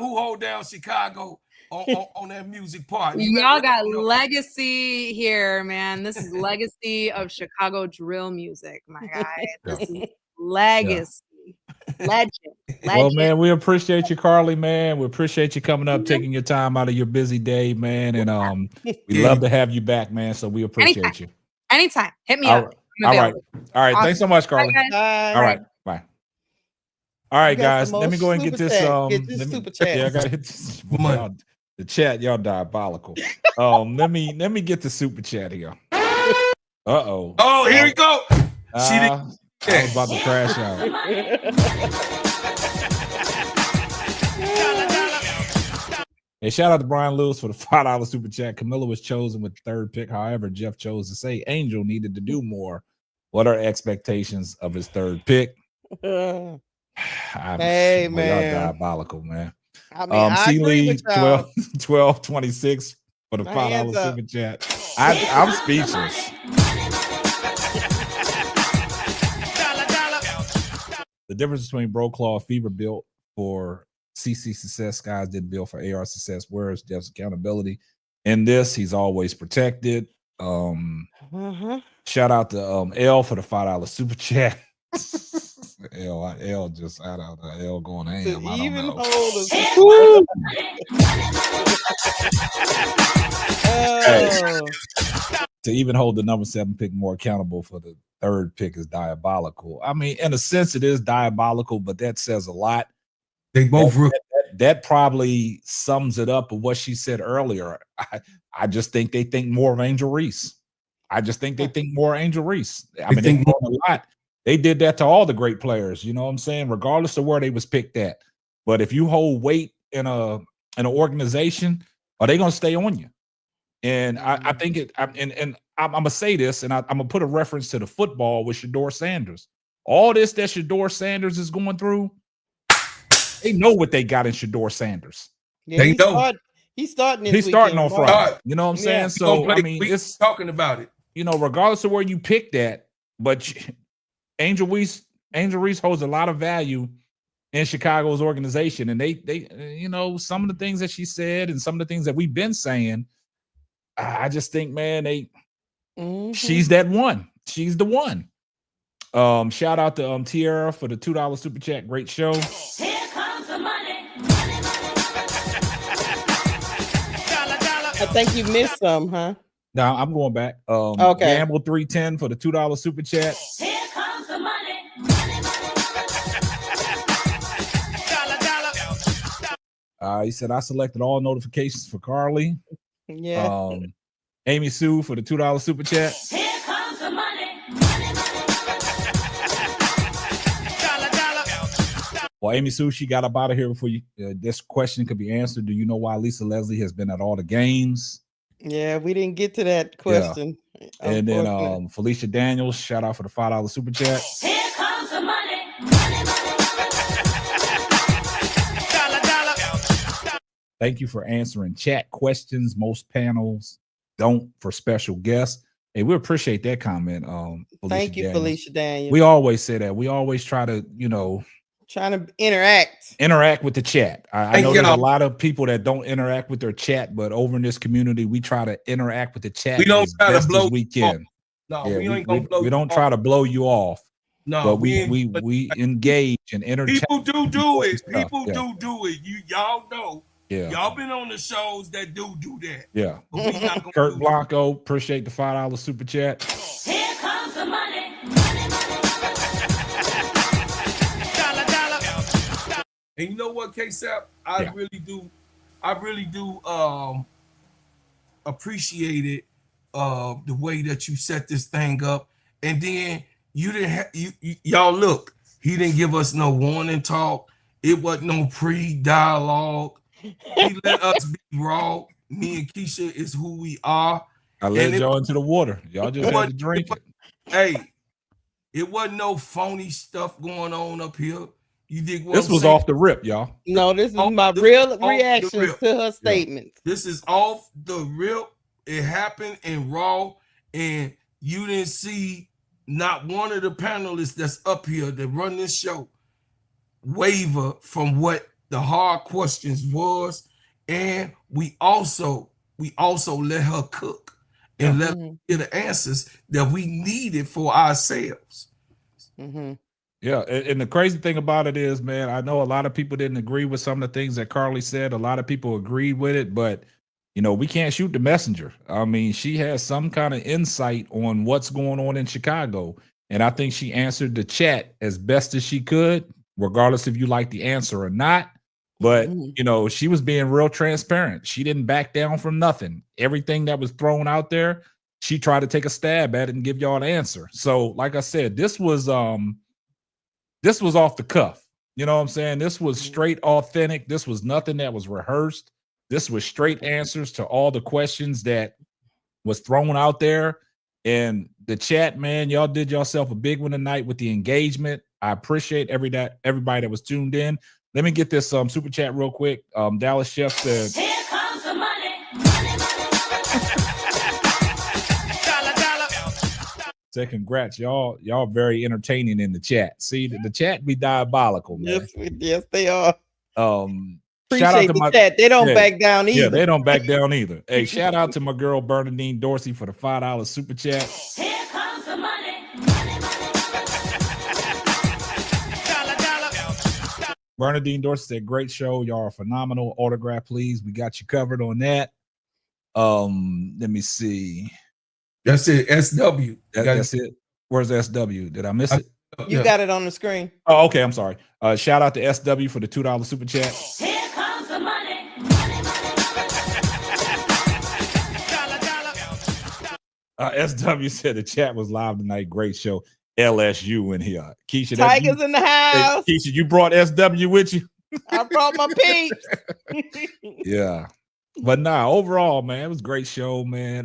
who hold down Chicago on that music part. Y'all got legacy here, man. This is legacy of Chicago drill music, my guy. This is legacy. Legend. Well, man, we appreciate you, Karli, man. We appreciate you coming up, taking your time out of your busy day, man. And we love to have you back, man. So we appreciate you. Anytime. Hit me All up. right. All right. Thanks so much, Karli. Bye, Bye. All right. Bye. All right, guys. some Let me go and get super this. chat. Get this super chat. Yeah, I gotta hit this. The chat, y'all diabolical. Let me get the super chat here. Uh-oh. Oh, here we go. I was about to crash out. Hey, shout out to Brian Lewis for the $5 super chat. Kamilla was chosen with the third pick. However, Jeff chose to say Angel needed to do more. What are expectations of his third pick? Hey, man. Y'all diabolical, man. I mean, I agree with y'all. 1226 for the $5 super chat. I'm speechless. The difference between Bro Claw and Fever built for CC success, guys didn't build for AR success. Where is Jeff's accountability? In this, he's always protected. Shout out to L for the $5 super chat. L just out of L going ham. I don't know. To even hold the number 7 pick more accountable for the third pick is diabolical. I mean, in a sense, it is diabolical, but that says a lot. They both that probably sums it up of what she said earlier. I just think they think more of Angel Reese. I just think they think more Angel Reese. I mean, they think a lot. They did that to all the great players, you know what I'm saying, regardless of where they was picked at. But if you hold weight in an organization, are they gonna stay on you? And I think it. And I'm gonna say this, and I'm gonna put a reference to the football with Shedeur Sanders. All this that Shedeur Sanders is going through, they know what they got in Shedeur Sanders. Yeah, they know. He's starting. He's starting on Friday. You know what I'm saying? So I mean, it's talking about it. You know, regardless of where you picked at, but Angel Reese holds a lot of value in Chicago's organization, and they you know, some of the things that she said and some of the things that we've been saying. I just think, man, she's that one. She's the one. Shout out to Tierra for the $2 super chat. Great show. Here comes the money. I think you missed some, huh? No, I'm going back. Okay. Gamble 310 for the $2 super chat. Here comes the money. He said I selected all notifications for Karli. Yeah. Amy Sue for the $2 super chat. Here comes the money. Well, Amy Sue, she got up out of here before you. This question could be answered. Do you know why Lisa Leslie has been at all the games? Yeah, we didn't get to that question. Yeah. And then Felicia Daniels, shout out for the $5 super chat. Here comes the money. Thank you for answering chat questions. Most panels don't for special guests. Hey, we appreciate that comment. Thank you, Felicia Daniels. We always say that. We always try to, you know, trying to interact with the chat. I know there's a lot of people that don't interact with their chat, but over in this community, we try to interact with the chat. We don't try to blow we can. No, yeah, we ain't gonna blow. We don't try to blow you off. No, but we engage and entertain. People do it. People do it. Y'all know. Yeah. Y'all been on the shows that do that. Yeah. Kurt Blanco, appreciate the $5 super chat. Here comes the money. And you know what, K-Sap? I really do appreciate it, the way that you set this thing up. And then you didn't y'all look, he didn't give us no warning talk. It wasn't no pre-dialogue. He let us be raw. Me and Keisha is who we are. I led y'all into the water. Y'all just had to drink it. Hey, it wasn't no phony stuff going on up here. You dig what this was off the rip, y'all. No, this is my real reactions to her statements. This is off the rip. It happened in raw, and you didn't see not one of the panelists that's up here that run this show waver from what the hard questions was, and we also let her cook and let her get the answers that we needed for ourselves. Yeah, Yeah, and the crazy thing about it is, man, I know a lot of people didn't agree with some of the things that Karli said. A lot of people agreed with it, but we can't shoot the messenger. I mean, she has some kind of insight on what's going on in Chicago, and I think she answered the chat as best as she could, regardless if you like the answer or not. But she was being real transparent. She didn't back down from nothing. Everything that was thrown out there, she tried to take a stab at it and give y'all an answer. So, like I said, this was off the cuff. You know what I'm saying? This was straight authentic. This was nothing that was rehearsed. This was straight answers to all the questions that was thrown out there. And the chat, man, y'all did yourself a big one tonight with the engagement. I appreciate everybody that was tuned in. Let me get this super chat real quick. Dallas Chef said, Here comes the money. say congrats, y'all very entertaining in the chat. See, the chat be diabolical, man. Yes, they are. Shout out Appreciate to the chat. They don't back down either. Yeah, they don't back down either. Hey, shout out to my girl Bernadine Dorsey for the $5 super chat. Here comes the money. Bernadine Dorsey said, great show. Y'all are phenomenal. Autograph, please. We got you covered on that. Let me see. That's it. SW. That's it. Where's SW? Did I miss it? You got it on the screen. Oh, okay. I'm sorry. Shout out to SW for the $2 super chat. Here comes the money. SW said the chat was live tonight. Great show. LSU in here. Keisha, Tigers in the house. Hey, Keisha, you brought SW with you? I brought my peeps. Yeah. But nah, overall, man, it was a great show, man.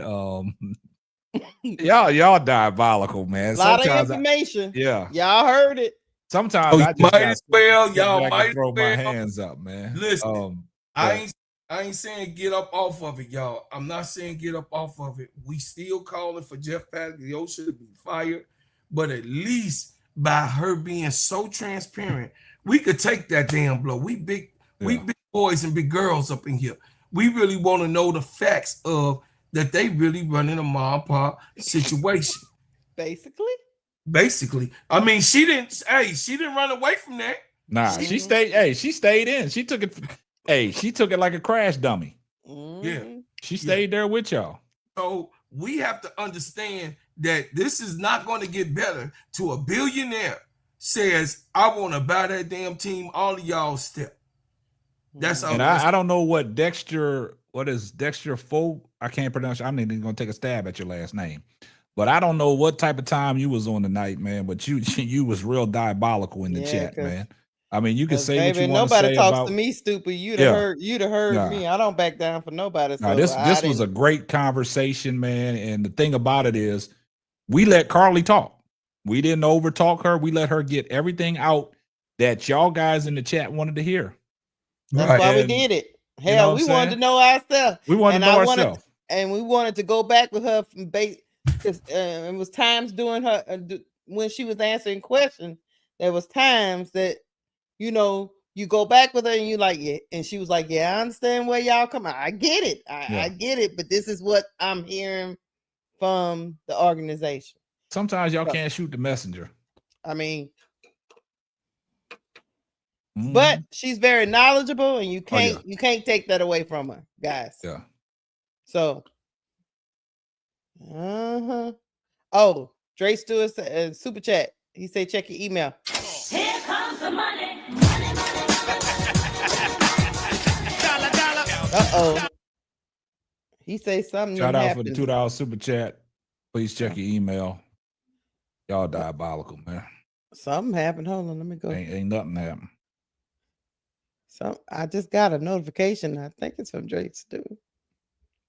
Y'all diabolical, man. A lot of information. Y'all heard it. Sometimes I just might as well. Y'all I might throw well. my hands up, man. Listen, I ain't saying get up off of it, y'all. I'm not saying get up off of it. We still calling for Jeff Pagliocca to be fired, but at least by her being so transparent, we could take that damn blow. We big boys and big girls up in here. We really want to know the facts of that they really running a mom and pop situation. Basically. I mean, she didn't run away from that. Nah, she stayed in. She took it like a crash dummy. Yeah. She stayed there with y'all. So we have to understand that this is not going to get better to a billionaire says, I want to buy that damn team, all of y'all step. That's all. And I don't know what Dexter Folk. I can't pronounce it. I'm not even gonna take a stab at your last name. But I don't know what type of time you was on tonight, man. But you was real diabolical in the chat, man. I mean, you can say what you want to say. Nobody talks to me stupid. You'd have heard me. I don't back down for nobody. So this was a great conversation, man. And the thing about it is, we let Karli talk. We didn't overtalk her. We let her get everything out that y'all guys in the chat wanted to hear. That's why we did it. Hell, we wanted to know our stuff. We wanted to know ourselves. And we wanted to go back with her from base. It was times during her when she was answering questions. There was times that you go back with her and you like, yeah, and she was like, yeah, I understand where y'all come out. I get it. I get it, but this is what I'm hearing from the organization. Sometimes y'all can't shoot the messenger. I mean, but she's very knowledgeable, and you can't take that away from her, guys. Yeah. So, Oh, Dre Stewart super chat. He said, check your email. Here comes the money. He say something. Shout out for the $2 super chat. Please check your email. Y'all diabolical, man. Something happened. Hold on, let me go. Ain't nothing happened. I just got a notification. I think it's from Drake Stewart.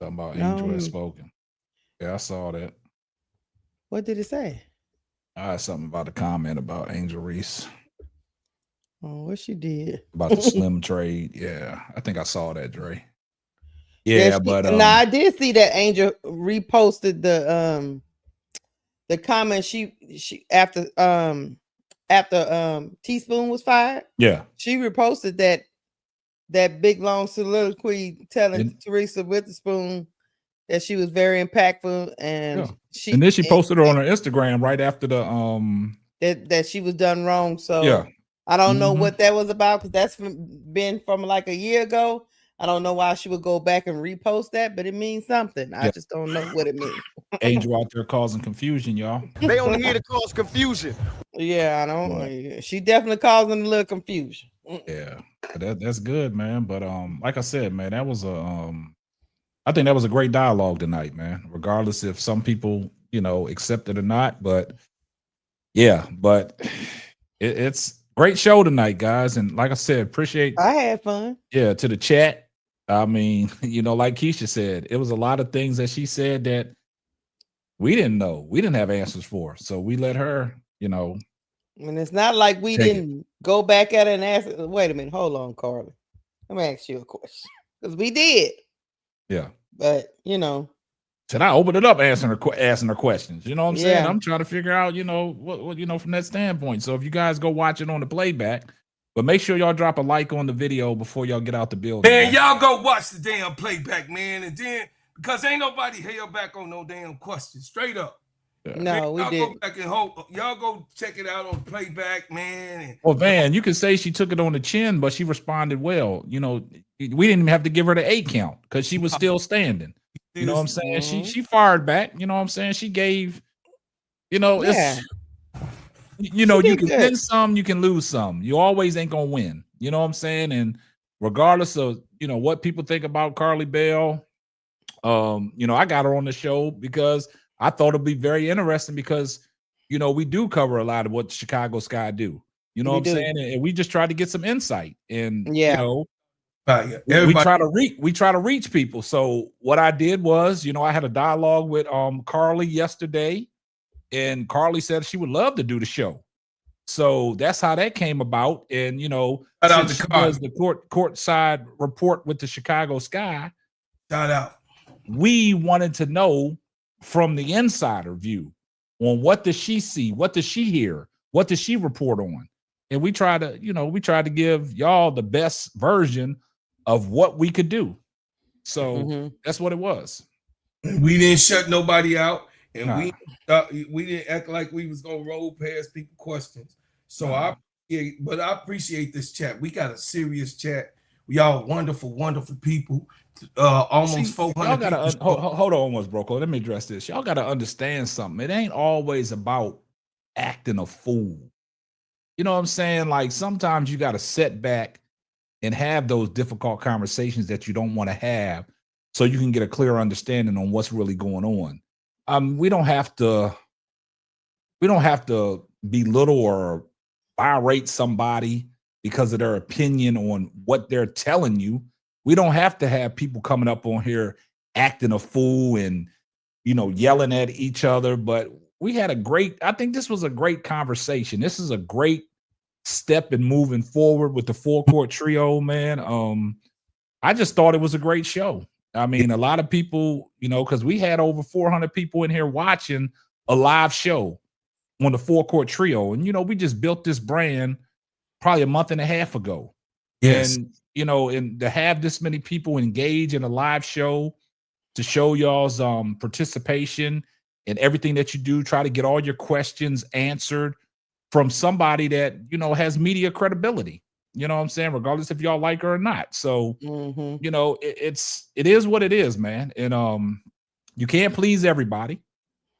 Something about Angel has spoken. Yeah, I saw that. What did it say? I had something about a comment about Angel Reese. Oh, what she did about the slim trade. Yeah, I think I saw that, Dre. Yeah, but I did see that Angel reposted the comment she after Teaspoon was fired. Yeah, she reposted that big long soliloquy telling Teresa Witherspoon that she was very impactful, and then she posted it on her Instagram right after the that she was done wrong. So Yeah. I don't know Mhm. what that was about because that's been from like a year ago. I don't know why she would go back and repost that, but it means something. I Yeah. just don't know what it means. Angel out there causing confusion, y'all. They only here to cause confusion. Yeah, I don't. She definitely causing a little confusion. Yeah, but that's good, man. But like I said, man, that was I think that was a great dialogue tonight, man. Regardless if some people, accept it or not, but yeah, but it's great show tonight, guys. And like I said, appreciate I had fun. to the chat. I mean, like Keisha said, it was a lot of things that she said that we didn't know, we didn't have answers for, so we let her, And it's not like we Take it. didn't go back at it and ask. Wait a minute, hold on, Karli. Let me ask you a question because we did, yeah. but Should I open it up asking her questions? You know what I'm saying? Yeah. I'm trying to figure out, what from that standpoint. So if you guys go watch it on the playback, but make sure y'all drop a like on the video before y'all get out the building. Man, y'all go watch the damn playback, man. And then because ain't nobody held back on no damn questions. Straight up. Yeah. no, we Y'all did. go back and y'all go check it out on playback, man. And Well, Van, you can say she took it on the chin, but she responded well. We didn't even have to give her the 8 count because she was still standing. You know what I'm saying? She fired back. You know what I'm saying? She gave, it's you did can good. win some, you can lose some. You always ain't gonna win. You know what I'm saying? And regardless of what people think about Karli Bell, I got her on the show because I thought it'd be very interesting because we do cover a lot of what Chicago Sky do. You know We what I'm do. saying? And we just try to get some insight. And Yeah. we try to reach people. So what I did was, I had a dialogue with Karli yesterday, and Karli said she would love to do the show. So that's how that came about. And since she was the courtside report with the Chicago Sky, shout out. we wanted to know from the insider view on what does she see, what does she hear, what does she report on, and we try to give y'all the best version of what we could do. So that's what it was. We didn't shut nobody out, and we didn't act like we was gonna roll past people questions. So I appreciate this chat. We got a serious chat. We all wonderful, wonderful people. Almost 400 y'all gotta people. hold on, almost broke. Let me address this. Y'all gotta understand something. It ain't always about acting a fool. You know what I'm saying? Like sometimes you gotta sit back and have those difficult conversations that you don't want to have so you can get a clear understanding on what's really going on. We don't have to belittle or berate somebody because of their opinion on what they're telling you. We don't have to have people coming up on here acting a fool and yelling at each other. But we had I think this was a great conversation. This is a great step in moving forward with the full court trio, man. I just thought it was a great show. I mean, a lot of people, because we had over 400 people in here watching a live show on the full court trio. And, we just built this brand probably a month and a half ago. Yes. And, and to have this many people engage in a live show to show y'all's participation and everything that you do, try to get all your questions answered from somebody that, has media credibility. You know what I'm saying? Regardless if y'all like her or not. So, it is what it is, man. And you can't please everybody.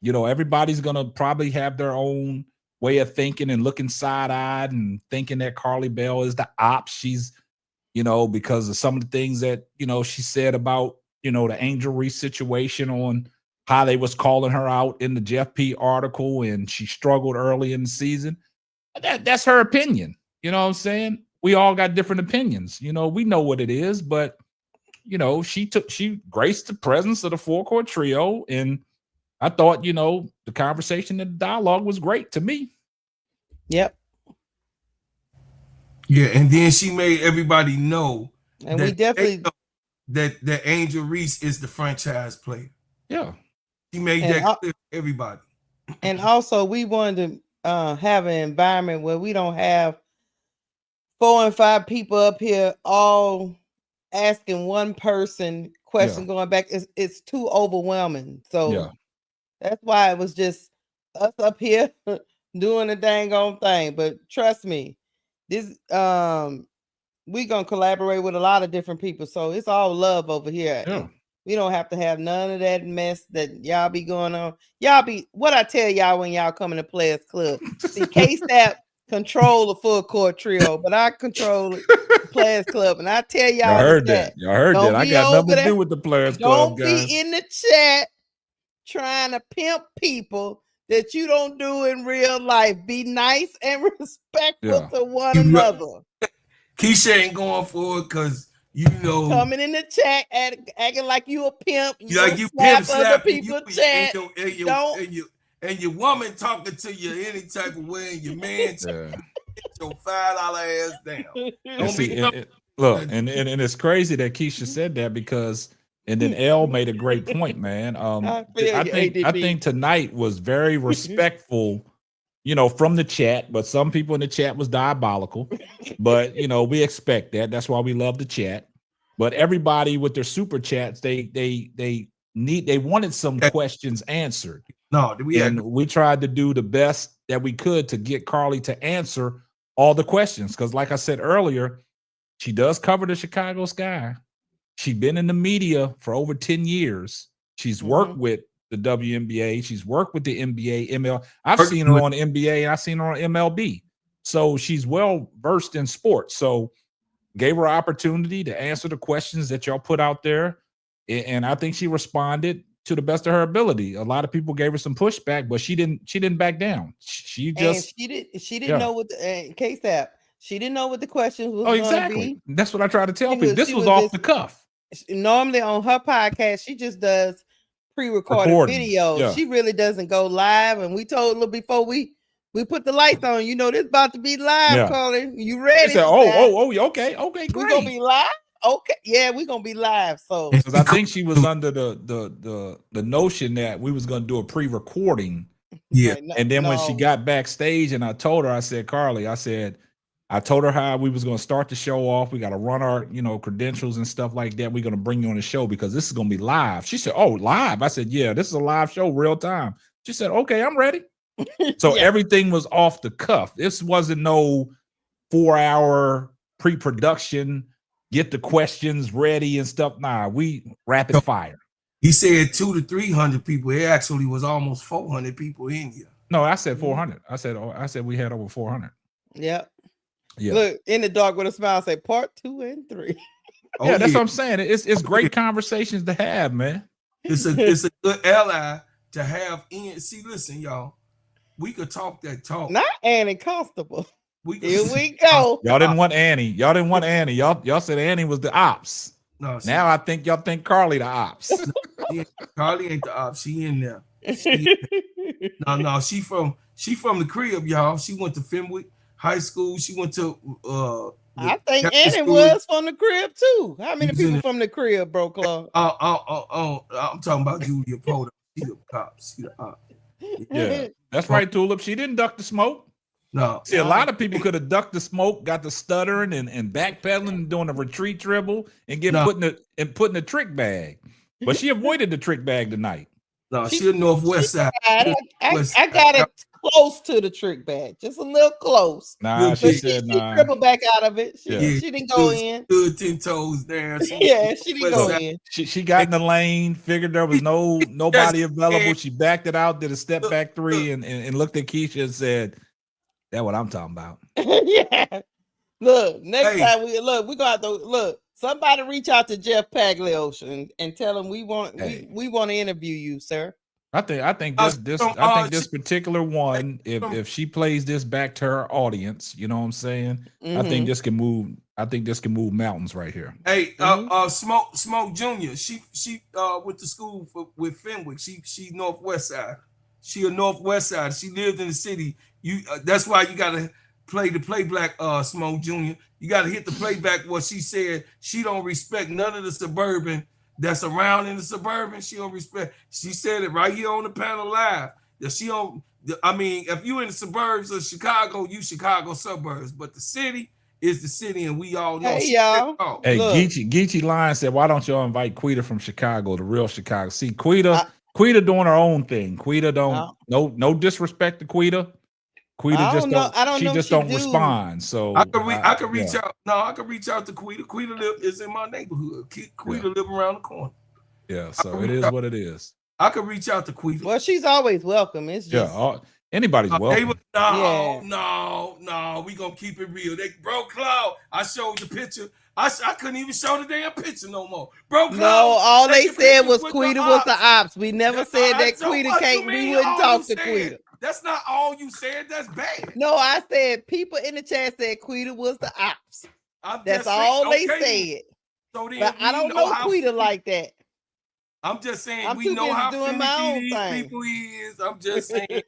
Everybody's gonna probably have their own way of thinking and looking side-eyed and thinking that Karli Bell is the op. She's, because of some of the things that, she said about, the Angel Reese situation on how they was calling her out in the Jeff P article, and she struggled early in the season. That's her opinion. You know what I'm saying? We all got different opinions. We know what it is, but she graced the presence of the full court trio, and I thought, the conversation and the dialogue was great to me. Yep. Yeah, and then she made everybody know And we definitely that Angel Reese is the franchise player. Yeah. She made that clear to everybody. And also we wanted to have an environment where we don't have 4 and 5 people up here all asking one person question going back. It's too overwhelming. So that's why it was just us up here doing the dang on thing. But trust me, this we gonna collaborate with a lot of different people, so it's all love over here. Yeah. We don't have to have none of that mess that y'all be going on. Y'all be what I tell y'all when y'all come in the Players Club. See, K-Stap control the full court trio, but I control the Players Club, and I tell y'all, Y'all heard that. that. Y'all heard Don't that. I be got nothing over to there. do with the Players Club, Don't guys. be in the chat trying to pimp people that you don't do in real life. Be nice and respectful to one another. Keisha ain't going for it because you know coming in the chat acting like you a pimp. You like gonna you slap pimp other slapping people you chat. and your woman talking to you any type of way, and your man get your $5 ass down. And see, look, and it's crazy that Keisha said that because, and then L made a great point, man. I think tonight was very respectful, you know, from the chat, but some people in the chat was diabolical. But you know, we expect that. That's why we love the chat. But everybody with their super chats, they wanted some questions answered. No, we tried to do the best that we could to get Karli to answer all the questions. Because like I said earlier, she does cover the Chicago Sky. She's been in the media for over 10 years. She's worked with the WNBA. She's worked with the NBA, ML. I've seen her on NBA and I've seen her on MLB. So she's well versed in sports. So gave her an opportunity to answer the questions that y'all put out there. And I think she responded to the best of her ability. A lot of people gave her some pushback, but she didn't back down. She didn't know what the K-Stap. She didn't know what the questions was going to be. That's what I try to tell people. This was off the cuff. Normally on her podcast, she just does pre-recorded videos. Yeah. She really doesn't go live. And we told her before we put the lights on, you know, this about to be live, Karli. You ready? She said, okay, great. We're gonna be live. Okay, yeah, we're gonna be live. So because I think she was under the notion that we was gonna do a pre-recording. Yeah. And then when she got backstage and I told her, I said, Karli, I told her how we was going to start the show off. We got to run our, you know, credentials and stuff like that. We're going to bring you on the show because this is going to be live. She said, oh, live. I said, yeah, this is a live show, real time. She said, okay, I'm ready. So everything was off the cuff. This wasn't no 4-hour pre-production, get the questions ready and stuff. Nah, we rapid fire. He said 200 to 300 people. It actually was almost 400 people in here. No, I said 400. I said we had over 400. Yep. Yeah. Look, in the dark with a smile, say part 2 and 3. Yeah, that's what I'm saying. It's great conversations to have, man. It's a good ally to have in. See, listen, y'all. We could talk that talk. Not Annie Constable. Here we go. Y'all didn't want Annie. Y'all said Annie was the ops. No, now I think y'all think Karli the ops. Karli ain't the ops. She in there. No. She from the crib, y'all. She went to Fenwick High School. She went to I think Annie was from the crib too. How many people from the crib, bro, Claude? I'm talking about Julia Porter. She the cops. She the ops. Yeah, that's right, Tulip. She didn't duck the smoke. No. See, a lot of people could have ducked the smoke, got the stuttering and backpedaling and doing a retreat dribble and putting a trick bag. But she avoided the trick bag tonight. No, she's Northwest side. I got it close to the trick bag, just a little close. Nah, she said nah. She dribbled back out of it. She didn't go in. Stood 10 toes there. She didn't go in. She got in the lane, figured there was nobody available. She backed it out, did a step back three, and looked at Keisha and said, "That's what I'm talking about." Yeah. Look, next time we're gonna have to look. Somebody reach out to Jeff Pagliocca and tell him we want to interview you, sir. I think this particular one, if she plays this back to her audience, you know what I'm saying? I think this can move. I think this can move mountains right here. Hey, Smoke Junior. She went to school with Fenwick. She Northwest side. She a Northwest side. She lived in the city. That's why you gotta play black Smoke Junior. You gotta hit the playback what she said. She don't respect none of the suburban that's around in the suburban. She don't respect. She said it right here on the panel live. That she don't. I mean, if you in the suburbs of Chicago, you Chicago suburbs, but the city is the city, and we all know. Hey y'all. Hey, Geechee Lion said, "Why don't y'all invite Quita from Chicago, the real Chicago?" See, Quita doing her own thing. Quita don't no disrespect to Quita. Quita just don't. I don't She know if just she don't do. respond. So I could reach yeah. out. No, I could reach out to Quita. Quita is in my neighborhood. Quita live around the corner. Yeah, so it is what it is. I could reach out to Quita. Well, she's always welcome. It's just anybody's welcome. No, we gonna keep it real. Bro Cloud, I showed the picture. I couldn't even show the damn picture no more. Bro Cloud, no, all they said was with Quita the was the ops. ops. We never said that So Quita what you can't. We mean wouldn't all talk you to said? Quita. That's not all you said. That's bad. No, I said people in the chat said Quita was the ops. I'm That's just all saying, they okay, said. So then But I don't know Quita like that. I'm just saying I'm we too know busy how doing my own finicky these thing. people is. I'm just saying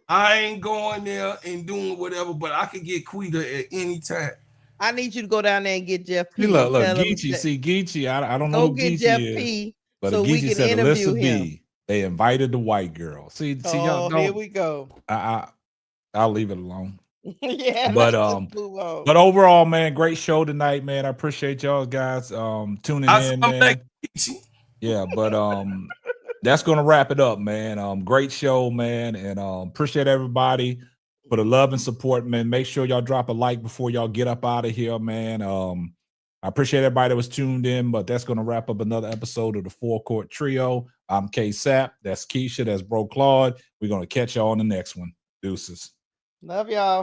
I ain't going there and doing whatever, but I can get Quita at any time. I need you to go down there and get Jeff P. See, look, Tell him Geechee. that- See, Geechee. I don't know Go who get Geechee Jeff is. P. But so we Geechee can said interview Alyssa him. B. They invited the white girl. See, y'all don't. Here we go. I'll leave it alone. Yeah, But let's just move on. But overall, man, great show tonight, man. I appreciate y'all guys tuning in, man. Yeah, but that's gonna wrap it up, man. Great show, man, and appreciate everybody for the love and support, man. Make sure y'all drop a like before y'all get up out of here, man. I appreciate everybody that was tuned in, but that's gonna wrap up another episode of the Four Court Trio. I'm K Sap, that's Keisha, that's Bro Claude. We're gonna catch y'all on the next one. Deuces. Love y'all.